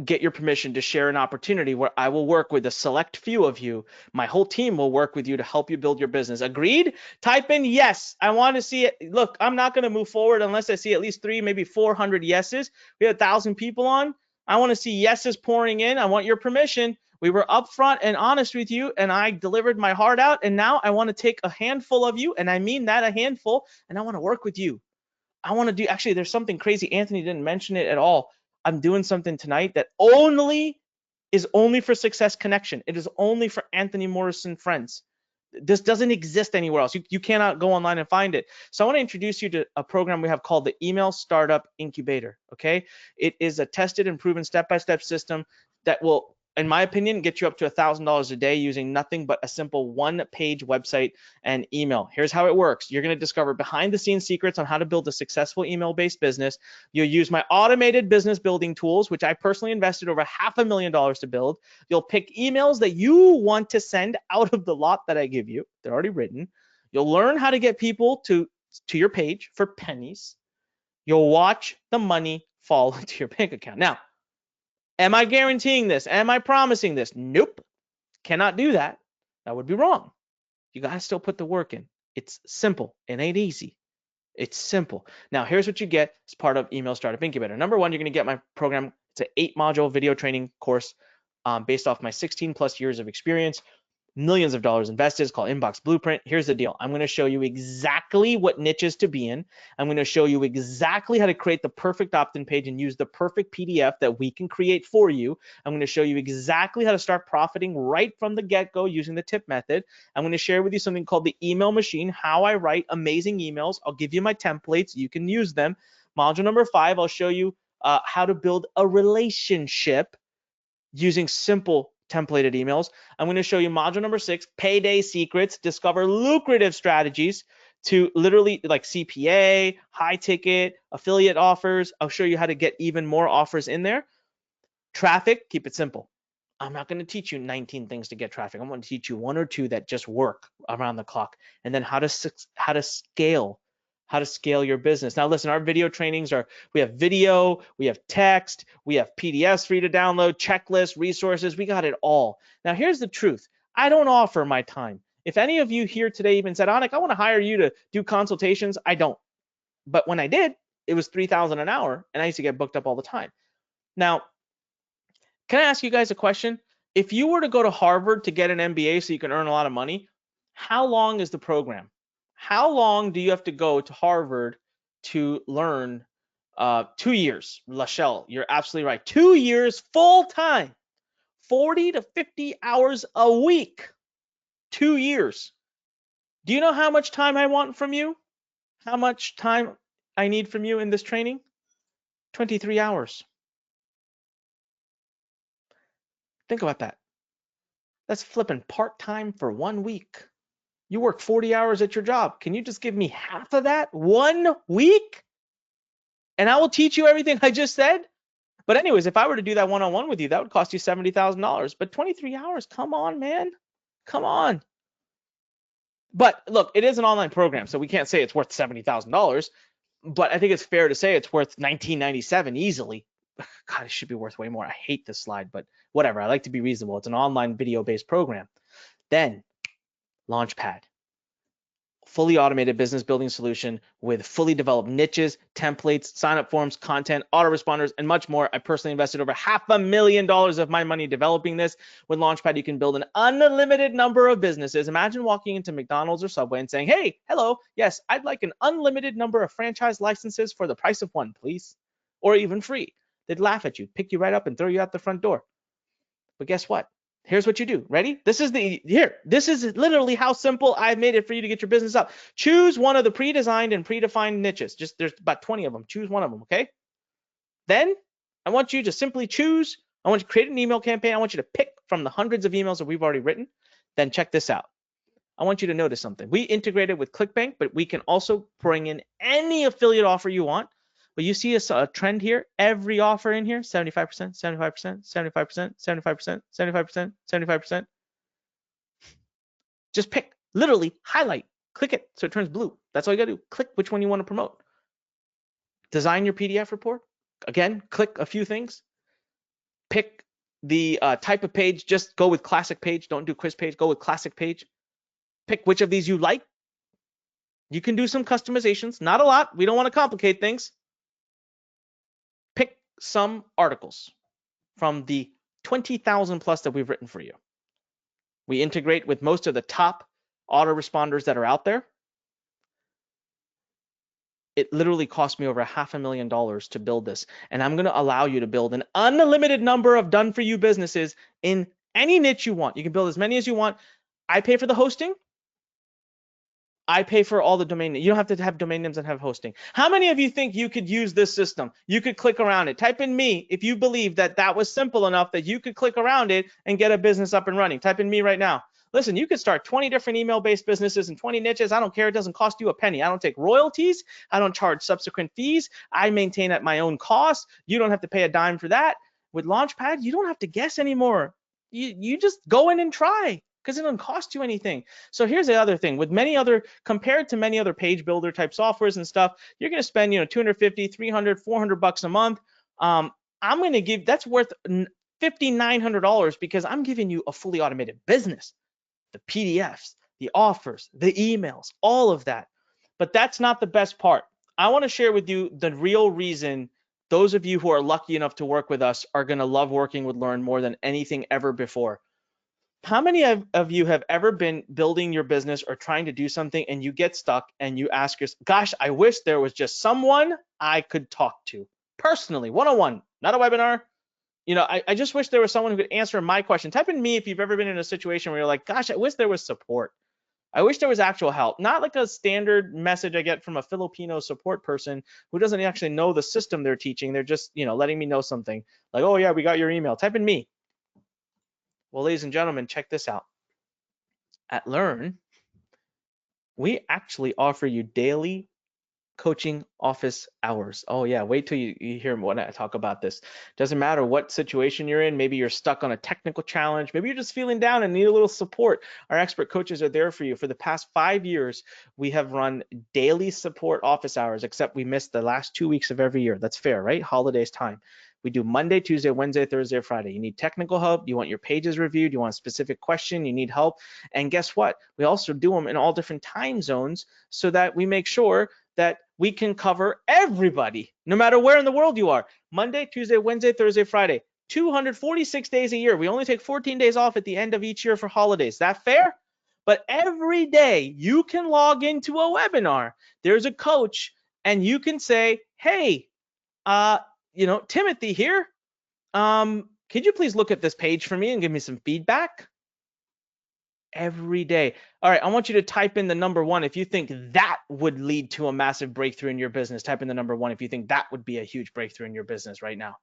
get your permission to share an opportunity where I will work with a select few of you? My whole team will work with you to help you build your business. Agreed? Type in yes. I want to see it. Look, I'm not going to move forward unless I see at least 300, maybe 400 yeses. We have 1,000 people on. I want to see yeses pouring in. I want your permission. We were upfront and honest with you, and I delivered my heart out. And now I want to take a handful of you, and I mean that, a handful, and I want to work with you. I want to do, actually, there's something crazy. Anthony didn't mention it at all. I'm doing something tonight that is only for Success Connection. It is only for Anthony Morrison friends. This doesn't exist anywhere else. You cannot go online and find it. So I want to introduce you to a program we have called the Email Startup Incubator. Okay, it is a tested and proven step-by-step system that will in my opinion, get you up to $1,000 a day using nothing but a simple one-page website and email. Here's how it works. You're going to discover behind-the-scenes secrets on how to build a successful email-based business. You'll use my automated business building tools, which I personally invested over $500,000 to build. You'll pick emails that you want to send out of the lot that I give you. They're already written. You'll learn how to get people to your page for pennies. You'll watch the money fall into your bank account. Now, am I guaranteeing this? Am I promising this? Nope. Cannot do that. That would be wrong. You got to still put the work in. It's simple. It ain't easy. It's simple. Now, here's what you get as part of Email Startup Incubator. Number one, you're going to get my program. It's an 8-module video training course based off my 16 plus years of experience. Millions of dollars invested. It's called Inbox Blueprint. Here's the deal. I'm going to show you exactly what niches to be in. I'm going to show you exactly how to create the perfect opt-in page and use the perfect PDF that we can create for you. I'm going to show you exactly how to start profiting right from the get-go using the tip method. I'm going to share with you something called the email machine, how I write amazing emails. I'll give you my templates. You can use them. Module number 5, I'll show you how to build a relationship using simple templated emails. I'm going to show you module number 6, payday secrets, discover lucrative strategies to literally like CPA, high ticket, affiliate offers. I'll show you how to get even more offers in there. Traffic, keep it simple. I'm not going to teach you 19 things to get traffic. I'm going to teach you 1 or 2 that just work around the clock. And then how to scale your business. Now listen, our video trainings we have video, we have text, we have PDFs for you to download, checklists, resources, we got it all. Now here's the truth. I don't offer my time. If any of you here today even said, Anik, I want to hire you to do consultations, I don't. But when I did, it was $3,000 an hour and I used to get booked up all the time. Now, can I ask you guys a question? If you were to go to Harvard to get an MBA so you can earn a lot of money, how long is the program? How long do you have to go to Harvard to learn? 2 years, Lachelle, you're absolutely right. 2 years full time, 40 to 50 hours a week, 2 years. Do you know how much time I want from you? How much time I need from you in this training? 23 hours. Think about that. That's flipping part-time for 1 week. You work 40 hours at your job. Can you just give me half of that 1 week? And I will teach you everything I just said. But anyways, if I were to do that one-on-one with you, that would cost you $70,000. But 23 hours, come on, man. Come on. But look, it is an online program, so we can't say it's worth $70,000. But I think it's fair to say it's worth $19.97 easily. God, it should be worth way more. I hate this slide, but whatever. I like to be reasonable. It's an online video-based program. Then Launchpad, fully automated business building solution with fully developed niches, templates, sign-up forms, content, autoresponders, and much more. I personally invested over $500,000 of my money developing this. With Launchpad, you can build an unlimited number of businesses. Imagine walking into McDonald's or Subway and saying, hey, hello, yes, I'd like an unlimited number of franchise licenses for the price of one, please, or even free. They'd laugh at you, pick you right up, and throw you out the front door. But guess what? Here's what you do. Ready? This is literally how simple I've made it for you to get your business up. Choose one of the pre-designed and predefined niches. There's about 20 of them. Choose one of them, okay? Then I want you to simply choose. I want you to create an email campaign. I want you to pick from the hundreds of emails that we've already written. Then check this out. I want you to notice something. We integrated with Clickbank, but we can also bring in any affiliate offer you want. But you see a trend here, every offer in here, 75%, 75%, 75%, 75%, 75%, 75%. Just pick, literally highlight, click it so it turns blue. That's all you gotta do. Click which one you want to promote. Design your PDF report. Again, click a few things. Pick the type of page, just go with classic page. Don't do quiz page, go with classic page. Pick which of these you like. You can do some customizations, not a lot. We don't want to complicate things. Pick some articles from the 20,000 plus that we've written for you. We integrate with most of the top autoresponders that are out there. It literally cost me over $500,000 to build this. And I'm going to allow you to build an unlimited number of done for you businesses in any niche you want. You can build as many as you want. I pay for the hosting. I pay for all the domain names. You don't have to have domain names and have hosting. How many of you think you could use this system? You could click around it. Type in me if you believe that that was simple enough that you could click around it and get a business up and running. Type in me right now. Listen, you could start 20 different email-based businesses and 20 niches. I don't care. It doesn't cost you a penny. I don't take royalties. I don't charge subsequent fees. I maintain at my own cost. You don't have to pay a dime for that. With Launchpad, you don't have to guess anymore. You just go in and try because it doesn't cost you anything. So here's the other thing. With many other, compared to many other page builder type softwares and stuff, you're going to spend, $250, $300, $400 a month. I'm going to give, that's worth $5,900 because I'm giving you a fully automated business. The PDFs, the offers, the emails, all of that. But that's not the best part. I want to share with you the real reason those of you who are lucky enough to work with us are going to love working with Learn more than anything ever before. How many of you have ever been building your business or trying to do something and you get stuck and you ask yourself, gosh, I wish there was just someone I could talk to personally, one-on-one, not a webinar. I just wish there was someone who could answer my question. Type in me if you've ever been in a situation where you're like, gosh, I wish there was support. I wish there was actual help, not like a standard message I get from a Filipino support person who doesn't actually know the system they're teaching. They're just, letting me know something like, oh yeah, we got your email. Type in me. Well, ladies and gentlemen, check this out. At Learn, we actually offer you daily coaching office hours. Oh yeah, wait till you hear when I talk about this. Doesn't matter what situation you're in. Maybe you're stuck on a technical challenge. Maybe you're just feeling down and need a little support. Our expert coaches are there for you. For the past 5 years, we have run daily support office hours, except we missed the last 2 weeks of every year. That's fair, right? Holidays time. We do Monday, Tuesday, Wednesday, Thursday, Friday. You need technical help. You want your pages reviewed. You want a specific question. You need help. And guess what? We also do them in all different time zones so that we make sure that we can cover everybody, no matter where in the world you are. Monday, Tuesday, Wednesday, Thursday, Friday, 246 days a year. We only take 14 days off at the end of each year for holidays. That fair? But every day you can log into a webinar. There's a coach and you can say, hey, Timothy here. Could you please look at this page for me and give me some feedback? Every day. All right, I want you to type in the number 1 if you think that would lead to a massive breakthrough in your business. Type in the number 1 if you think that would be a huge breakthrough in your business right now.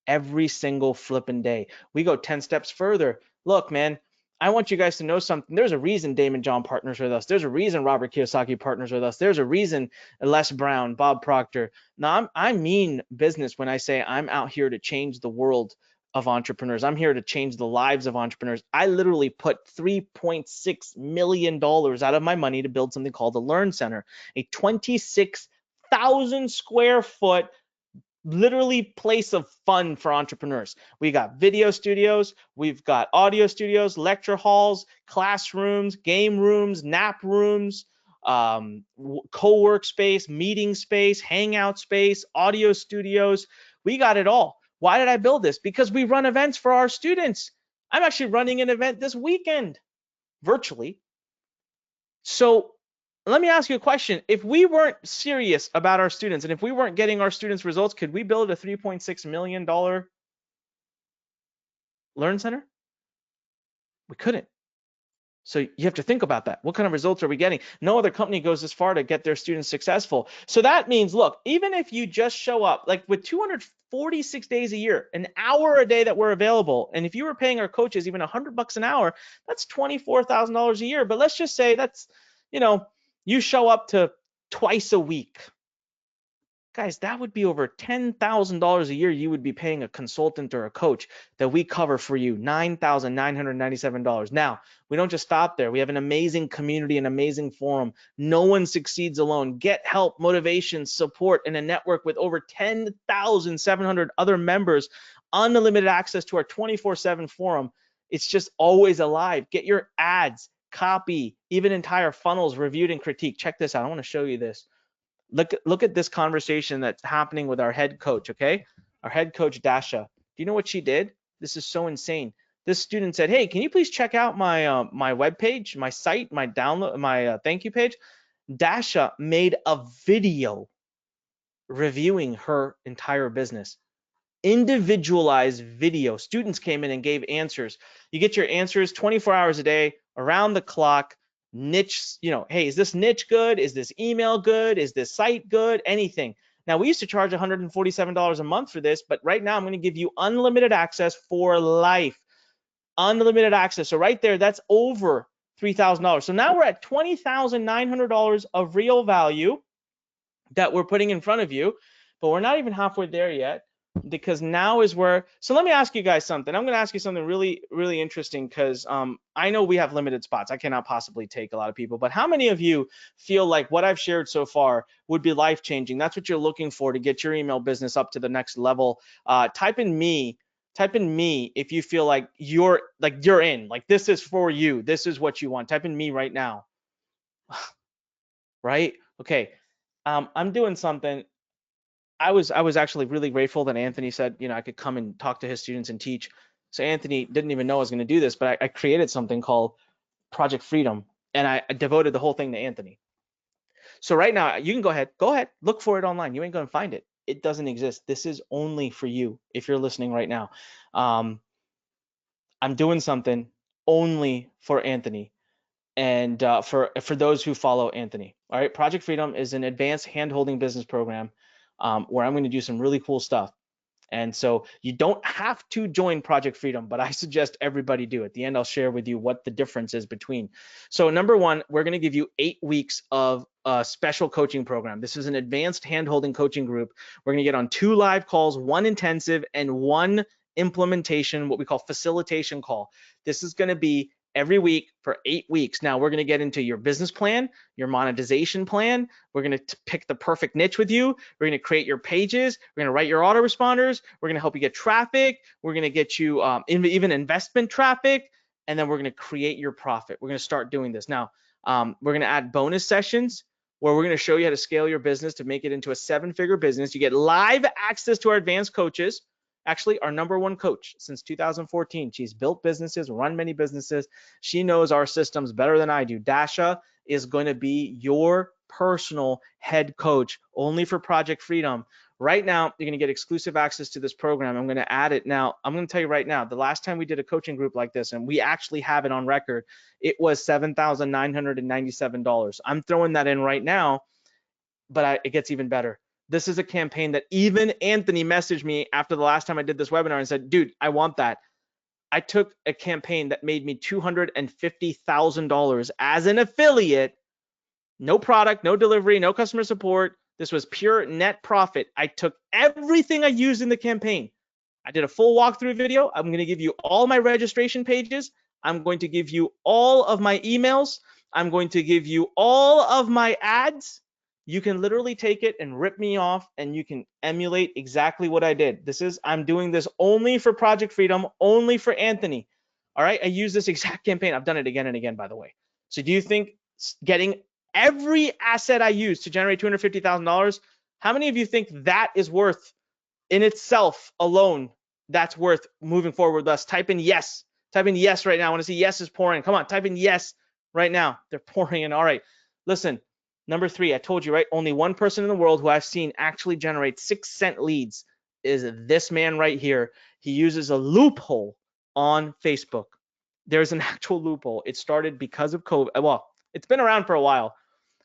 Every single flipping day. We go 10 steps further. Look, man, I want you guys to know something. There's a reason Damon John partners with us. There's a reason Robert Kiyosaki partners with us. There's a reason Les Brown, Bob Proctor. Now, I mean business when I say I'm out here to change the world of entrepreneurs. I'm here to change the lives of entrepreneurs. I literally put $3.6 million out of my money to build something called the Learn Center, a 26,000 square foot literally place of fun for entrepreneurs. We got video studios, we've got audio studios, lecture halls, classrooms, game rooms, nap rooms, co-work space, meeting space, hangout space, audio studios. We got it all. Why did I build this? Because we run events for our students. I'm actually running an event this weekend virtually. So let me ask you a question. If we weren't serious about our students and if we weren't getting our students results, could we build a $3.6 million Learn Center? We couldn't. So you have to think about that. What kind of results are we getting? No other company goes this far to get their students successful. So that means, look, even if you just show up, like with 246 days a year, an hour a day that we're available, and if you were paying our coaches even $100 an hour, that's $24,000 a year. But let's just say that's, you show up to twice a week. Guys, that would be over $10,000 a year you would be paying a consultant or a coach that we cover for you, $9,997. Now, we don't just stop there. We have an amazing community, an amazing forum. No one succeeds alone. Get help, motivation, support, and a network with over 10,700 other members, unlimited access to our 24/7 forum. It's just always alive. Get your ads, copy, even entire funnels reviewed and critiqued. Check this out. I want to show you this. Look at this conversation that's happening with our head coach, okay? Our head coach, Dasha. Do you know what she did? This is so insane. This student said, hey, can you please check out my my web page, my site, my download, my thank you page? Dasha made a video reviewing her entire business. Individualized video. Students came in and gave answers. You get your answers 24 hours a day, around the clock. niche, hey, is this niche good? Is this email good? Is this site good? Anything. Now, we used to charge $147 a month for this, but right now I'm going to give you unlimited access for life. Unlimited access. So right there, that's over $3,000. So now we're at $20,900 of real value that we're putting in front of you, but we're not even halfway there yet, because now is where, so let me ask you guys something. I'm going to ask you something really, really interesting, because I know we have limited spots. I cannot possibly take a lot of people, but how many of you feel like what I've shared so far would be life-changing? That's what you're looking for to get your email business up to the next level. Type in me if you feel like you're in, like this is for you. This is what you want. Type in me right now. Right? Okay. I'm doing something. I was actually really grateful that Anthony said, I could come and talk to his students and teach. So Anthony didn't even know I was going to do this, but I created something called Project Freedom, and I devoted the whole thing to Anthony. So right now, you can go ahead, look for it online. You ain't going to find it. It doesn't exist. This is only for you if you're listening right now. I'm doing something only for Anthony and for those who follow Anthony. All right, Project Freedom is an advanced hand-holding business program where I'm going to do some really cool stuff. And so you don't have to join Project Freedom, but I suggest everybody do. At the end, I'll share with you what the difference is between. So number one, we're going to give you 8 weeks of a special coaching program. This is an advanced hand-holding coaching group. We're going to get on 2 live calls, 1 intensive and 1 implementation, what we call facilitation call. This is going to be every week for 8 weeks. Now we're going to get into your business plan, your monetization plan. We're going to pick the perfect niche with you. We're going to create your pages. We're going to write your autoresponders. We're going to help you get traffic. We're going to get you even investment traffic. And then we're going to create your profit. We're going to start doing this. Now, we're going to add bonus sessions where we're going to show you how to scale your business to make it into a 7-figure business. You get live access to our advanced coaches. Actually, our #1 coach since 2014. She's built businesses, run many businesses. She knows our systems better than I do. Dasha is going to be your personal head coach only for Project Freedom. Right now, you're going to get exclusive access to this program. I'm going to add it now. I'm going to tell you right now, the last time we did a coaching group like this, and we actually have it on record, it was $7,997. I'm throwing that in right now, but it gets even better. This is a campaign that even Anthony messaged me after the last time I did this webinar and said, dude, I want that. I took a campaign that made me $250,000 as an affiliate, no product, no delivery, no customer support. This was pure net profit. I took everything I used in the campaign. I did a full walkthrough video. I'm going to give you all my registration pages. I'm going to give you all of my emails. I'm going to give you all of my ads. You can literally take it and rip me off, and you can emulate exactly what I did. I'm doing this only for Project Freedom, only for Anthony. All right, I use this exact campaign. I've done it again and again, by the way. So do you think getting every asset I use to generate $250,000, how many of you think that is worth in itself alone? That's worth moving forward with us. Type in yes. Type in yes right now. I want to see yeses pouring. Come on, type in yes right now. They're pouring in. All right, listen. Number 3, I told you, right? Only one person in the world who I've seen actually generate 6-cent leads is this man right here. He uses a loophole on Facebook. There's an actual loophole. It started because of COVID. Well, it's been around for a while.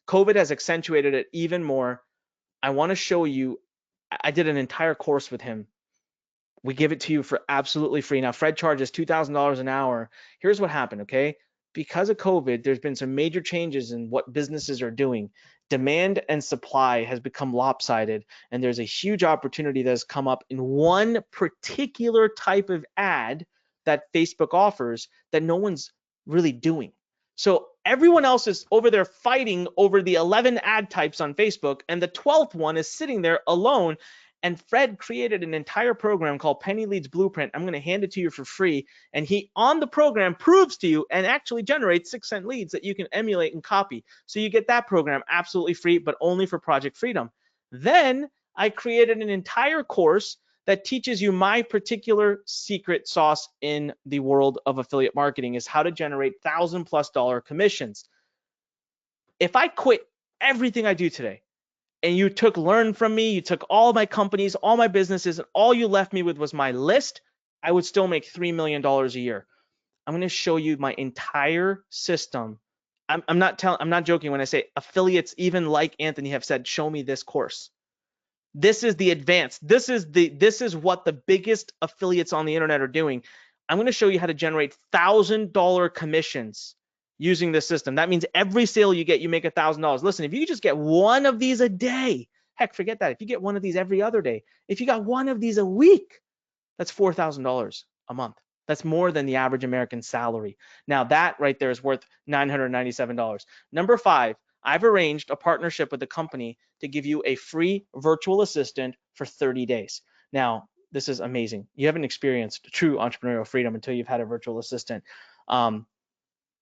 COVID has accentuated it even more. I want to show you. I did an entire course with him. We give it to you for absolutely free. Now, Fred charges $2,000 an hour. Here's what happened, okay? Because of COVID, there's been some major changes in what businesses are doing. Demand and supply has become lopsided, and there's a huge opportunity that has come up in one particular type of ad that Facebook offers that no one's really doing. So everyone else is over there fighting over the 11 ad types on Facebook, and the 12th one is sitting there alone. And Fred created an entire program called Penny Leads Blueprint. I'm going to hand it to you for free. And he, on the program, proves to you and actually generates 6-cent leads that you can emulate and copy. So you get that program absolutely free, but only for Project Freedom. Then I created an entire course that teaches you my particular secret sauce in the world of affiliate marketing, is how to generate $1,000+ commissions. If I quit everything I do today, and you learn from me, you took all my companies, all my businesses, and all you left me with was my list, I would still make $3 million a year. I'm going to show you my entire system I'm not joking when I say affiliates, even like Anthony, have said, show me this course. This is the advanced. This is what the biggest affiliates on the internet are doing. I'm going to show you how to generate $1,000 commissions using this system. That means every sale you get, you make $1,000. Listen, if you just get one of these a day, heck, forget that. If you get one of these every other day, if you got one of these a week, that's $4,000 a month. That's more than the average American salary. Now that right there is worth $997. Number 5, I've arranged a partnership with a company to give you a free virtual assistant for 30 days. Now, this is amazing. You haven't experienced true entrepreneurial freedom until you've had a virtual assistant.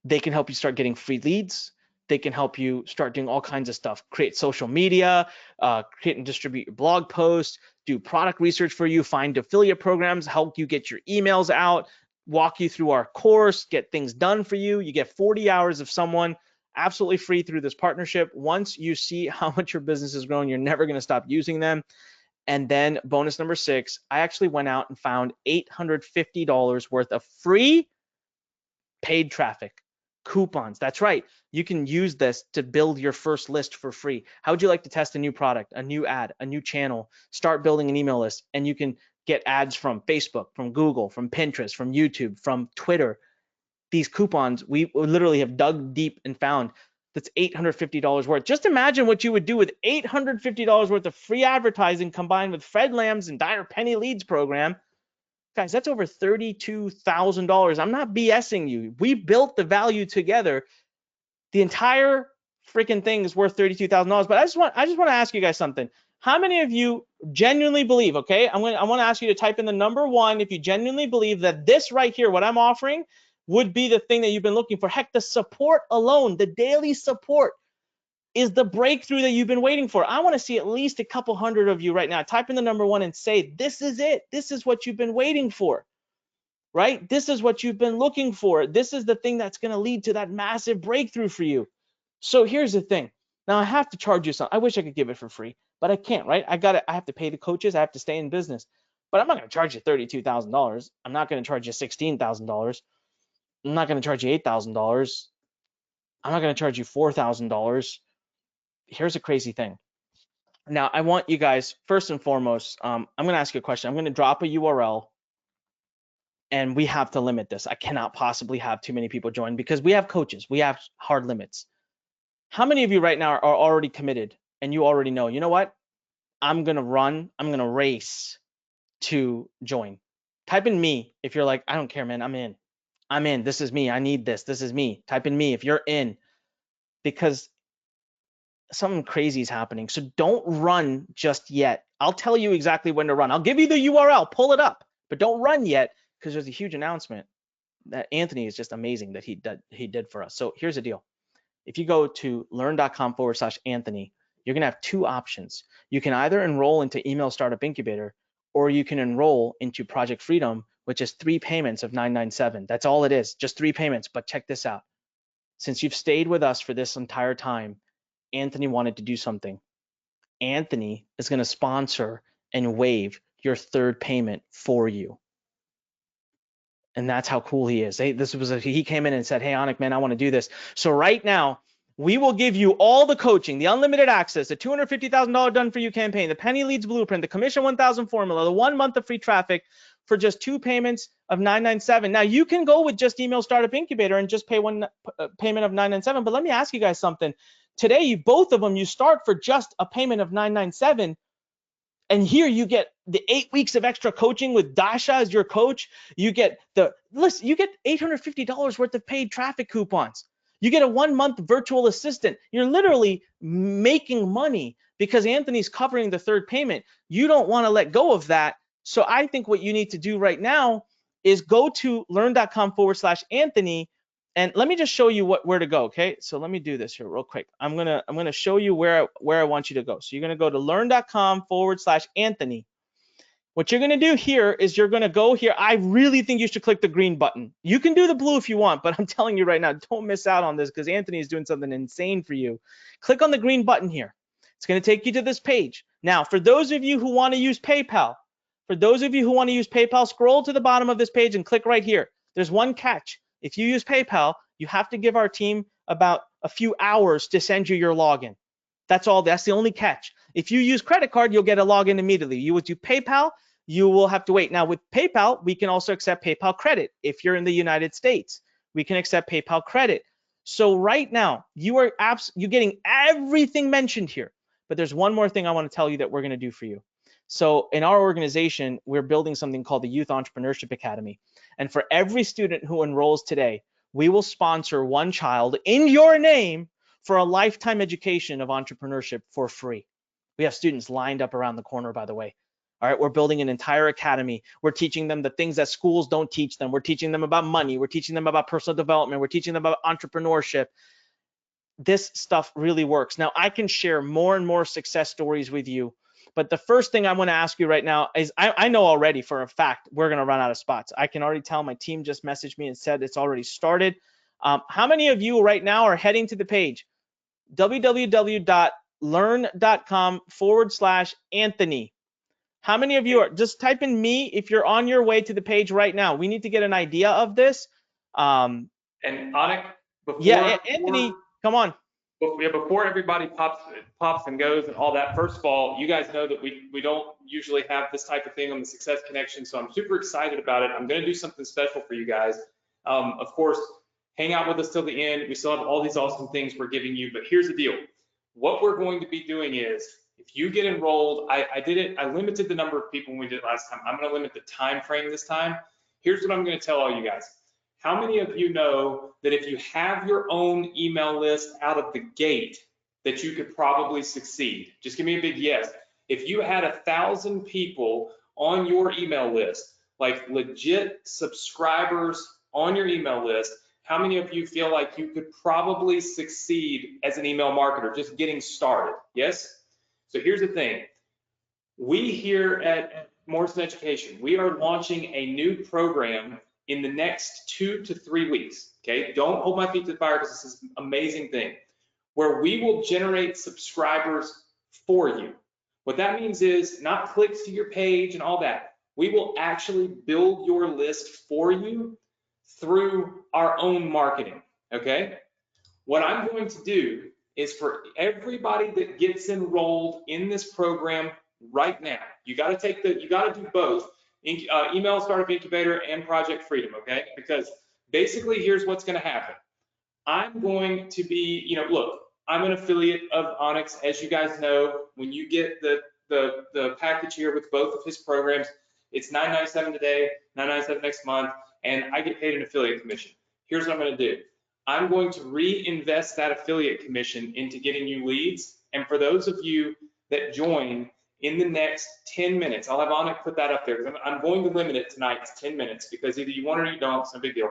They can help you start getting free leads. They can help you start doing all kinds of stuff, create social media, create and distribute your blog posts, do product research for you, find affiliate programs, help you get your emails out, walk you through our course, get things done for you. You get 40 hours of someone absolutely free through this partnership. Once you see how much your business is growing, you're never going to stop using them. And then bonus number 6, I actually went out and found $850 worth of free paid traffic. Coupons. That's right. You can use this to build your first list for free. How would you like to test a new product, a new ad, a new channel, start building an email list, and you can get ads from Facebook, from Google, from Pinterest, from YouTube, from Twitter. These coupons, we literally have dug deep and found that's $850 worth. Just imagine what you would do with $850 worth of free advertising combined with Fred Lamb's and Dire Penny Leads program. Guys, that's over $32,000. I'm not BSing you. We built the value together. The entire freaking thing is worth $32,000. But I just want to ask you guys something. How many of you genuinely believe, okay? I want to ask you to type in the number 1 if you genuinely believe that this right here, what I'm offering, would be the thing that you've been looking for. Heck, the support alone, the daily support, is the breakthrough that you've been waiting for. I want to see at least a couple hundred of you right now. Type in the number 1 and say, this is it. This is what you've been waiting for, right? This is what you've been looking for. This is the thing that's going to lead to that massive breakthrough for you. So here's the thing. Now I have to charge you something. I wish I could give it for free, but I can't, right? I have to pay the coaches. I have to stay in business, but I'm not going to charge you $32,000. I'm not going to charge you $16,000. I'm not going to charge you $8,000. I'm not going to charge you $4,000. Here's a crazy thing. Now, I want you guys, first and foremost, I'm going to ask you a question. I'm going to drop a URL, and we have to limit this. I cannot possibly have too many people join because we have coaches. We have hard limits. How many of you right now are already committed and you already know, you know what? I'm going to race to join. Type in me if you're like, I don't care, man. I'm in. This is me. I need this. This is me. Type in me if you're in, because something crazy is happening. So don't run just yet. I'll tell you exactly when to run. I'll give you the URL, pull it up, but don't run yet because there's a huge announcement that Anthony is just amazing that he did for us. So here's the deal. If you go to learn.com/Anthony, you're going to have 2 options. You can either enroll into Email Startup Incubator, or you can enroll into Project Freedom, which is 3 payments of $997. That's all it is, just 3 payments. But check this out. Since you've stayed with us for this entire time, Anthony wanted to do something. Anthony is going to sponsor and waive your 3rd payment for you. And that's how cool he is. He came in and said, hey, Anik, man, I want to do this. So right now, we will give you all the coaching, the unlimited access, the $250,000 done for you campaign, the Penny Leads Blueprint, the Commission 1000 formula, the 1 month of free traffic for just 2 payments of $997. Now you can go with just Email Startup Incubator and just pay 1 payment of $997. But let me ask you guys something. Today, both of them, you start for just a payment of $997. And here you get the 8 weeks of extra coaching with Dasha as your coach. You get you get $850 worth of paid traffic coupons. You get a 1 month virtual assistant. You're literally making money because Anthony's covering the 3rd payment. You don't want to let go of that. So I think what you need to do right now is go to learn.com/Anthony. And let me just show you where to go, okay? So let me do this here real quick. I'm gonna show you where I want you to go. So you're gonna go to learn.com/Anthony. What you're gonna do here is you're gonna go here. I really think you should click the green button. You can do the blue if you want, but I'm telling you right now, don't miss out on this because Anthony is doing something insane for you. Click on the green button here. It's gonna take you to this page. Now, for those of you who want to use PayPal, scroll to the bottom of this page and click right here. There's one catch. If you use PayPal, you have to give our team about a few hours to send you your login. That's all. That's the only catch. If you use credit card, you'll get a login immediately. You would do PayPal, you will have to wait. Now with PayPal, we can also accept PayPal credit. If you're in the United States, we can accept PayPal credit. So right now, you're getting everything mentioned here. But there's one more thing I want to tell you that we're going to do for you. So in our organization, we're building something called the Youth Entrepreneurship Academy. And for every student who enrolls today, we will sponsor one child in your name for a lifetime education of entrepreneurship for free. We have students lined up around the corner, by the way. All right, we're building an entire academy. We're teaching them the things that schools don't teach them. We're teaching them about money. We're teaching them about personal development. We're teaching them about entrepreneurship. This stuff really works. Now, I can share more and more success stories with you, but the first thing I want to ask you right now is I know already for a fact we're going to run out of spots. I can already tell. My team just messaged me and said it's already started. How many of you right now are heading to the page www.learn.com/Anthony? How many of you are, just type in me if you're on your way to the page right now. We need to get an idea of this. And Anik, Anthony, come on. Before everybody pops and goes and all that, first of all, you guys know that we don't usually have this type of thing on the Success Connection, so I'm super excited about it. I'm going to do something special for you guys. Of course, hang out with us till the end. We still have all these awesome things we're giving you, but here's the deal. What we're going to be doing is, if you get enrolled, I limited the number of people when we did it last time. I'm going to limit the time frame this time. Here's what I'm going to tell all you guys. How many of you know that if you have your own email list out of the gate, that you could probably succeed? Just give me a big yes. If you had 1,000 people on your email list, like legit subscribers on your email list, how many of you feel like you could probably succeed as an email marketer, just getting started? Yes? So here's the thing. We here at Morrison Education, we are launching a new program in the next 2 to 3 weeks, okay? Don't hold my feet to the fire because this is an amazing thing, where we will generate subscribers for you. What that means is not clicks to your page and all that. We will actually build your list for you through our own marketing, okay? What I'm going to do is for everybody that gets enrolled in this program right now, you got to do both. Email Startup Incubator and Project Freedom, okay? Because basically here's what's going to happen. I'm going to be, look, I'm an affiliate of Anik's, as you guys know. When you get the package here with both of his programs, it's $9.97 today, $9.97 next month, and I get paid an affiliate commission. Here's what I'm going to do. I'm going to reinvest that affiliate commission into getting you leads, and for those of you that join in the next 10 minutes, I'll have Anik put that up there, because I'm going to limit it tonight to 10 minutes, because either you want it or you don't, it's no big deal.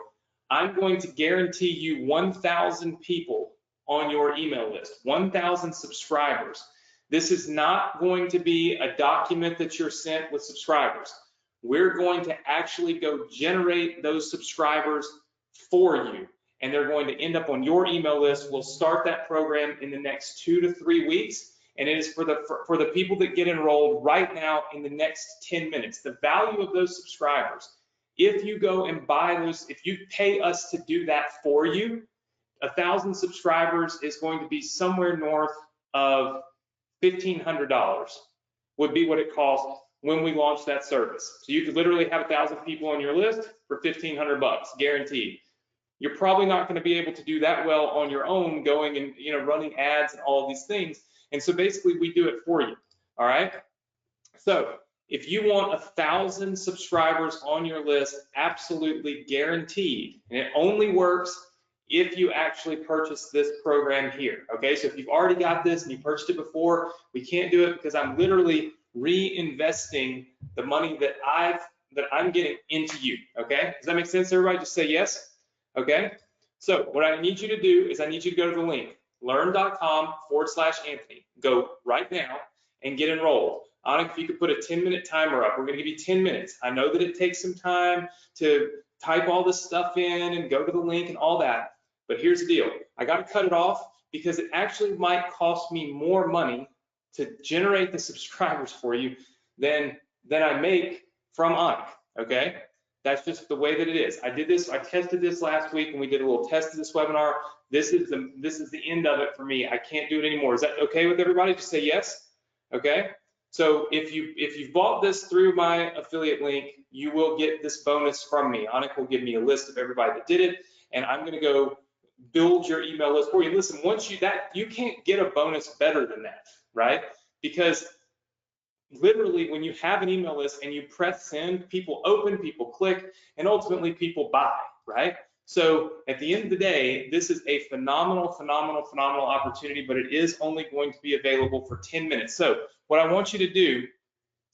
I'm going to guarantee you 1,000 people on your email list, 1,000 subscribers. This is not going to be a document that you're sent with subscribers. We're going to actually go generate those subscribers for you, and they're going to end up on your email list. We'll start that program in the next 2 to 3 weeks. And it is for the people that get enrolled right now in the next 10 minutes. The value of those subscribers, if you go and buy those, if you pay us to do that for you, 1,000 subscribers is going to be somewhere north of $1,500 would be what it costs when we launch that service. So you could literally have 1,000 people on your list for $1,500, guaranteed. You're probably not going to be able to do that well on your own, going and running ads and all of these things. And so basically we do it for you, all right? So if you want 1,000 subscribers on your list, absolutely guaranteed, and it only works if you actually purchase this program here, okay? So if you've already got this and you purchased it before, we can't do it because I'm literally reinvesting the money that I'm getting into you, okay? Does that make sense, everybody? Just say yes, okay? So what I need you to do is I need you to go to the link, learn.com/Anthony. Go right now and get enrolled. Anik, if you could put a 10-minute timer up, we're going to give you 10 minutes. I know that it takes some time to type all this stuff in and go to the link and all that, but here's the deal. I got to cut it off because it actually might cost me more money to generate the subscribers for you than I make from Anik, okay? That's just the way that it is. I did this, I tested this last week and we did a little test of this webinar. This is the end of it for me. I can't do it anymore. Is that okay with everybody? Just say yes. Okay. So if you've bought this through my affiliate link, you will get this bonus from me. Anik will give me a list of everybody that did it, and I'm going to go build your email list for you. Listen, once you can't get a bonus better than that, right? Because literally when you have an email list and you press send, people open, people click, and ultimately people buy, right? So at the end of the day, this is a phenomenal opportunity, but it is only going to be available for 10 minutes. So what I want you to do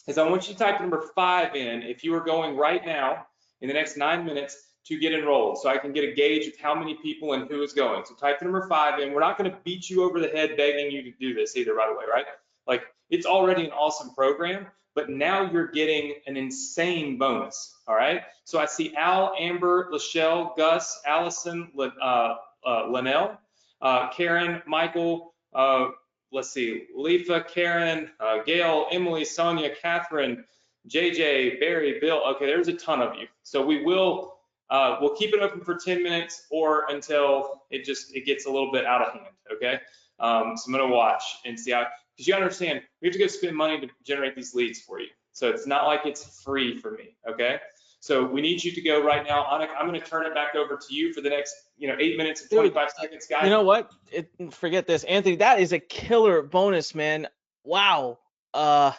is I want you to type number 5 in if you are going right now in the next 9 minutes to get enrolled, so I can get a gauge of how many people and who is going. So type the number 5 in. We're not going to beat you over the head begging you to do this either, by the way, right? Like, it's already an awesome program, but now you're getting an insane bonus, all right? So I see Al, Amber, Lachelle, Gus, Allison, Linnell, Karen, Michael, let's see, Lefa, Karen, Gail, Emily, Sonia, Catherine, JJ, Barry, Bill. Okay, there's a ton of you. So we'll keep it open for 10 minutes or until it gets a little bit out of hand, okay? So I'm gonna watch and see how, because you understand, we have to go spend money to generate these leads for you. So it's not like it's free for me, okay? So we need you to go right now. Anik, I'm gonna turn it back over to you for the next 8 minutes and 25 seconds, guys. You know what? Forget this. Anthony, that is a killer bonus, man. Wow. I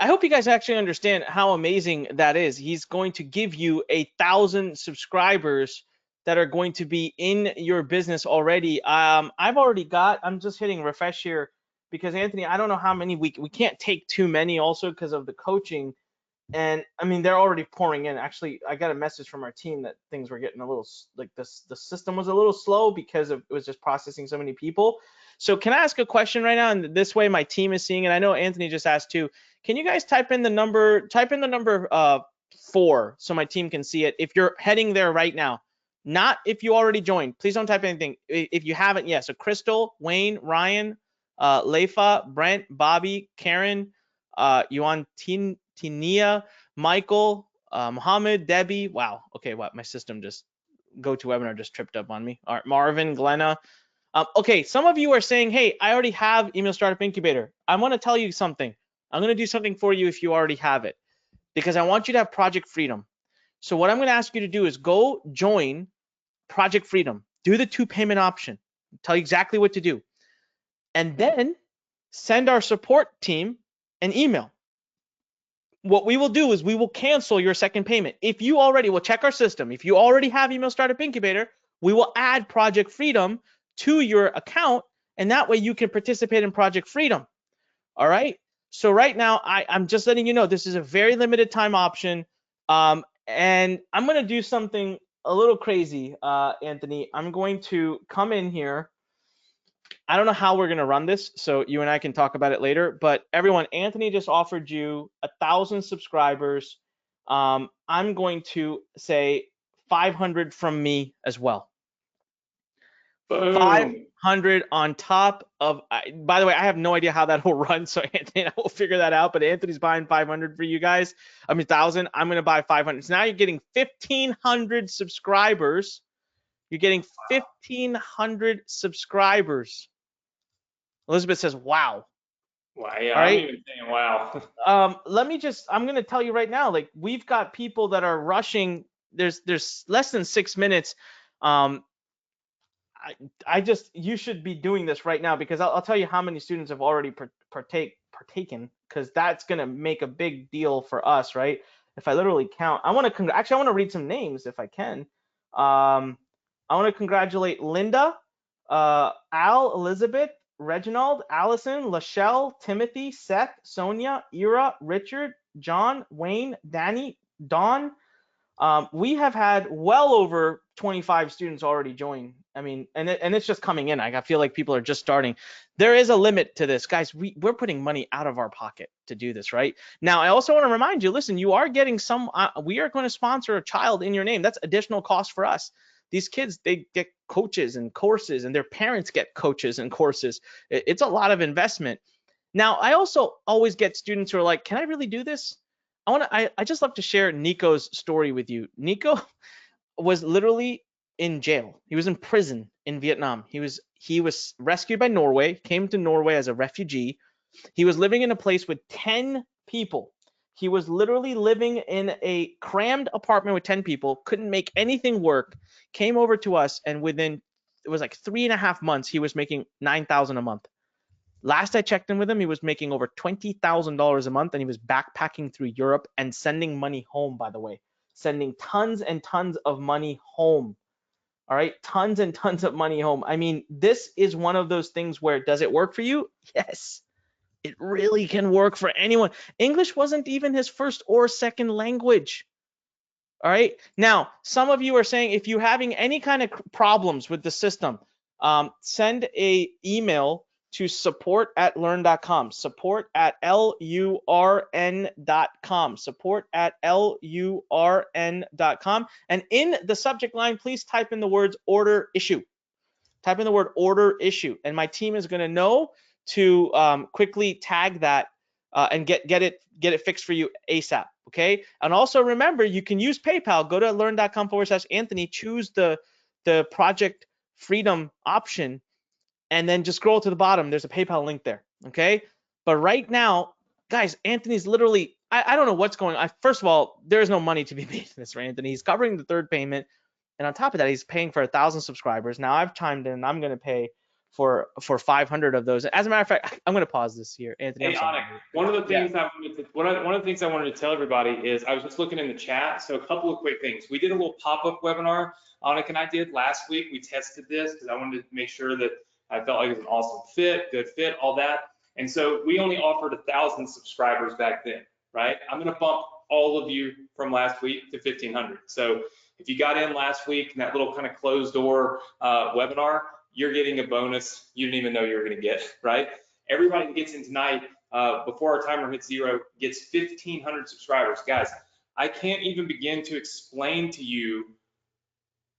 hope you guys actually understand how amazing that is. He's going to give you 1,000 subscribers that are going to be in your business already. I'm just hitting refresh here because Anthony, I don't know how many we can't take too many also because of the coaching. And I mean, they're already pouring in. Actually, I got a message from our team that things were getting a little, like the system was a little slow because it was just processing so many people. So can I ask a question right now? And this way my team is seeing it. I know Anthony just asked too. Can you guys type in the number 4 so my team can see it if you're heading there right now? Not if you already joined. Please don't type anything. If you haven't, yes. So Crystal, Wayne, Ryan, Leifa, Brent, Bobby, Karen, Yuan Tinia, Michael, Mohammed, Debbie. Wow. Okay, what? My system just GoToWebinar just tripped up on me. All right, Marvin, Glenna. Okay, some of you are saying, hey, I already have Email Startup Incubator. I want to tell you something. I'm going to do something for you if you already have it, because I want you to have Project Freedom. So what I'm going to ask you to do is go join Project Freedom. Do the 2 payment option. Tell you exactly what to do. And then send our support team an email. What we will do is we will cancel your second payment. If you already, we'll check our system. If you already have Email Startup Incubator, we will add Project Freedom to your account, and that way you can participate in Project Freedom. All right. So right now, I'm just letting you know this is a very limited time option, and I'm going to do something a little crazy, Anthony. I'm going to come in here. I don't know how we're going to run this, so you and I can talk about it later. But everyone, Anthony just offered you 1,000 subscribers. I'm going to say 500 from me as well. Boom. 500 on top of, by the way, I have no idea how that will run, so Anthony and I will figure that out, but Anthony's buying 500 for you guys. I mean, 1,000, I'm going to buy 500. So now you're getting 1,500 subscribers. You're getting 1,500 subscribers. Elizabeth says, wow. Wow, yeah, I'm even saying wow. I'm going to tell you right now, like, we've got people that are rushing. There's less than 6 minutes. You should be doing this right now, because I'll tell you how many students have already partaken, because that's going to make a big deal for us, right? If I literally count, I want to read some names if I can. I want to congratulate Linda, Al, Elizabeth, Reginald, Allison, Lachelle, Timothy, Seth, Sonia, Ira, Richard, John, Wayne, Danny, Dawn. We have had well over 25 students already join. I mean, and it's just coming in. I feel like people are just starting. There is a limit to this, guys. We're putting money out of our pocket to do this, right? Now, I also want to remind you, listen, you are getting some, we are going to sponsor a child in your name. That's additional cost for us. These kids, they get coaches and courses, and their parents get coaches and courses. It's a lot of investment. Now, I also always get students who are like, can I really do this? I just love to share Nico's story with you. Nico was literally in jail. He was in prison in Vietnam. He was rescued by Norway, came to Norway as a refugee. He was living in a place with 10 people. He was literally living in a crammed apartment with 10 people, couldn't make anything work, came over to us, and within, it was like 3.5 months, he was making $9,000 a month. Last I checked in with him, he was making over $20,000 a month, and he was backpacking through Europe and sending money home, by the way, sending tons and tons of money home. All right, tons and tons of money home. I mean, this is one of those things where, does it work for you? Yes, it really can work for anyone. English wasn't even his first or second language. All right. Now, some of you are saying if you're having any kind of problems with the system, send a email to support@learn.com, support@lurn.com, support@lurn.com. And in the subject line, please type in the words order issue. Type in the word order issue, and my team is going to know to quickly tag that and get it fixed for you ASAP. Okay. And also remember, you can use PayPal. Go to learn.com/Anthony, choose the project freedom option, and then just scroll to the bottom. There's a PayPal link there. Okay. But right now, guys, Anthony's literally, I don't know what's going on. First of all, there's no money to be made in this for Anthony. He's covering the third payment. And on top of that, he's paying for 1,000 subscribers. Now I've chimed in. I'm going to pay for 500 of those. As a matter of fact, I'm going to pause this here, Anthony. Hey, Anik, one of the things one of the things I wanted to tell everybody is I was just looking in the chat. So a couple of quick things. We did a little pop-up webinar, Anik and I did last week. We tested this because I wanted to make sure that I felt like it was an awesome fit, good fit, all that. And so we only offered 1,000 subscribers back then, right? I'm going to bump all of you from last week to 1,500. So if you got in last week in that little kind of closed door webinar, you're getting a bonus you didn't even know you were going to get, right? Everybody that gets in tonight before our timer hits 0 gets 1,500 subscribers. Guys, I can't even begin to explain to you,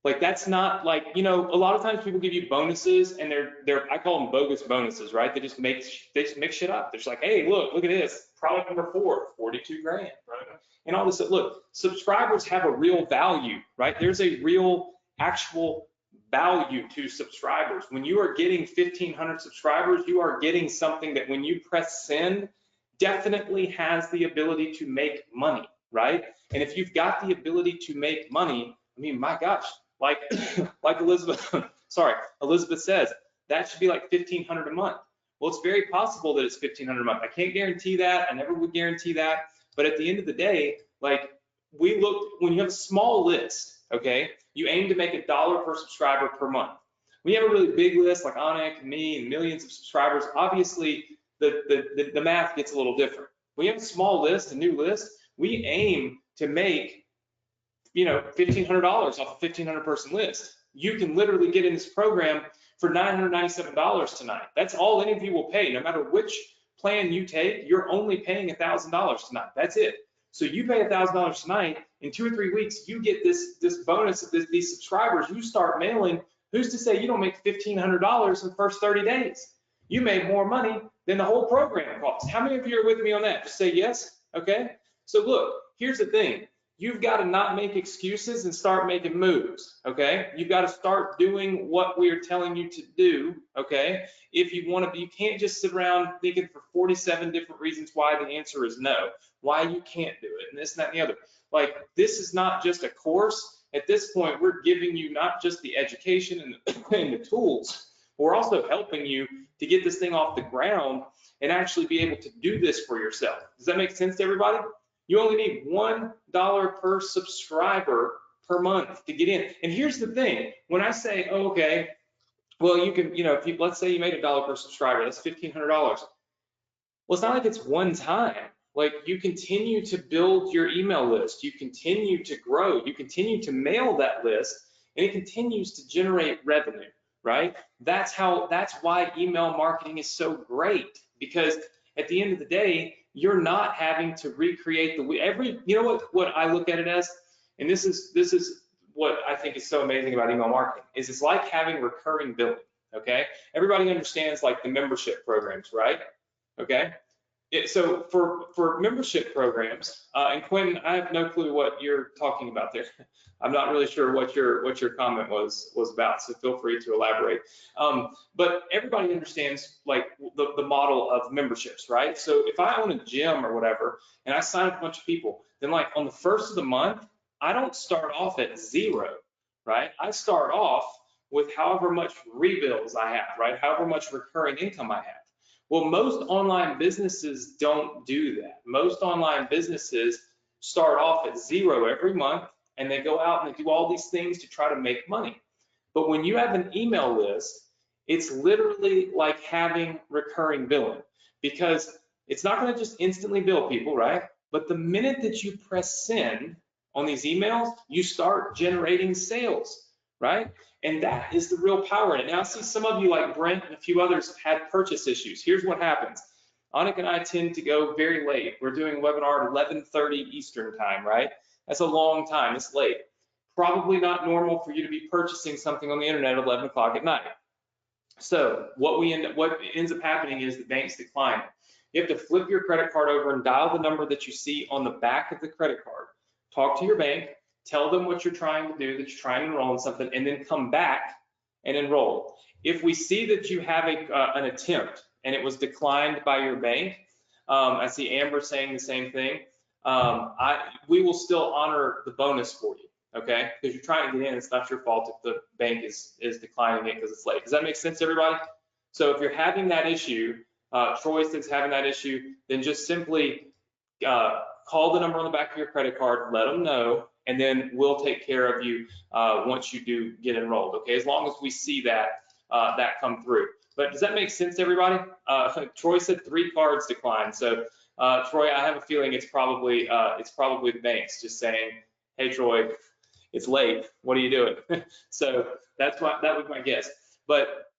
like, that's not like, you know, a lot of times people give you bonuses and they're I call them bogus bonuses, right? They just make shit up. They're just like, hey, look at this, product number 4, 42 grand, right? And all this. Look, subscribers have a real value, right? There's a real actual value to subscribers. When you are getting 1,500 subscribers, you are getting something that when you press send, definitely has the ability to make money, right? And if you've got the ability to make money, I mean, my gosh, like Elizabeth, Elizabeth says, that should be like 1,500 a month. Well, it's very possible that it's 1,500 a month. I can't guarantee that. I never would guarantee that. But at the end of the day, like, we look, when you have a small list, okay, you aim to make $1 per subscriber per month. When you have a really big list like Anik, me, and millions of subscribers, obviously the math gets a little different. When you have a small list, a new list, we aim to make, you know, $1,500 off a 1,500 person list. You can literally get in this program for $997 tonight. That's all any of you will pay. No matter which plan you take, you're only paying $1,000 tonight. That's it. So you pay $1,000 tonight. In 2 or 3 weeks, you get this bonus of these subscribers. You start mailing. Who's to say you don't make $1,500 in the first 30 days? You made more money than the whole program costs. How many of you are with me on that? Just say yes. Okay. So look, here's the thing. You've got to not make excuses and start making moves, okay? You've got to start doing what we're telling you to do, okay? If you want to, you can't just sit around thinking for 47 different reasons why the answer is no, why you can't do it, and this, and that, and the other. Like, this is not just a course. At this point, we're giving you not just the education and the tools, but we're also helping you to get this thing off the ground and actually be able to do this for yourself. Does that make sense to everybody? You only need $1 per subscriber per month to get in. And here's the thing, when I say, oh, okay, well, you can, you know, if you, let's say you made $1 per subscriber, that's $1,500. Well, it's not like it's one time. Like, you continue to build your email list, you continue to grow, you continue to mail that list, and it continues to generate revenue, right? That's why email marketing is so great, because at the end of the day, you're not having to recreate you know what I look at it as, and this is what I think is so amazing about email marketing, is it's like having recurring billing, okay? Everybody understands like the membership programs, right? Okay? So for membership programs, and Quentin, I have no clue what you're talking about there. I'm not really sure what your comment was about, so feel free to elaborate. But everybody understands like the model of memberships, right? So if I own a gym or whatever, and I sign up a bunch of people, then like on the first of the month, I don't start off at zero, right? I start off with however much rebills I have, right? However much recurring income I have. Well, most online businesses don't do that. Most online businesses start off at zero every month, and they go out and they do all these things to try to make money. But when you have an email list, it's literally like having recurring billing, because it's not going to just instantly bill people, right? But the minute that you press send on these emails, you start generating sales, right? And that is the real power in it. Now, I see some of you like Brent and a few others have had purchase issues. Here's what happens. Anik and I tend to go very late. We're doing a webinar at 11:30 Eastern time, right? That's a long time, it's late. Probably not normal for you to be purchasing something on the internet at 11 o'clock at night. So what ends up happening is the banks decline. You have to flip your credit card over and dial the number that you see on the back of the credit card. Talk to your bank, tell them what you're trying to do, that you're trying to enroll in something, and then come back and enroll. If we see that you have an attempt and it was declined by your bank, I see Amber saying the same thing, we will still honor the bonus for you, okay? Because you're trying to get in, it's not your fault if the bank is declining it because it's late. Does that make sense, everybody? So if you're having that issue, Troy is having that issue, then just simply call the number on the back of your credit card, let them know, and then we'll take care of you once you do get enrolled, okay? As long as we see that come through. But does that make sense to everybody? Troy said 3 cards declined. So Troy, I have a feeling it's probably the banks just saying, hey Troy, it's late, what are you doing? So that was my guess. But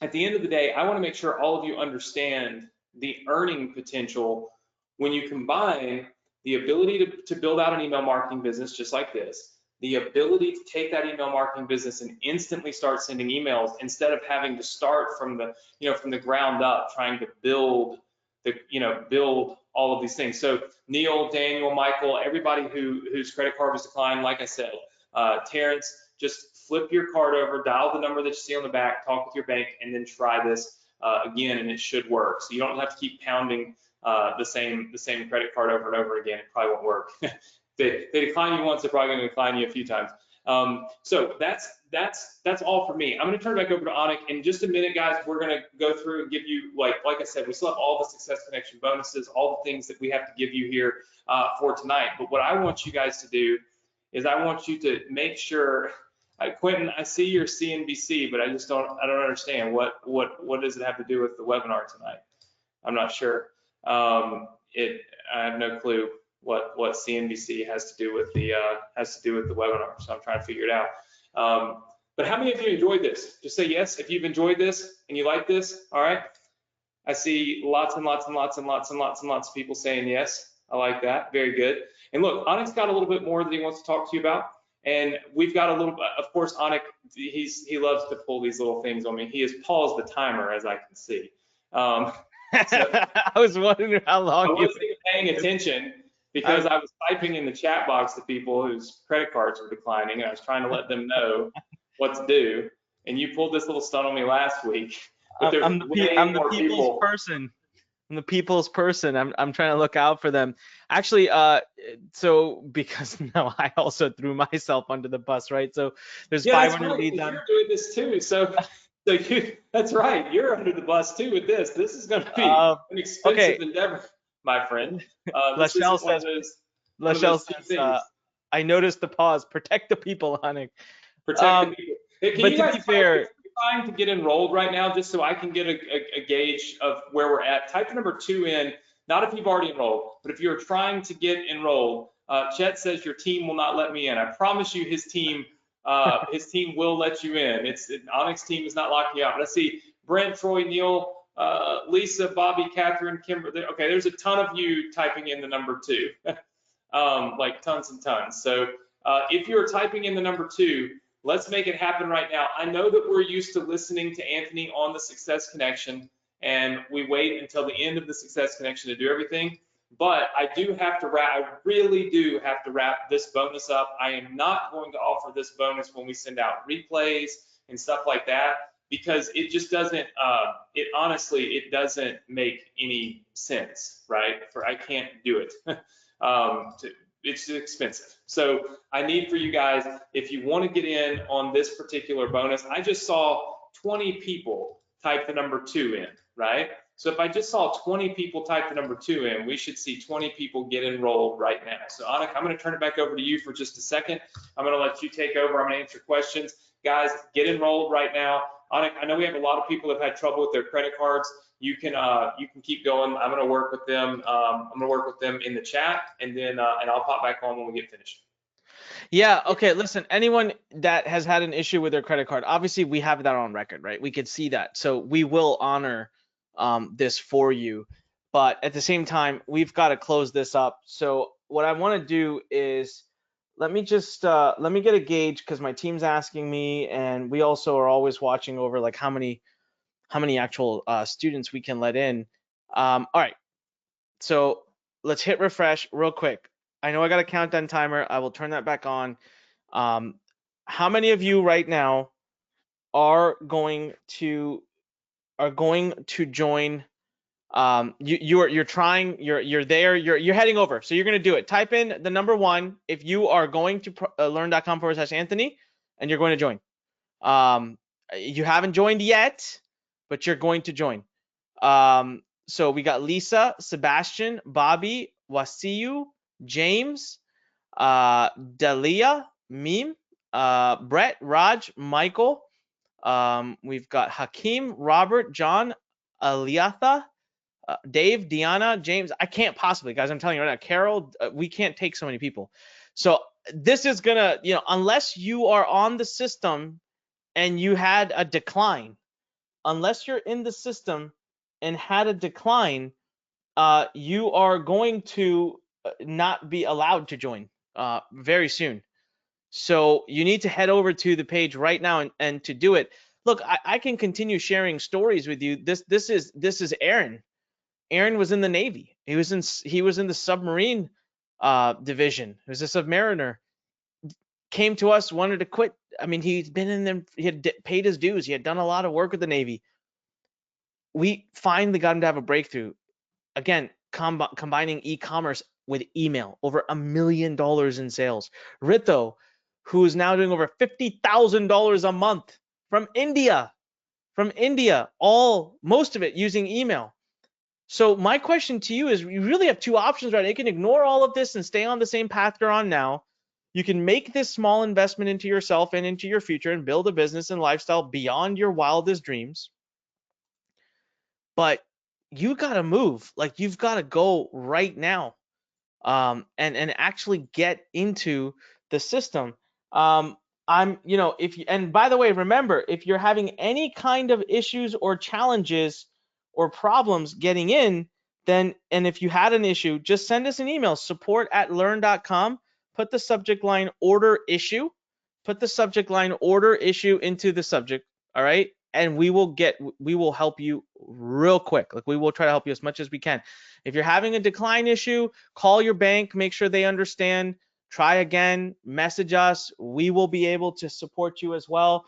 at the end of the day, I want to make sure all of you understand the earning potential when you combine the ability to build out an email marketing business just like this, the ability to take that email marketing business and instantly start sending emails instead of having to start from the ground up, trying to build all of these things. So Neil, Daniel, Michael, everybody whose credit card was declined, like I said, Terrence, just flip your card over, dial the number that you see on the back, talk with your bank, and then try this again, and it should work. So you don't have to keep pounding the same credit card over and over again. It probably won't work. They decline you once, they're probably going to decline you a few times. So that's all for me. I'm going to turn it back over to Anik in just a minute, guys. We're going to go through and give you, like I said, we still have all the Success Connection bonuses, all the things that we have to give you here for tonight. But what I want you guys to do is I want you to make sure, Quentin, I see your CNBC, but I don't understand what does it have to do with the webinar tonight? I'm not sure. I have no clue what CNBC has to do with the webinar, so I'm trying to figure it out. But how many of you enjoyed this? Just say yes if you've enjoyed this and you like this. All right. I see lots and lots and lots and lots and lots and lots of people saying yes. I like that. Very good. And look, Anik's got a little bit more that he wants to talk to you about, and we've got a little. Of course, Anik, he loves to pull these little things on me. He has paused the timer, as I can see. So, I was wondering how long I wasn't even paying attention because I was typing in the chat box to people whose credit cards were declining, and I was trying to let them know what's due. And you pulled this little stunt on me last week. But there's I'm the people's person. I'm the people's person. I'm trying to look out for them. Actually, so because now I also threw myself under the bus, right? So there's 500 leads on. You're doing this too, so that's right. You're under the bus too with this. This is going to be an expensive endeavor, my friend. Lachelle says, I noticed the pause. Protect the people, Anik. Protect the people. Hey, but to be fair, trying to get enrolled right now, just so I can get a gauge of where we're at. Type the number 2 in, not if you've already enrolled, but if you're trying to get enrolled. Chet says your team will not let me in. I promise you his team will let you in. Anik's team is not locking you out. Let's see, Brent, Troy, Neil, Lisa, Bobby, Catherine, Kimber. Okay, there's a ton of you typing in the number 2, like tons and tons. So if you're typing in the number 2, let's make it happen right now. I know that we're used to listening to Anthony on the Success Connection, and we wait until the end of the Success Connection to do everything. But I really do have to wrap this bonus up. I am not going to offer this bonus when we send out replays and stuff like that, because it just doesn't, it doesn't make any sense, right? I can't do it. It's expensive. So I need for you guys, if you want to get in on this particular bonus, I just saw 20 people type the number 2 in, right? So if I just saw 20 people type the number 2 in, we should see 20 people get enrolled right now. So Anik, I'm going to turn it back over to you for just a second. I'm going to let you take over. I'm going to answer questions. Guys, get enrolled right now. Anik, I know we have a lot of people that have had trouble with their credit cards. You can keep going. I'm going to work with them. I'm going to work with them in the chat, and then and I'll pop back on when we get finished. Yeah, okay, listen, anyone that has had an issue with their credit card, obviously we have that on record, right? We could see that. So we will honor this for you. But at the same time, we've got to close this up. So what I want to do is let me just let me get a gauge, because my team's asking me, and we also are always watching over like how many actual students we can let in. All right, so let's hit refresh real quick. I know I got a countdown timer. I will turn that back on. How many of you right now are going to join? You're trying. You're there. You're heading over. So you're gonna do it. Type in the number 1 if you are going to learn.com/Anthony and you're going to join. You haven't joined yet, but you're going to join. So we got Lisa, Sebastian, Bobby, Wasiu, James, Dalia, Meme, Brett, Raj, Michael. We've got Hakeem, Robert, John, Aliatha, Dave, Deanna, James. I can't possibly, guys, I'm telling you right now, Carol, we can't take so many people. So this is gonna, unless you are on the system and you had a decline, unless you're in the system and had a decline, you are going to not be allowed to join very soon. So you need to head over to the page right now and to do it. Look, I can continue sharing stories with you. This is Aaron. Aaron was in the Navy. He was in the submarine division. He was a submariner. Came to us, wanted to quit. I mean, he'd been in them. He had paid his dues. He had done a lot of work with the Navy. We finally got him to have a breakthrough. Again, combining e-commerce with email, over $1 million in sales. Rito, who is now doing over $50,000 a month from India, most of it using email. So my question to you is, you really have 2 options, right? You can ignore all of this and stay on the same path you're on now. You can make this small investment into yourself and into your future and build a business and lifestyle beyond your wildest dreams. But you got to move. Like, you've got to go right now, and actually get into the system. And by the way, remember, if you're having any kind of issues or challenges or problems getting in, and if you had an issue, just send us an email, support@learn.com. Put the subject line order issue. Put the subject line order issue into the subject. All right. And we will help you real quick. Like, we will try to help you as much as we can. If you're having a decline issue, call your bank, make sure they understand, try again, message us. We will be able to support you as well.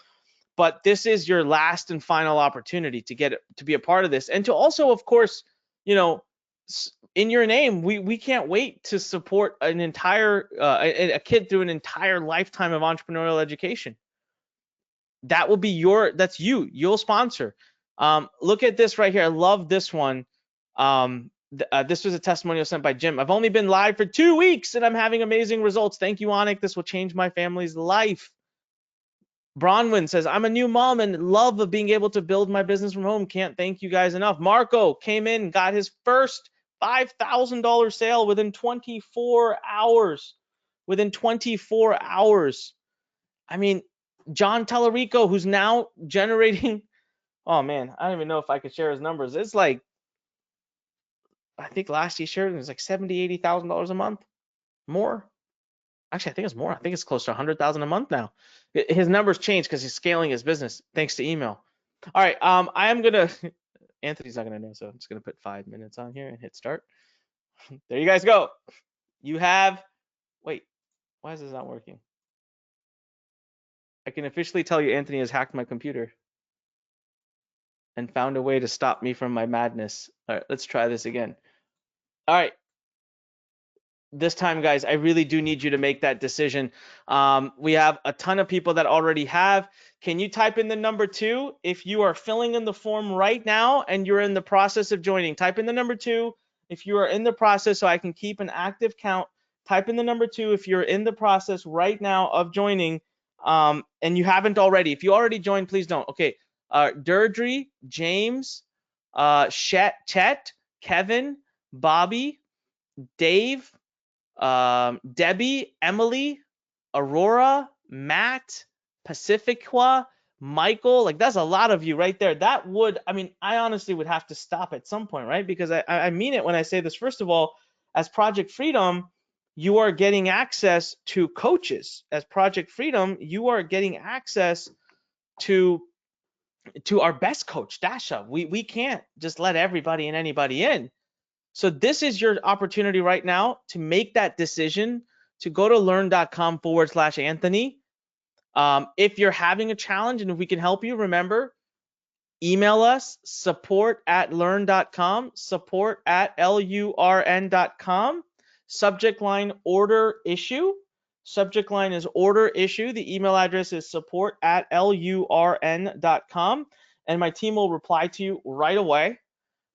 But this is your last and final opportunity to be a part of this. And to also, of course, in your name, we can't wait to support an entire a kid through an entire lifetime of entrepreneurial education. That will be you'll sponsor. Look at this right here. I love this one. This was a testimonial sent by Jim. I've only been live for 2 weeks and I'm having amazing results. Thank you, Anik. This will change my family's life. Bronwyn says, I'm a new mom and love being able to build my business from home. Can't thank you guys enough. Marco came in, got his first $5,000 sale within 24 hours. Within 24 hours. I mean, John Tallarico, who's now generating, oh man, I don't even know if I could share his numbers. It's like, I think last he shared it was like $70,000, $80,000 a month, more. Actually, I think it's more. I think it's close to 100,000 a month now. His numbers changed because he's scaling his business thanks to email. All right, I am gonna Anthony's not gonna know, so I'm just gonna put 5 minutes on here and hit start. There you guys go. You have, wait, why is this not working? I can officially tell you Anthony has hacked my computer and found a way to stop me from my madness. All right, let's try this again. All right. This time, guys, I really do need you to make that decision. We have a ton of people that already have. Can you type in the number 2 if you are filling in the form right now and you're in the process of joining? Type in the number 2 if you are in the process so I can keep an active count. Type in the number 2 if you're in the process right now of joining and you haven't already. If you already joined, please don't. Okay, Deirdre, James, Chet, Kevin, Bobby, Dave, Debbie, Emily, Aurora, Matt, Pacifiqua, Michael, like that's a lot of you right there. That would, I mean, I honestly would have to stop at some point, right? Because I mean it when I say this. First of all, as Project Freedom, you are getting access to coaches. As Project Freedom, you are getting access to our best coach, Dasha. We can't just let everybody and anybody in. So this is your opportunity right now to make that decision to go to learn.com/Anthony. If you're having a challenge and if we can help you, remember, email us support@learn.com, support@LURN.com. Subject line order issue. Subject line is order issue. The email address is support@LURN.com. And my team will reply to you right away.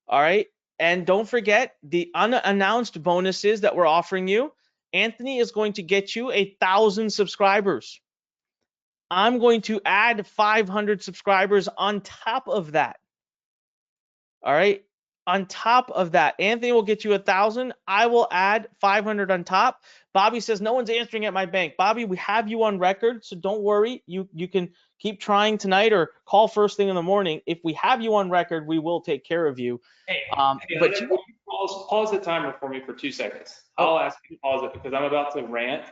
All right. And don't forget the unannounced bonuses that we're offering you. Anthony is going to get you 1,000 subscribers. I'm going to add 500 subscribers on top of that. All right. On top of that, Anthony will get you 1,000. I will add 500 on top. Bobby says no one's answering at my bank. Bobby, we have you on record, so don't worry. You can keep trying tonight or call first thing in the morning. If we have you on record, we will take care of you. But pause the timer for me for 2 seconds. I'll ask you to pause it because I'm about to rant,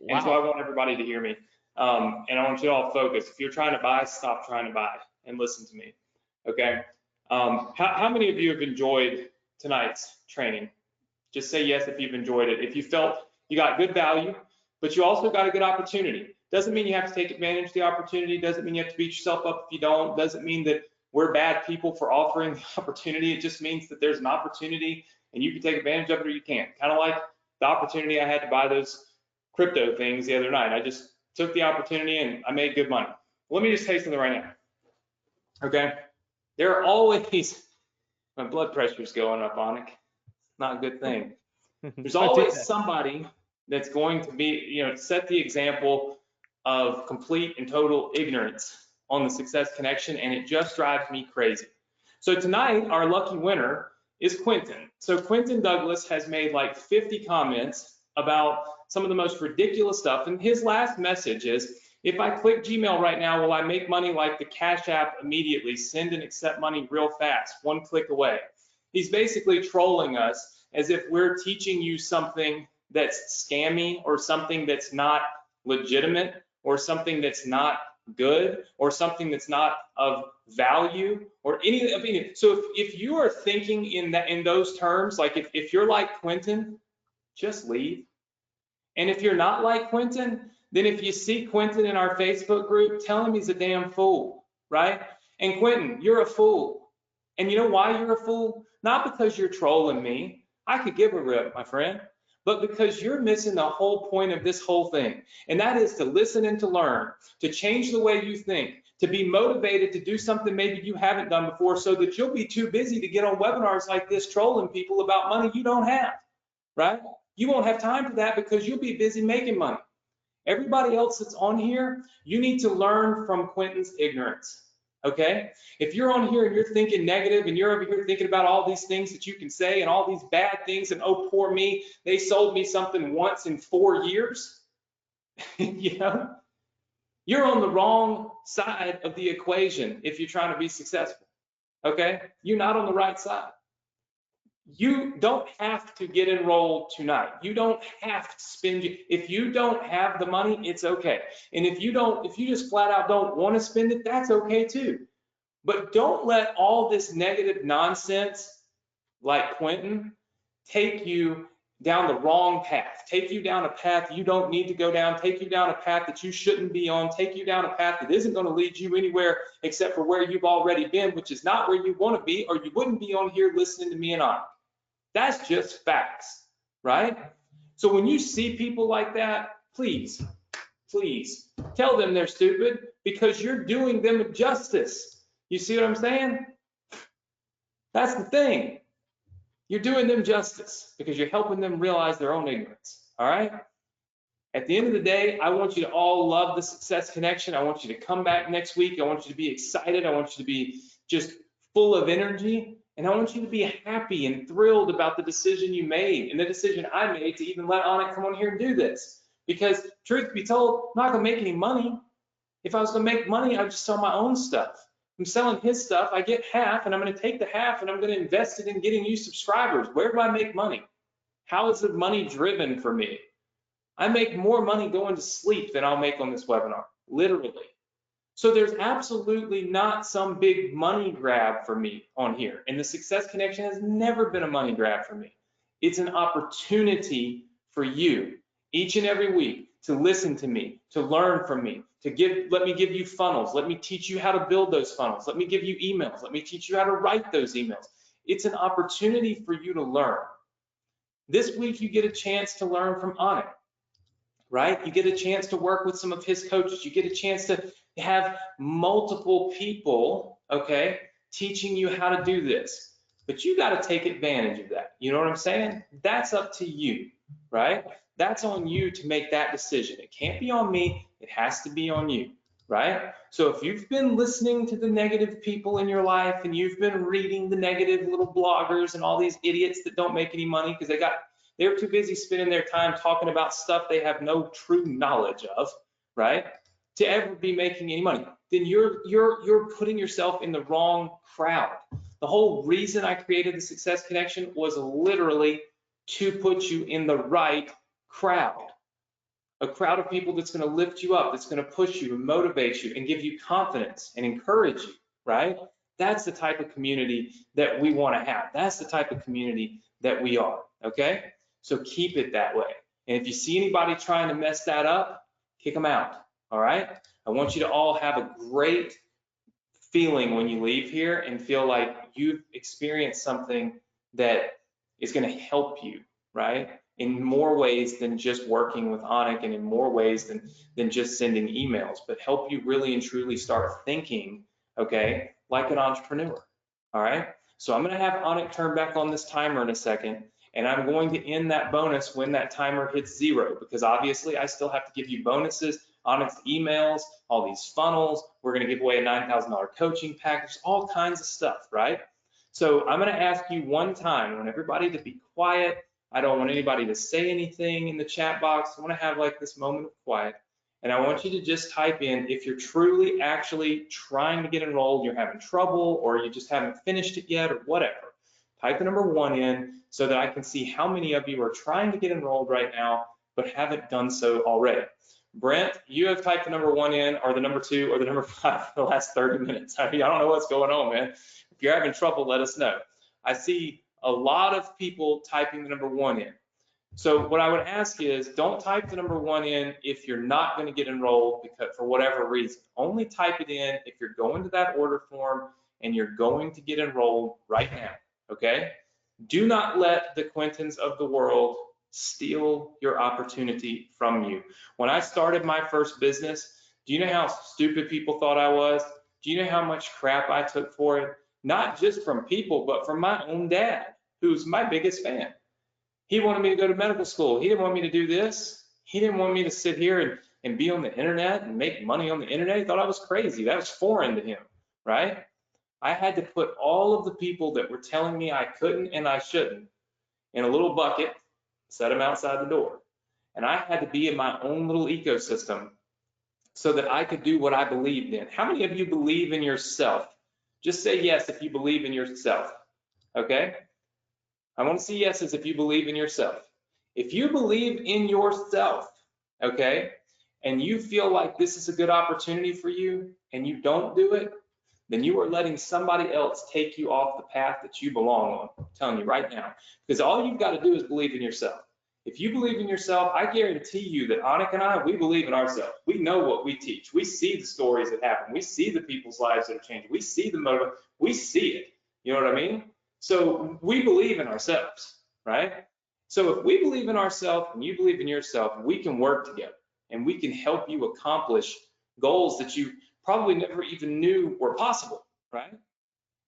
and so I want everybody to hear me. And I want you to all focus. If you're trying to buy, stop trying to buy and listen to me. Okay. How many of you have enjoyed tonight's training? Just say yes if you've enjoyed it. If you felt you got good value, but you also got a good opportunity. Doesn't mean you have to take advantage of the opportunity. Doesn't mean you have to beat yourself up if you don't. Doesn't mean that we're bad people for offering the opportunity. It just means that there's an opportunity and you can take advantage of it or you can't. Kind of like the opportunity I had to buy those crypto things the other night. I just took the opportunity and I made good money. Let me just tell you something right now. Okay. There are always, my blood pressure's going up, Anik. Not a good thing. There's always somebody that's going to be, set the example of complete and total ignorance on the Success Connection, and it just drives me crazy. So tonight, our lucky winner is Quentin. So Quentin Douglas has made like 50 comments about some of the most ridiculous stuff, and his last message is, if I click Gmail right now, will I make money like the Cash App immediately? Send and accept money real fast, 1 click away. He's basically trolling us as if we're teaching you something that's scammy or something that's not legitimate or something that's not good or something that's not of value or any opinion. So if you are thinking in those terms, like if you're like Quentin, just leave. And if you're not like Quentin, then if you see Quentin in our Facebook group, tell him he's a damn fool, right? And Quentin, you're a fool. And you know why you're a fool? Not because you're trolling me. I could give a rip, my friend, but because you're missing the whole point of this whole thing. And that is to listen and to learn, to change the way you think, to be motivated to do something maybe you haven't done before so that you'll be too busy to get on webinars like this trolling people about money you don't have, right? You won't have time for that because you'll be busy making money. Everybody else that's on here, you need to learn from Quentin's ignorance, okay? If you're on here and you're thinking negative and you're over here thinking about all these things that you can say and all these bad things and oh, poor me, they sold me something once in 4 years, you're on the wrong side of the equation if you're trying to be successful, okay? You're not on the right side. You don't have to get enrolled tonight. You don't have to spend. If you don't have the money, it's okay. And if you just flat out don't want to spend it, that's okay too. But don't let all this negative nonsense like Quentin take you down the wrong path, take you down a path you don't need to go down, take you down a path that you shouldn't be on, take you down a path that isn't going to lead you anywhere except for where you've already been, which is not where you want to be, or you wouldn't be on here listening to me and Anik. That's just facts, right? So when you see people like that, please tell them they're stupid, because you're doing them a justice. You see what I'm saying? That's the thing. You're doing them justice because you're helping them realize their own ignorance. All right? At the end of the day, I want you to all love the Success Connection. I want you to come back next week. I want you to be excited. I want you to be just full of energy. And I want you to be happy and thrilled about the decision you made and the decision I made to even let Anik come on here and do this. Because truth be told, I'm not going to make any money. If I was going to make money, I'd just sell my own stuff. I'm selling his stuff, I get half, and I'm going to take the half and I'm going to invest it in getting you subscribers. Where do I make money? How is the money driven for me? I make more money going to sleep than I'll make on this webinar, literally. So there's absolutely not some big money grab for me on here. And the Success Connection has never been a money grab for me. It's an opportunity for you each and every week to listen to me, to learn from me, let me give you funnels. Let me teach you how to build those funnels. Let me give you emails. Let me teach you how to write those emails. It's an opportunity for you to learn. This week, you get a chance to learn from Anik, right? You get a chance to work with some of his coaches. You get a chance to have multiple people, okay, teaching you how to do this. But you got to take advantage of that. You know what I'm saying? That's up to you, right? That's on you to make that decision. It can't be on me. It has to be on you, right? So if you've been listening to the negative people in your life and you've been reading the negative little bloggers and all these idiots that don't make any money because they're too busy spending their time talking about stuff they have no true knowledge of, right? To ever be making any money, then you're putting yourself in the wrong crowd. The whole reason I created the Success Connection was literally to put you in the right crowd, a crowd of people that's going to lift you up, that's going to push you and motivate you and give you confidence and encourage you, right? That's the type of community that we want to have. That's the type of community that we are, okay? So keep it that way. And if you see anybody trying to mess that up, kick them out, all right? I want you to all have a great feeling when you leave here and feel like you've experienced something that is going to help you, right? In more ways than just working with Anik, and in more ways than just sending emails, but help you really and truly start thinking, okay, like an entrepreneur, all right? So I'm going to have Anik turn back on this timer in a second, and I'm going to end that bonus when that timer hits 0, because obviously I still have to give you bonuses, Anik's emails, all these funnels. We're going to give away a $9,000 coaching package, all kinds of stuff, right? So I'm going to ask you one time, I want everybody to be quiet. I don't want anybody to say anything in the chat box. I want to have like this moment of quiet. And I want you to just type in if you're truly actually trying to get enrolled, you're having trouble, or you just haven't finished it yet, or whatever. Type the number 1 in so that I can see how many of you are trying to get enrolled right now, but haven't done so already. Brent, you have typed the number 1 in, or the number 2, or the number 5 for the last 30 minutes. I don't know what's going on, man. If you're having trouble, let us know. I see a lot of people typing the number 1 in. So what I would ask is, don't type the number 1 in if you're not going to get enrolled because for whatever reason. Only type it in if you're going to that order form and you're going to get enrolled right now, okay? Do not let the Quentins of the world steal your opportunity from you. When I started my first business, do you know how stupid people thought I was? Do you know how much crap I took for it? Not just from people, but from my own dad, who's my biggest fan. He wanted me to go to medical school. He didn't want me to do this. He didn't want me to sit here and be on the internet and make money on the internet. He thought I was crazy. That was foreign to him, right? I had to put all of the people that were telling me I couldn't and I shouldn't in a little bucket, set them outside the door. And I had to be in my own little ecosystem so that I could do what I believed in. How many of you believe in yourself? Just say yes if you believe in yourself, okay? I want to see yeses if you believe in yourself. If you believe in yourself, okay, and you feel like this is a good opportunity for you and you don't do it, then you are letting somebody else take you off the path that you belong on. I'm telling you right now, because all you've got to do is believe in yourself. If you believe in yourself, I guarantee you that Anik and I, we believe in ourselves. We know what we teach. We see the stories that happen. We see the people's lives that are changing. We see the motive. We see it. You know what I mean? So we believe in ourselves, right? So if we believe in ourselves and you believe in yourself, we can work together and we can help you accomplish goals that you probably never even knew were possible, right?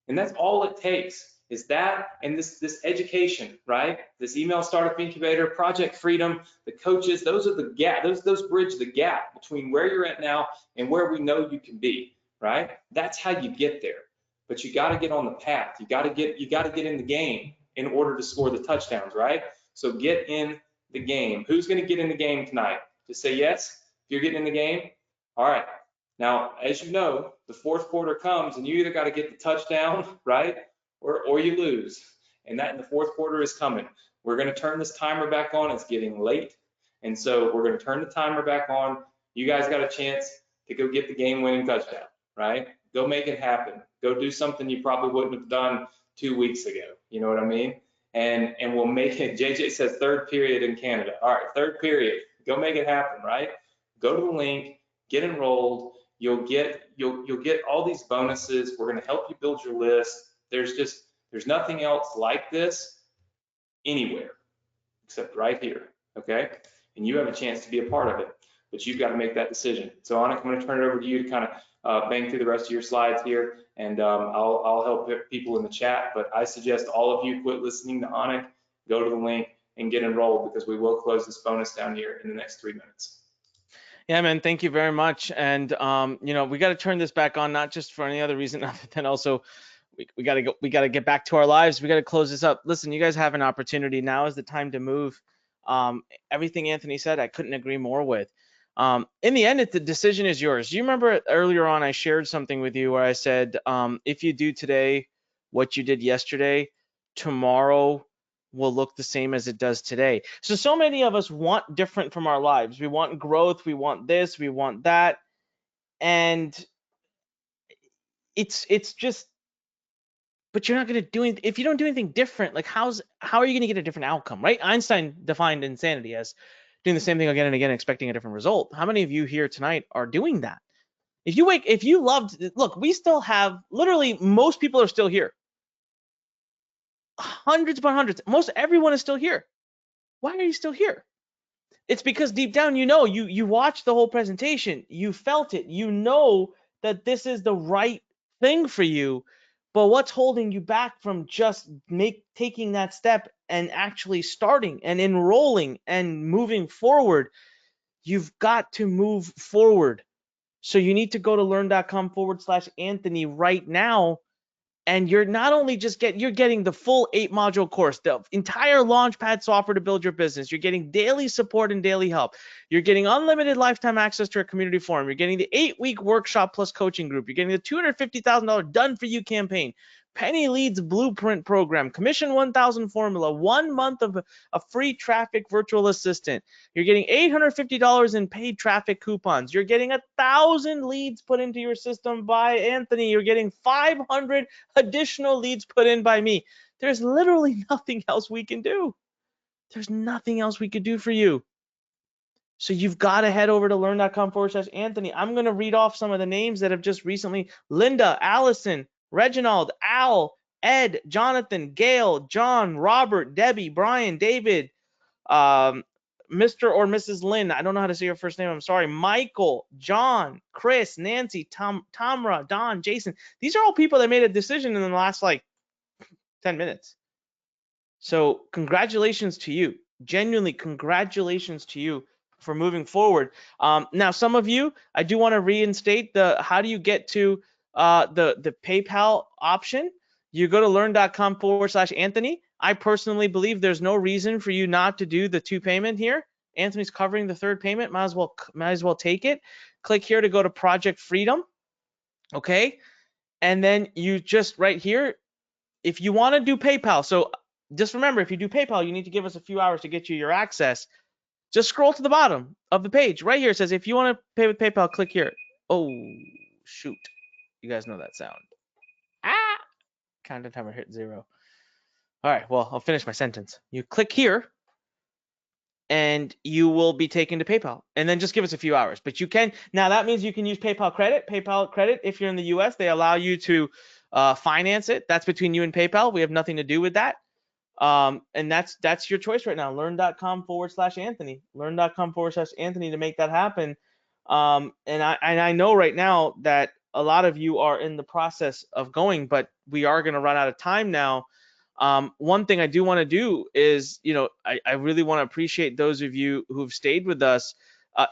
And that's all it takes is that and this education, right? This email startup incubator, Project Freedom, the coaches, those are the gap, those bridge the gap between where you're at now and where we know you can be, right? That's how you get there. But you got to get on the path. You got to get in the game in order to score the touchdowns, right? So get in the game. Who's going to get in the game tonight? Just say yes if you're getting in the game. All right. Now, as you know, the fourth quarter comes and you either got to get the touchdown, right? Or you lose. And that in the fourth quarter is coming. We're going to turn this timer back on. It's getting late. And so we're going to turn the timer back on. You guys got a chance to go get the game-winning touchdown, right? Go make it happen. Go do something you probably wouldn't have done 2 weeks ago. You know what I mean? And we'll make it. JJ says third period in Canada. All right, third period. Go make it happen, right? Go to the link, get enrolled. You'll get all these bonuses. We're going to help you build your list. There's nothing else like this anywhere except right here, okay? And you have a chance to be a part of it, but you've got to make that decision. So Anik, I'm going to turn it over to you to kind of bang through the rest of your slides here, and I'll help people in the chat, but I suggest all of you quit listening to Anik, go to the link and get enrolled because we will close this bonus down here in the next 3 minutes. Yeah, man, thank you very much. And you know, we got to turn this back on, not just for any other reason other than also we got to get back to our lives. We got to close this up. Listen, you guys have an opportunity. Now is the time to move. Everything Anthony said, I couldn't agree more with. In the end, the decision is yours. You remember earlier on, I shared something with you where I said, if you do today what you did yesterday, tomorrow will look the same as it does today. So many of us want different from our lives. We want growth. We want this. We want that. And it's just, but you're not going to do anything. If you don't do anything different, like how are you going to get a different outcome, right? Einstein defined insanity as doing the same thing again and again, expecting a different result. How many of you here tonight are doing that? If you loved, look, we still have, literally most people are still here. Hundreds upon hundreds. Most everyone is still here. Why are you still here? It's because deep down, you watched the whole presentation, you felt it, you know that this is the right thing for you. But what's holding you back from just taking that step and actually starting and enrolling and moving forward? You've got to move forward. So you need to go to learn.com/Anthony right now. And you're not only you're getting the full 8-module course, the entire Launchpad software to build your business. You're getting daily support and daily help. You're getting unlimited lifetime access to our community forum. You're getting the 8-week workshop plus coaching group. You're getting the $250,000 done for you campaign, Penny Leads Blueprint program, Commission 1000 formula, 1 month of a free traffic virtual assistant. You're getting $850 in paid traffic coupons. You're getting 1,000 leads put into your system by Anthony. You're getting 500 additional leads put in by me. There's literally nothing else we can do. There's nothing else we could do for you. So you've got to head over to learn.com/Anthony. I'm going to read off some of the names that have just recently: Linda, Allison, Reginald, Al, Ed, Jonathan, Gail, John, Robert, Debbie, Brian, David, Mr. or Mrs. Lynn. I don't know how to say your first name. I'm sorry. Michael, John, Chris, Nancy, Tamra, Don, Jason. These are all people that made a decision in the last 10 minutes. So congratulations to you. Genuinely, congratulations to you for moving forward. Now, some of you, I do want to reinstate how do you get to the PayPal option. You go to learn.com/Anthony. I personally believe there's no reason for you not to do the 2 payment here. Anthony's covering the 3rd payment. Might as well take it. Click here to go to Project Freedom. Okay. And then you just right here, if you want to do PayPal. So just remember, if you do PayPal, you need to give us a few hours to get you your access. Just scroll to the bottom of the page. Right here it says, if you want to pay with PayPal, click here. Oh, shoot. You guys know that sound. Countdown timer hit 0. All right, well, I'll finish my sentence. You click here and you will be taken to PayPal, and then just give us a few hours. But you can, now that means you can use PayPal credit. If you're in the US, they allow you to finance it. That's between you and PayPal. We have nothing to do with that. And that's your choice right now. Learn.com/Anthony. Learn.com/Anthony to make that happen. And I know right now that a lot of you are in the process of going, but we are going to run out of time now. One thing I do want to do is, I really want to appreciate those of you who've stayed with us.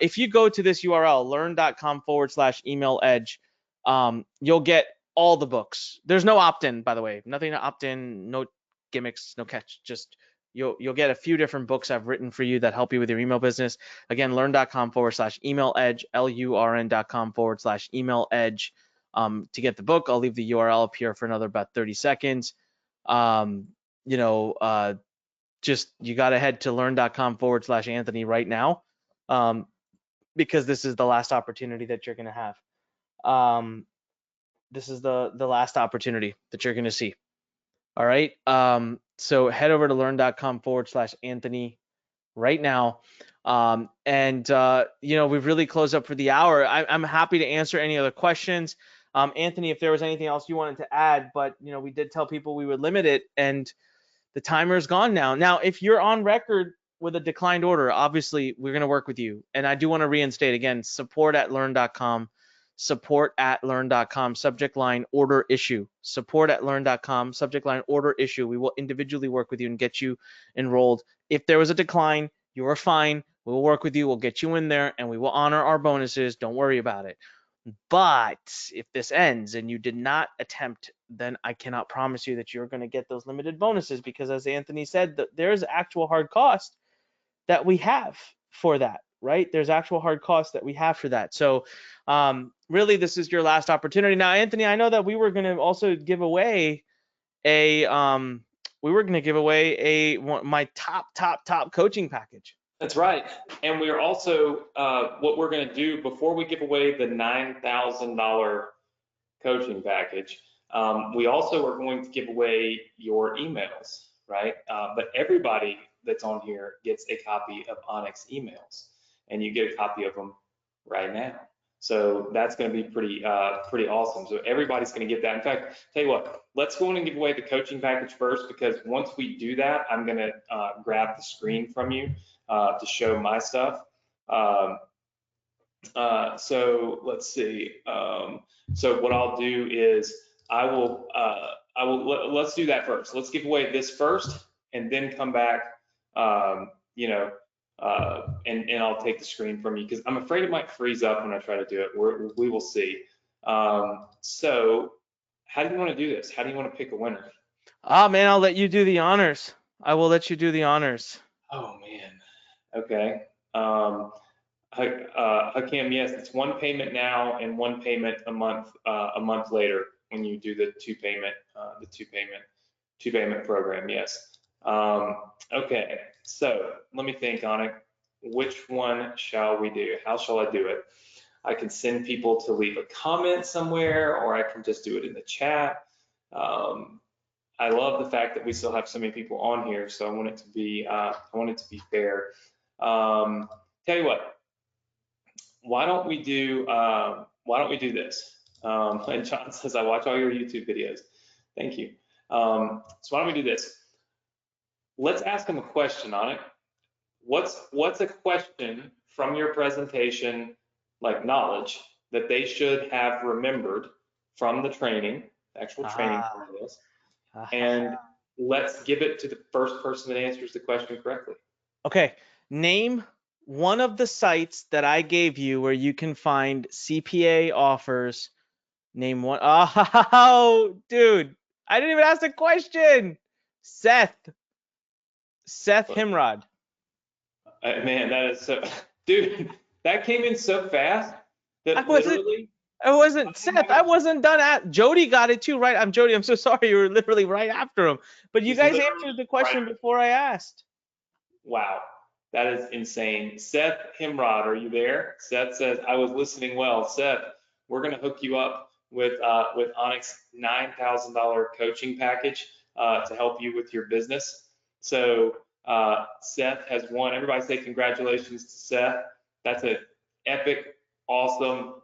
If you go to this URL, learn.com/email edge, you'll get all the books. There's no opt-in, by the way, nothing to opt in, no gimmicks, no catch. Just you'll get a few different books I've written for you that help you with your email business. Again, learn.com/email edge, LURN.com/email edge. To get the book, I'll leave the URL up here for another about 30 seconds. Just you got to head to learn.com/Anthony right now, because this is the last opportunity that you're going to have. This is the last opportunity that you're going to see. All right. So head over to learn.com/Anthony right now. We've really closed up for the hour. I'm happy to answer any other questions. Anthony, if there was anything else you wanted to add, but we did tell people we would limit it, and the timer is gone now. Now, if you're on record with a declined order, obviously we're going to work with you. And I do want to reinstate again, support@learn.com, support@learn.com, subject line order issue, support@learn.com, subject line order issue. We will individually work with you and get you enrolled. If there was a decline, you are fine. We'll work with you. We'll get you in there and we will honor our bonuses. Don't worry about it. But if this ends and you did not attempt, then I cannot promise you that you're going to get those limited bonuses, because as Anthony said, there's actual hard cost that we have for that, right? There's actual hard costs that we have for that. So really, this is your last opportunity. Now, Anthony, I know that we were going to also give away my top coaching package. That's right. And we're also, what we're going to do before we give away the $9,000 coaching package, we also are going to give away your emails, right? But everybody that's on here gets a copy of Anik's emails, and you get a copy of them right now. So that's going to be pretty awesome. So everybody's going to get that. In fact, tell you what, let's go in and give away the coaching package first, because once we do that, I'm going to grab the screen from you to show my stuff. So let's see. So what I'll do is let's do that first. Let's give away this first, and then come back, and I'll take the screen from you, because I'm afraid it might freeze up when I try to do it. We will see. So how do you want to do this? How do you want to pick a winner? Man, I'll let you do the honors. I will let you do the honors. Oh man. Okay. Hakim, yes, it's one payment now and one payment a month later when you do the two payment program. Yes. Okay. So let me think, Anik. Which one shall we do? How shall I do it? I can send people to leave a comment somewhere, or I can just do it in the chat. I love the fact that we still have so many people on here, so I want it to be fair. Tell you what, why don't we do this? And John says, I watch all your YouTube videos. Thank you. So why don't we do this? Let's ask them a question on it. What's a question from your presentation, like knowledge, that they should have remembered from the training, actual training process, and let's give it to the first person that answers the question correctly. Okay, name one of the sites that I gave you where you can find CPA offers. Name one. Oh, dude, I didn't even ask the question. Seth Himrod. Man, that is so, dude, that came in so fast that I wasn't Seth. I wasn't done at. Jody got it too, right? I'm Jody. I'm so sorry. You were literally right after him. But you guys answered the question before I asked. Wow, that is insane. Seth Himrod, are you there? Seth says, I was listening well. Seth, we're going to hook you up with Anik's $9,000 coaching package to help you with your business. So Seth has won. Everybody say congratulations to Seth. That's an epic, awesome,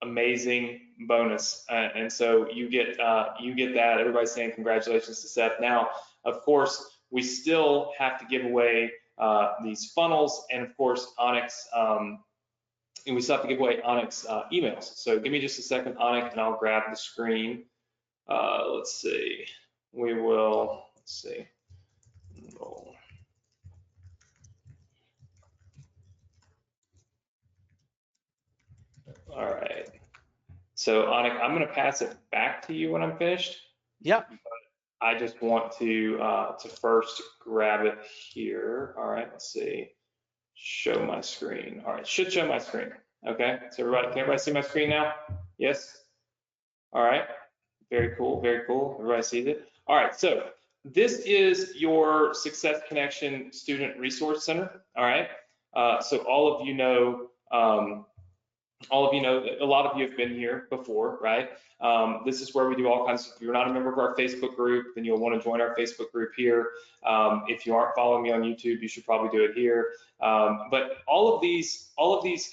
amazing bonus, and so you get that. Everybody's saying congratulations to Seth. Now, of course, we still have to give away these funnels, and of course, Anik's. And we still have to give away Anik's emails. So give me just a second, Anik, and I'll grab the screen. Let's see. We will. Let's see. Roll. All right. So Anik, I'm going to pass it back to you when I'm finished. Yep. I just want to first grab it here. All right. Let's see. Show my screen. All right. Should show my screen. Okay. So everybody, can everybody see my screen now? Yes. All right. Very cool. Very cool. Everybody sees it. All right. So this is your Success Connection Student Resource Center. All right. So all of you know, a lot of you have been here before, right? This is where we do all kinds of, if you're not a member of our Facebook group, then you'll want to join our Facebook group here. If you aren't following me on YouTube, you should probably do it here. But all of these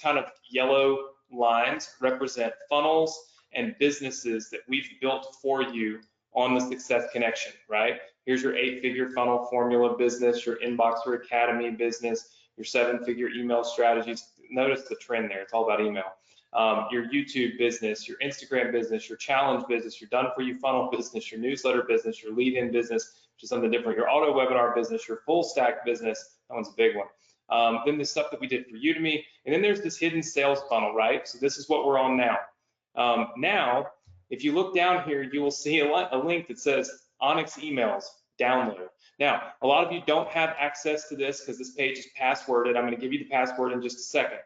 kind of yellow lines represent funnels and businesses that we've built for you on the Success Connection, right? Here's your 8-figure funnel formula business, your Inboxer Academy business, your 7-figure email strategies. Notice the trend there, it's all about email. Your YouTube business, your Instagram business, your challenge business, your done for you funnel business, your newsletter business, your lead in business, which is something different, your auto webinar business, your full stack business, that one's a big one. Then the stuff that we did for Udemy, and then there's this hidden sales funnel, right? So this is what we're on now. Now, if you look down here, you will see a link that says Anik's emails download. Now, a lot of you don't have access to this because this page is passworded. I'm going to give you the password in just a second.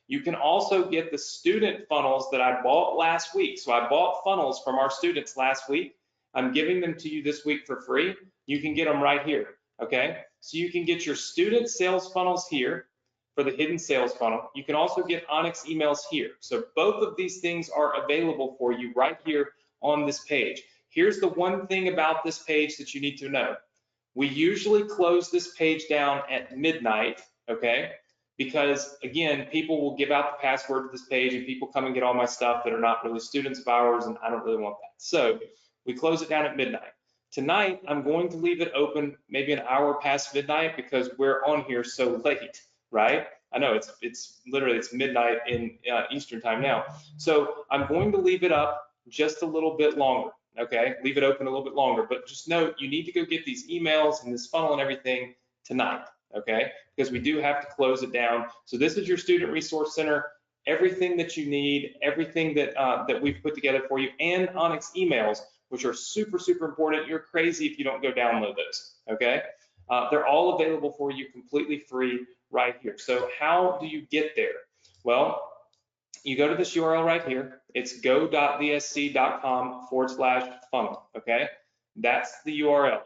You can also get the student funnels that I bought last week. So I bought funnels from our students last week. I'm giving them to you this week for free. You can get them right here, okay? So you can get your student sales funnels here for the hidden sales funnel. You can also get Anik's emails here. So both of these things are available for you right here on this page. Here's the one thing about this page that you need to know. We usually close this page down at midnight, okay? Because again, people will give out the password to this page and people come and get all my stuff that are not really students of ours, and I don't really want that. So we close it down at midnight. Tonight, I'm going to leave it open maybe an hour past midnight because we're on here so late, right? I know it's literally, it's midnight in Eastern time now. So I'm going to leave it up just a little bit longer, okay? Leave it open a little bit longer, but just note, you need to go get these emails and this funnel and everything tonight, okay? Because we do have to close it down. So this is your Student Resource Center, everything that you need, everything that that we've put together for you, and Anik's emails, which are super, super important. You're crazy if you don't go download those, okay? They're all available for you completely free right here. So how do you get there? Well, you go to this URL right here. It's go.vsc.com/funnel, okay? That's the URL.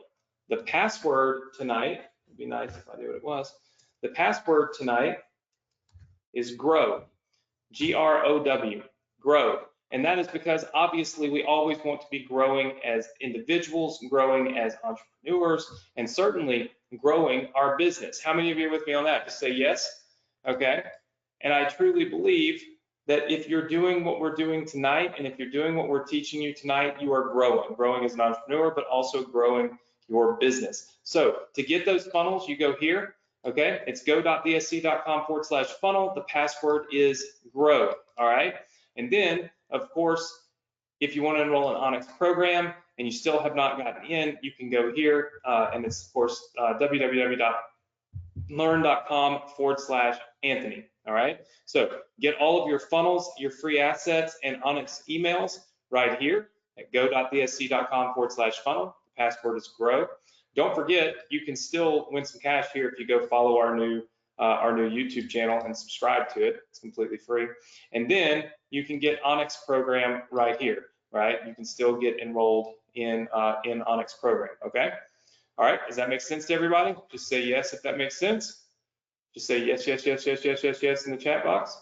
The password tonight, it'd be nice if I knew what it was. The password tonight is GROW, G-R-O-W, GROW. And that is because obviously we always want to be growing as individuals, growing as entrepreneurs, and certainly growing our business. How many of you are with me on that? Just say yes, okay? And I truly believe that if you're doing what we're doing tonight, and if you're doing what we're teaching you tonight, you are growing as an entrepreneur, but also growing your business. So to get those funnels, you go here, okay? It's go.vsc.com/funnel. The password is GROW, all right? And then, of course, if you want to enroll in Anik's program and you still have not gotten in, you can go here, and it's, of course, www.learn.com/Anthony. All right, so get all of your funnels, your free assets, and Anik's emails right here at go.vsc.com/funnel. The password is GROW. Don't forget, you can still win some cash here if you go follow our new YouTube channel and subscribe to it. It's completely free. And then you can get Anik's program right here, right? You can still get enrolled in Anik's program, okay? All right, does that make sense to everybody? Just say yes if that makes sense. Just say yes, yes, yes, yes, yes, yes, yes in the chat box.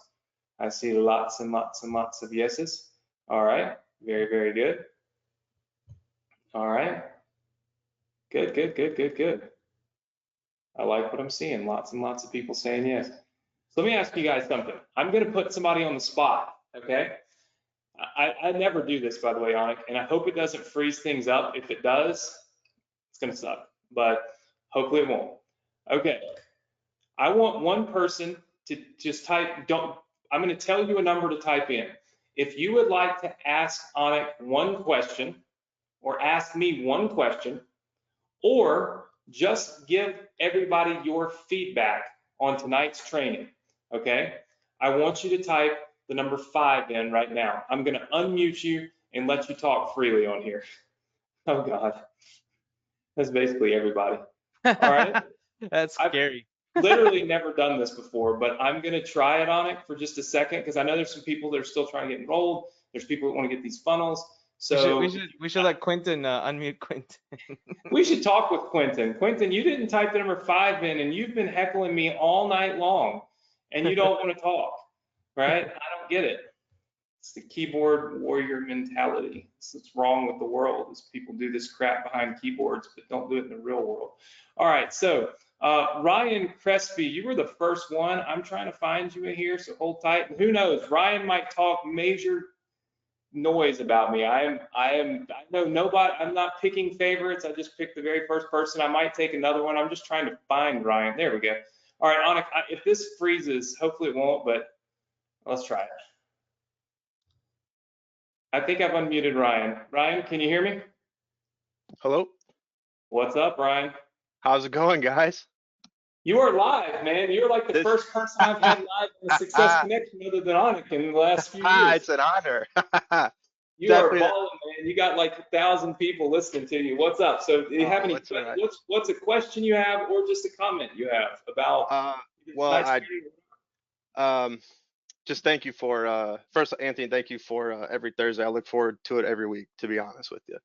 I see lots and lots and lots of yeses. All right, Very, very good. All right. Good, good, good, good, good. I like what I'm seeing. Lots and lots of people saying yes. So let me ask you guys something. I'm going to put somebody on the spot, okay? I never do this, by the way, Anik, and I hope it doesn't freeze things up. If it does, it's going to suck, but hopefully it won't. Okay. I want one person to just type, I'm going to tell you a number to type in. If you would like to ask Anik one question, or ask me one question, or just give everybody your feedback on tonight's training, okay? I want you to type the number 5 in right now. I'm going to unmute you and let you talk freely on here. Oh God, that's basically everybody. All right. That's scary. I've literally never done this before, but I'm going to try it on it for just a second because I know there's some people that are still trying to get enrolled. There's people that want to get these funnels. So we should let Quentin unmute Quentin. We should talk with Quentin. Quentin, you didn't type the number 5 in, and you've been heckling me all night long, and you don't want to talk, right? I don't get it. It's the keyboard warrior mentality. It's what's wrong with the world is people do this crap behind keyboards, but don't do it in the real world. All right, so Ryan Crespi, you were the first one. I'm trying to find you in here, so hold tight. And who knows, Ryan might talk major noise about me. I know nobody, I'm not picking favorites. I just picked the very first person. I might take another one. I'm just trying to find Ryan. There we go. All right, Anik, if this freezes, hopefully it won't, but let's try it. I think I've unmuted Ryan. Ryan, can you hear me? Hello. What's up, Ryan? How's it going, guys? You are live, man. You're like the first person I've had live in a Success Connection other than Anik in the last few years. It's an honor. You are balling, man. You got like 1,000 people listening to you. What's up? So do you have any, right. what's a question you have or just a comment you have about? Just thank you for, first, Anthony, thank you for every Thursday. I look forward to it every week, to be honest with you.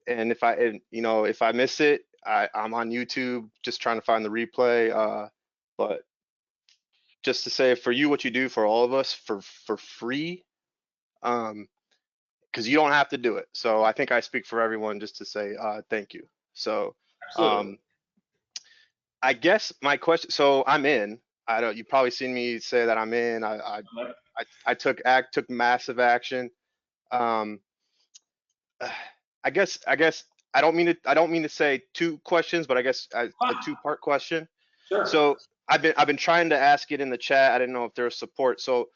And if I miss it, I'm on YouTube just trying to find the replay. But just to say for you, what you do for all of us for free, because you don't have to do it. So I think I speak for everyone just to say thank you. So I guess my question, so I'm in. You've probably seen me say that I'm in. I took massive action. I guess I don't mean to say 2 questions, but I guess a 2-part question. Sure. So I've been trying to ask it in the chat. I didn't know if there was support. So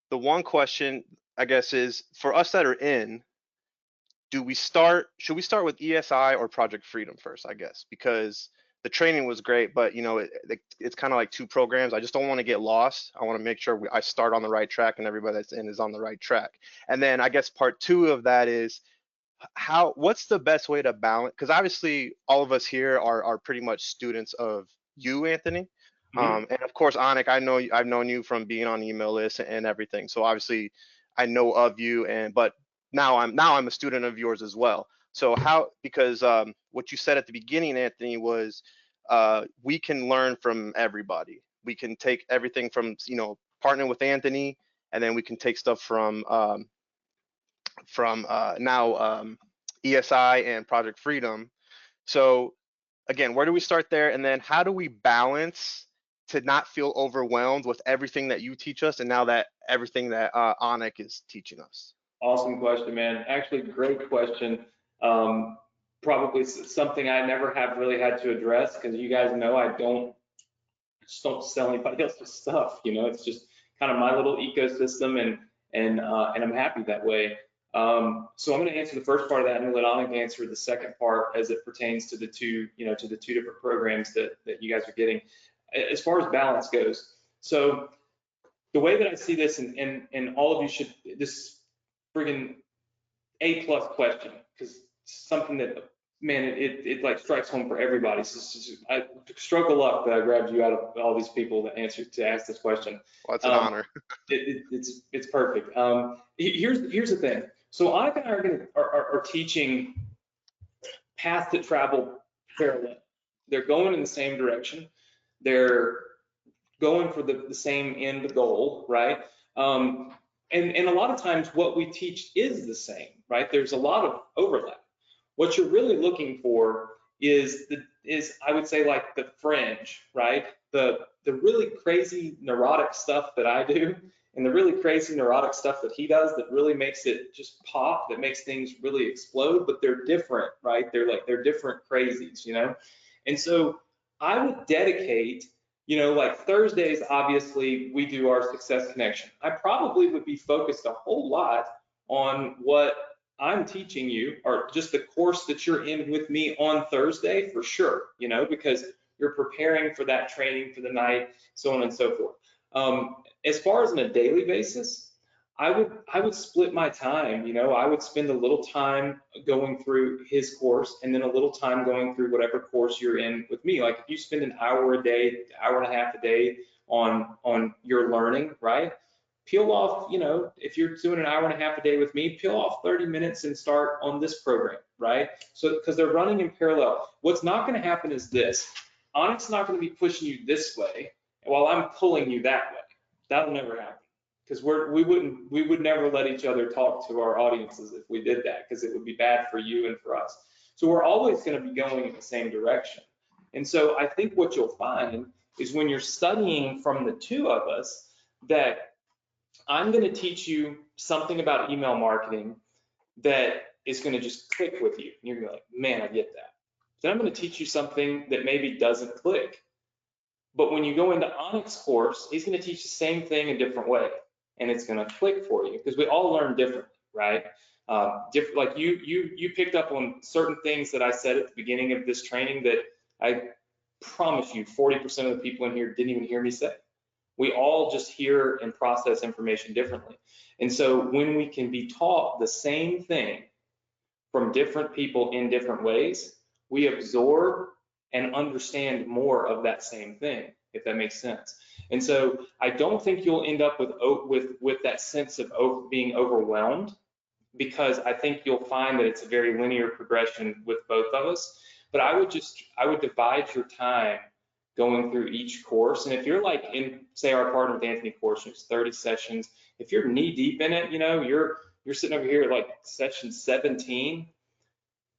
the one question I guess is for us that are in, should we start with ESI or Project Freedom first, I guess, because the training was great, but it's kind of like 2 programs. I just don't want to get lost. I want to make sure I start on the right track and everybody that's in is on the right track. And then I guess part 2 of that is what's the best way to balance? Because obviously all of us here are pretty much students of you, Anthony. And of course, Anik, I've known you from being on the email list and everything. So obviously I know of you, but now I'm a student of yours as well. So because what you said at the beginning, Anthony, was we can learn from everybody. We can take everything from, partnering with Anthony, and then we can take stuff from ESI and Project Freedom. So again, where do we start there? And then how do we balance to not feel overwhelmed with everything that you teach us and now that everything that Anik is teaching us? Awesome question, man. Actually, great question. Probably something I never have really had to address because you guys know I just don't sell anybody else's stuff. It's just kind of my little ecosystem, and I'm happy that way. So I'm going to answer the first part of that and let Anik answer the second part as it pertains to the 2 different programs that you guys are getting. As far as balance goes, so the way that I see this, and all of you should, this friggin' A+ question, because something that, man, it like strikes home for everybody. So stroke of luck that I grabbed you out of all these people that ask this question. Well, it's an honor. It's perfect. Here's the thing. So Anik and I are teaching paths that travel parallel. They're going in the same direction. They're going for the same end goal, right? And a lot of times what we teach is the same, right? There's a lot of overlap. What you're really looking for is I would say like the fringe, right? The really crazy neurotic stuff that I do and the really crazy neurotic stuff that he does that really makes it just pop, that makes things really explode, but they're different, right? They're different crazies, you know? And so I would dedicate, you know, like Thursdays, obviously we do our success connection. I probably would be focused a whole lot on what I'm teaching you, or just the course that you're in with me on Thursday for sure, you know, because you're preparing for that training for the night, so on and so forth. As far as on a daily basis, I would split my time, you know, I would spend a little time going through his course and then a little time going through whatever course you're in with me. Like if you spend an hour a day, hour and a half a day on your learning, right? Peel off, you know, if you're doing an hour and a half a day with me, peel off 30 minutes and start on this program, right? So, because they're running in parallel. What's not going to happen is this. Anik's not going to be pushing you this way while I'm pulling you that way. That'll never happen. Because we would never let each other talk to our audiences if we did that, because it would be bad for you and for us. So we're always going to be going in the same direction. And so I think what you'll find is when you're studying from the two of us, that I'm going to teach you something about email marketing that is going to just click with you. You're going to be like, man, I get that. Then I'm going to teach you something that maybe doesn't click. But when you go into Anik's course, he's going to teach the same thing a different way, and it's going to click for you because we all learn differently, right? Like you picked up on certain things that I said at the beginning of this training that I promise you 40% of the people in here didn't even hear me say. We all just hear and process information differently. And so when we can be taught the same thing from different people in different ways, we absorb and understand more of that same thing, if that makes sense. And so I don't think you'll end up with that sense of being overwhelmed, because I think you'll find that it's a very linear progression with both of us. But I would divide your time going through each course. And if you're like in, say, our Partner with Anthony course, it's 30 sessions. If you're knee deep in it, you know, you're sitting over here at like session 17,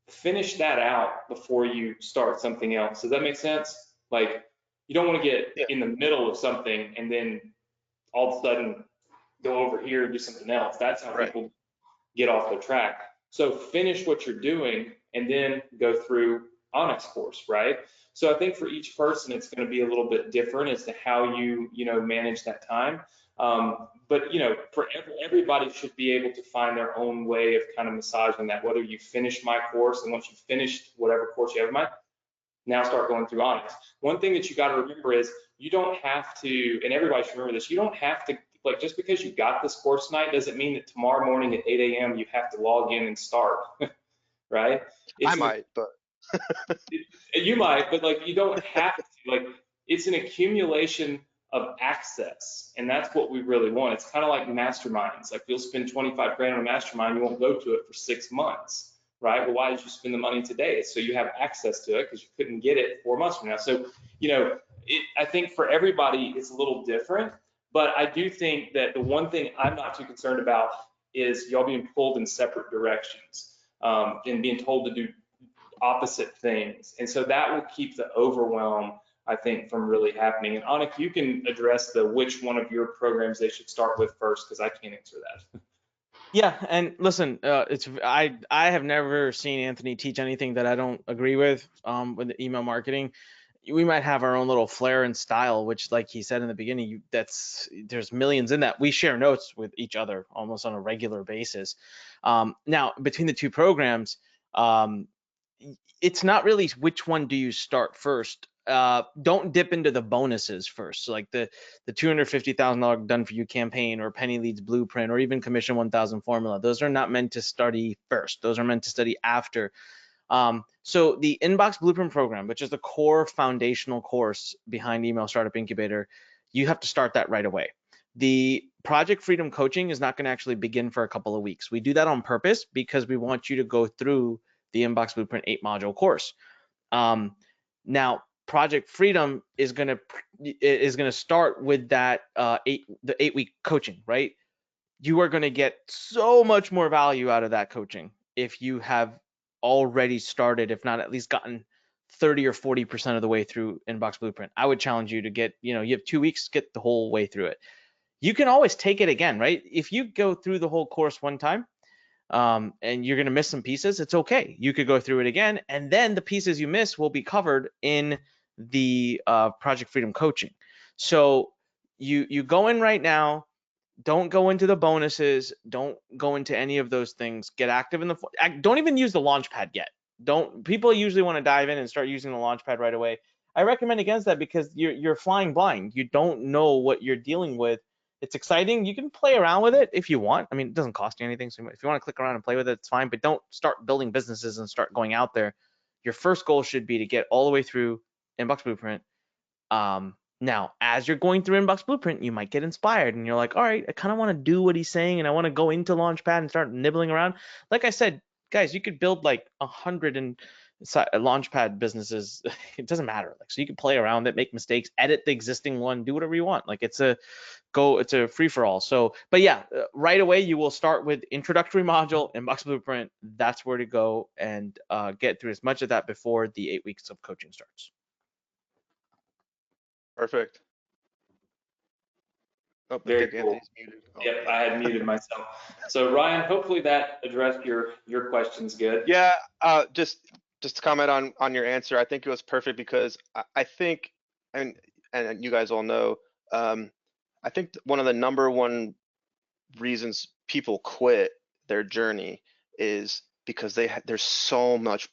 finish that out before you start something else. Does that make sense? Like, you don't want to get in the middle of something and then all of a sudden go over here and do something else. That's how people get off their track. So finish what you're doing and then go through Anik's course, right? So I think for each person, it's going to be a little bit different as to how you manage that time. But for everybody should be able to find their own way of kind of massaging that. Whether you finish my course, and once you've finished whatever course you have in mind, now start going through Anik's. One thing that you got to remember is you don't have to, and everybody should remember this, you don't have to, like, just because you got this course tonight doesn't mean that tomorrow morning at 8 a.m. you have to log in and start, right? I might, but you might, but like you don't have to. Like, it's an accumulation of access, and that's what we really want. It's kind of like masterminds. Like, you'll spend 25 grand on a mastermind, you won't go to it for 6 months, right? Well, why did you spend the money today? So you have access to it because you couldn't get it 4 months from now. So I think for everybody it's a little different, but I do think that the one thing I'm not too concerned about is y'all being pulled in separate directions, and being told to do opposite things. And so that will keep the overwhelm, I think, from really happening. And Anik, you can address which one of your programs they should start with first, because I can't answer that. Yeah, and listen, I have never seen Anthony teach anything that I don't agree with the email marketing. We might have our own little flair and style, which, like he said in the beginning, there's millions in that. We share notes with each other almost on a regular basis. Now, between the two programs, it's not really which one do you start first. Don't dip into the bonuses first. So like the $250,000 done for you campaign, or Penny Leads Blueprint, or even Commission 1000 formula. Those are not meant to study first. Those are meant to study after. So the Inbox Blueprint program, which is the core foundational course behind Email Startup Incubator, you have to start that right away. The Project Freedom coaching is not going to actually begin for a couple of weeks. We do that on purpose because we want you to go through the Inbox Blueprint 8-module course. Now, Project Freedom is going to start with that the 8-week coaching, right? you are going to get so much more value out of that coaching if you have already started, if not at least gotten 30 or 40% of the way through Inbox Blueprint. I would challenge you to get, you have 2 weeks to get the whole way through it. You can always take it again, right? If you go through the whole course one time, and you're going to miss some pieces, it's okay. You could go through it again, and then the pieces you miss will be covered in the Project Freedom coaching. So you go in right now. Don't go into the bonuses. Don't go into any of those things. Get active in don't even use the Launchpad yet. People usually want to dive in and start using the Launchpad right away. I recommend against that because you're flying blind. You don't know what you're dealing with. It's exciting. You can play around with it if you want. I mean, it doesn't cost you anything. So if you want to click around and play with it, it's fine. But don't start building businesses and start going out there. Your first goal should be to get all the way through Inbox Blueprint. Now, as you're going through Inbox Blueprint, you might get inspired and you're like, all right, I kind of want to do what he's saying and I want to go into Launchpad and start nibbling around. Like I said, guys, you could build like 100 Launchpad businesses. It doesn't matter. Like, so you can play around it, make mistakes, edit the existing one, do whatever you want. Like it's a free for all. So, but yeah, right away, you will start with introductory module, Inbox Blueprint. That's where to go and get through as much of that before the 8 weeks of coaching starts. Perfect. Oh, Very cool. muted. Oh, yep, I had muted myself. So Ryan, hopefully that addressed your questions good. Yeah, just to comment on your answer, I think it was perfect because I think, and you guys all know, I think one of the number one reasons people quit their journey is because there's so much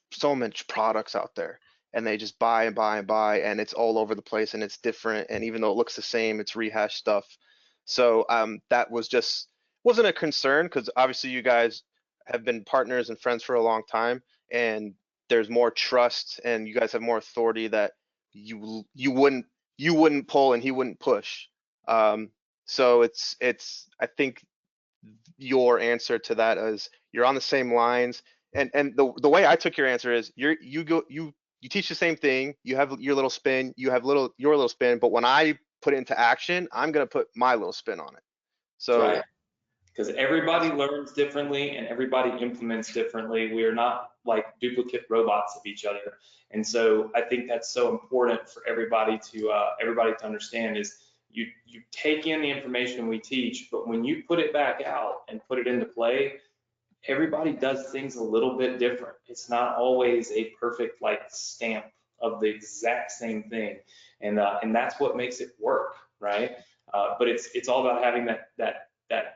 products out there, and they just buy and buy and buy, and it's all over the place and it's different, and even though it looks the same, it's rehashed stuff. So that wasn't a concern, because obviously you guys have been partners and friends for a long time, and there's more trust and you guys have more authority that you wouldn't pull and he wouldn't push. So it's I think your answer to that is you're on the same lines, and the way I took your answer is you teach the same thing, you have your little spin, you have your little spin, but when I put it into action, I'm gonna put my little spin on it. So right. Because everybody learns differently and everybody implements differently. We are not like duplicate robots of each other, and so I think that's so important for everybody to understand is you take in the information we teach, but when you put it back out and put it into play, everybody does things a little bit different. It's not always a perfect like stamp of the exact same thing, and that's what makes it work, right? But it's all about having that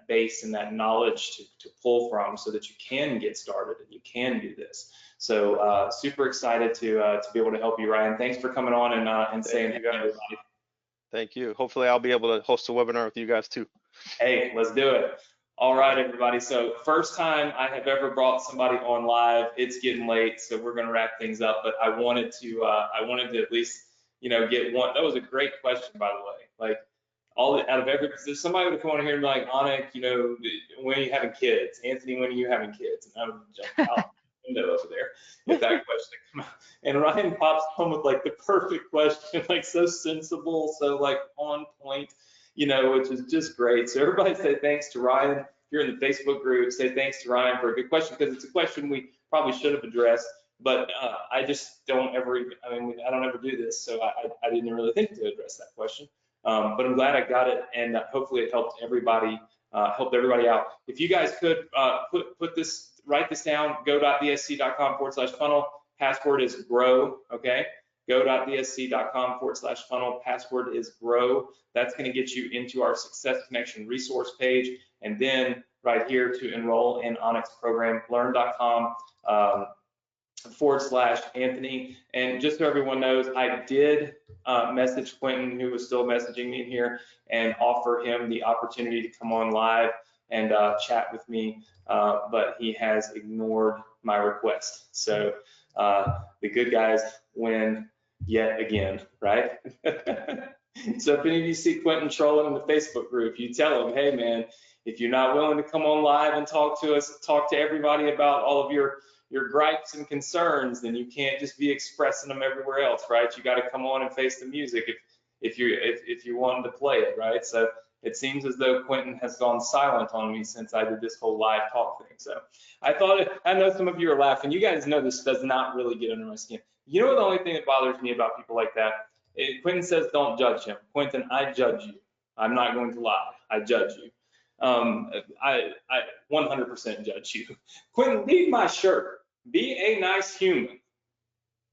base and that knowledge to pull from so that you can get started and you can do this. So super excited to be able to help you, Ryan. Thanks for coming on and saying hey, everybody. Thank you. Hopefully I'll be able to host a webinar with you guys too. Hey, let's do it. All right, everybody. So first time I have ever brought somebody on live. It's getting late, so we're gonna wrap things up. But I wanted to at least get one. That was a great question, by the way. Like if somebody would come on here and be like, Anik, when are you having kids? Anthony, when are you having kids? And I would jump out the window over there if that question come out. And Ryan pops on with like the perfect question, like so sensible, so like on point, which is just great. So everybody say thanks to Ryan. If you're in the Facebook group, say thanks to Ryan for a good question, because it's a question we probably should have addressed, but I just don't ever I don't ever do this, so I didn't really think to address that question. But I'm glad I got it, and hopefully it helped everybody out. If you guys could write this down, go.dsc.com/funnel. Password is grow, okay? Go.dsc.com/funnel. Password is grow. That's going to get you into our Success Connection resource page, and then right here to enroll in Anik's program, learn.com. /Anthony. And just so everyone knows, I did message Quentin, who was still messaging me here, and offer him the opportunity to come on live and chat with me, but he has ignored my request. So the good guys win yet again, right? So if any of you see Quentin trolling in the Facebook group, you tell him, hey man, if you're not willing to come on live and talk to us, talk to everybody about all of your gripes and concerns, then you can't just be expressing them everywhere else, right? You got to come on and face the music if you want to play it, right? So it seems as though Quentin has gone silent on me since I did this whole live talk thing. So I know some of you are laughing. You guys know this does not really get under my skin. You know, the only thing that bothers me about people like that, Quentin says, don't judge him. Quentin, I judge you. I'm not going to lie. I judge you. I 100% judge you. Quentin, leave my shirt. Be a nice human.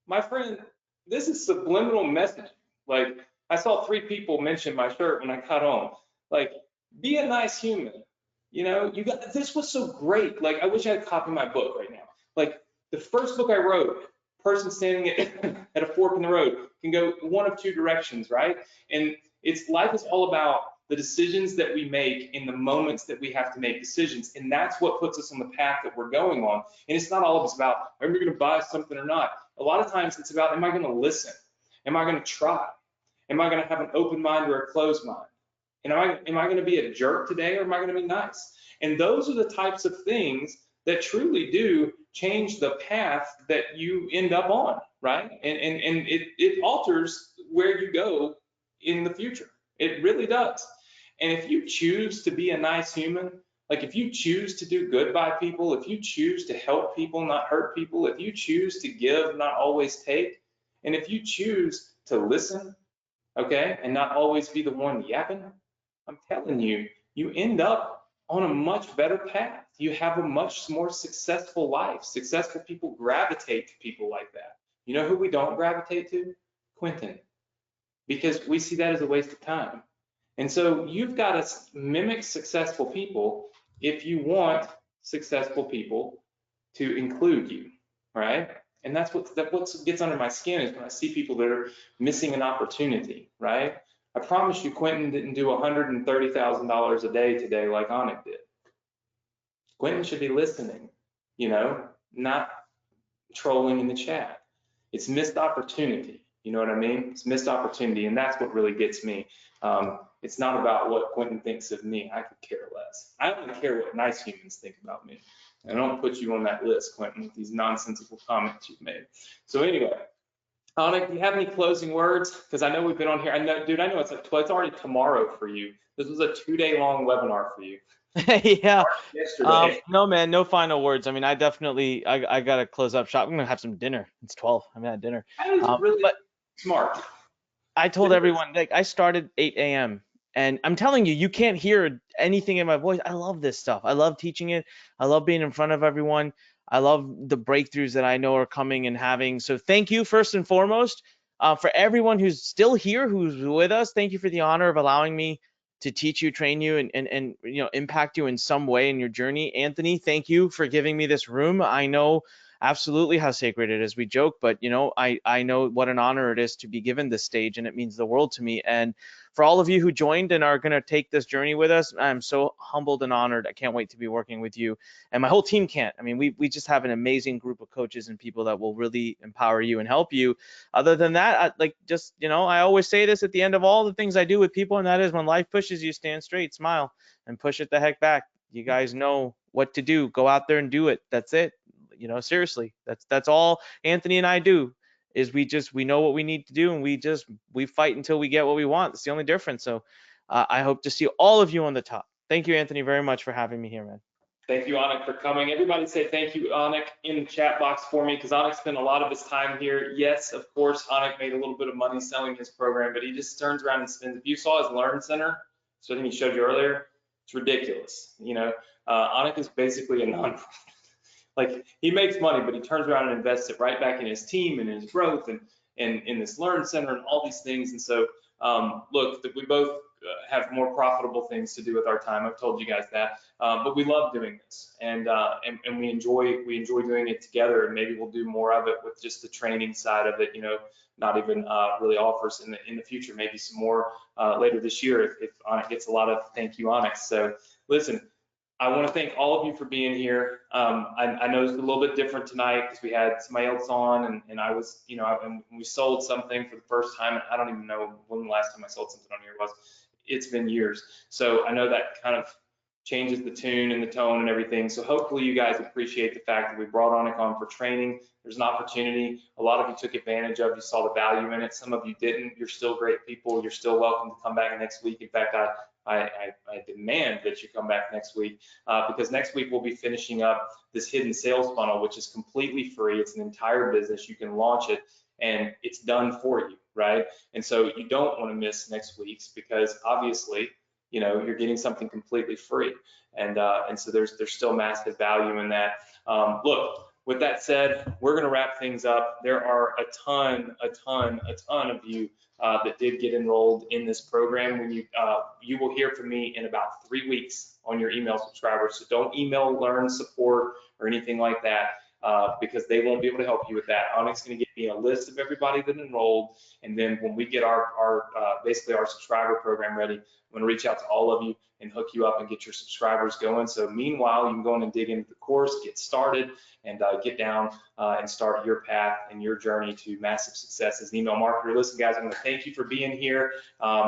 My friend, this is subliminal messaging. Like, I saw 3 people mention my shirt when I got home. Like, be a nice human. You know, this was so great. Like, I wish I had a copy of my book right now. Like, the first book I wrote, person standing at a fork in the road, can go one of 2 directions, right? And life is all about the decisions that we make in the moments that we have to make decisions. And that's what puts us on the path that we're going on. And it's not always about, are we going to buy something or not? A lot of times it's about, am I going to listen? Am I going to try? Am I going to have an open mind or a closed mind? And am I going to be a jerk today, or am I going to be nice? And those are the types of things that truly do change the path that you end up on, right? And it alters where you go in the future. It really does. And if you choose to be a nice human, like if you choose to do good by people, if you choose to help people, not hurt people, if you choose to give, not always take, and if you choose to listen, okay, and not always be the one yapping, I'm telling you, you end up on a much better path. You have a much more successful life. Successful people gravitate to people like that. You know who we don't gravitate to? Quentin. Because we see that as a waste of time. And so you've got to mimic successful people if you want successful people to include you, right? And that's what gets under my skin, is when I see people that are missing an opportunity, right? I promise you, Quentin didn't do $130,000 a day today like Anik did. Quentin should be listening, you know, not trolling in the chat. It's missed opportunity. You know what I mean? It's missed opportunity, and that's what really gets me. It's not about what Quentin thinks of me. I could care less. I don't care what nice humans think about me. I don't put you on that list, Quentin, with these nonsensical comments you've made. So anyway, Anik, do you have any closing words? Because I know we've been on here. I know, dude, I know it's already tomorrow for you. This was a 2-day long webinar for you. Yeah. Yesterday. No, man, no final words. I mean, I definitely, I got to close up shop. I'm going to have some dinner. It's 12. I'm at dinner. That is really smart. I told everyone, like, I started 8 a.m. and I'm telling you, you can't hear anything in my voice. I love this stuff. I love teaching it. I love being in front of everyone. I love the breakthroughs that I know are coming and having. So thank you first and foremost for everyone who's still here, who's with us. Thank you for the honor of allowing me to teach you, train you, and you know, impact you in some way in your journey. Anthony, thank you for giving me this room. I know absolutely how sacred it is. We joke, but you know, I know what an honor it is to be given this stage, and it means the world to me. And for all of you who joined and are going to take this journey with us, I'm so humbled and honored. I can't wait to be working with you, and my whole team can't. I mean, we just have an amazing group of coaches and people that will really empower you and help you. Other than that, just, you know, I always say this at the end of all the things I do with people, and that is, when life pushes you, stand straight, smile, and push it the heck back. You guys know what to do. Go out there and do it. That's it. You know, seriously, that's all Anthony and I do, is we know what we need to do, and we fight until we get what we want. It's the only difference. So I hope to see all of you on the top. Thank you, Anthony, very much for having me here, man. Thank you, Anik, for coming. Everybody say thank you, Anik, in the chat box for me, because Anik spent a lot of his time here. Yes, of course, Anik made a little bit of money selling his program, but he just turns around and spends. If you saw his Learn Center, so I think he showed you earlier, it's ridiculous. You know, Anik is basically a nonprofit. Like, he makes money, but he turns around and invests it right back in his team and his growth and in this Learn Center and all these things. And so, look, we both have more profitable things to do with our time. I've told you guys that, but we love doing this, and we enjoy doing it together. And maybe we'll do more of it with just the training side of it. You know, not even really offers in the future. Maybe some more later this year if Anik gets a lot of thank you Anik. So listen. I want to thank all of you for being here. I know it's a little bit different tonight because we had somebody else on, and I was, you know, and we sold something for the first time. I don't even know when the last time I sold something on here was. It's been years. So I know that kind of changes the tune and the tone and everything. So hopefully you guys appreciate the fact that we brought Anik on for training. There's an opportunity. A lot of you took advantage of. You saw the value in it. Some of you didn't. You're still great people. You're still welcome to come back next week. In fact, I demand that you come back next week because next week we'll be finishing up this hidden sales funnel, which is completely free. It's an entire business. You can launch it and it's done for you, right? And so you don't want to miss next week's because obviously, you know, you're getting something completely free. And so there's still massive value in that. Look, with that said, we're going to wrap things up. There are a ton of you that did get enrolled in this program. When you will hear from me in about 3 weeks on your email subscribers. So don't email learn support or anything like that because they won't be able to help you with that. Anik's going to give me a list of everybody that enrolled, and then when we get our basically our subscriber program ready, I'm going to reach out to all of you and hook you up and get your subscribers going. So meanwhile, you can go in and dig into the course, get started, and get down and start your path and your journey to massive success as an email marketer. Listen, guys, I'm going to thank you for being here.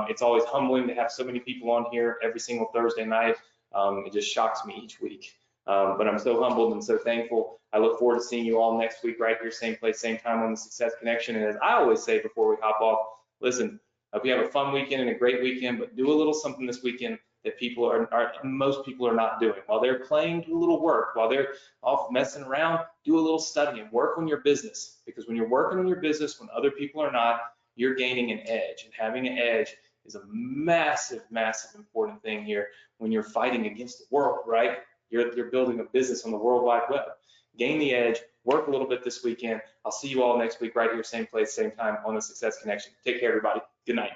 It's always humbling to have so many people on here every single Thursday night. It just shocks me each week. But I'm so humbled and so thankful. I look forward to seeing you all next week right here, same place, same time on the Success Connection. And as I always say before we hop off, listen, hope you have a fun weekend and a great weekend, but do a little something this weekend that most people are not doing. While they're playing, do a little work. While they're off messing around, do a little studying. Work on your business, because when you're working on your business when other people are not, you're gaining an edge. And having an edge is a massive, massive important thing here when you're fighting against the world, right? You're building a business on the World Wide Web. Gain the edge, work a little bit this weekend. I'll see you all next week right here, same place, same time on the Success Connection. Take care, everybody. Good night.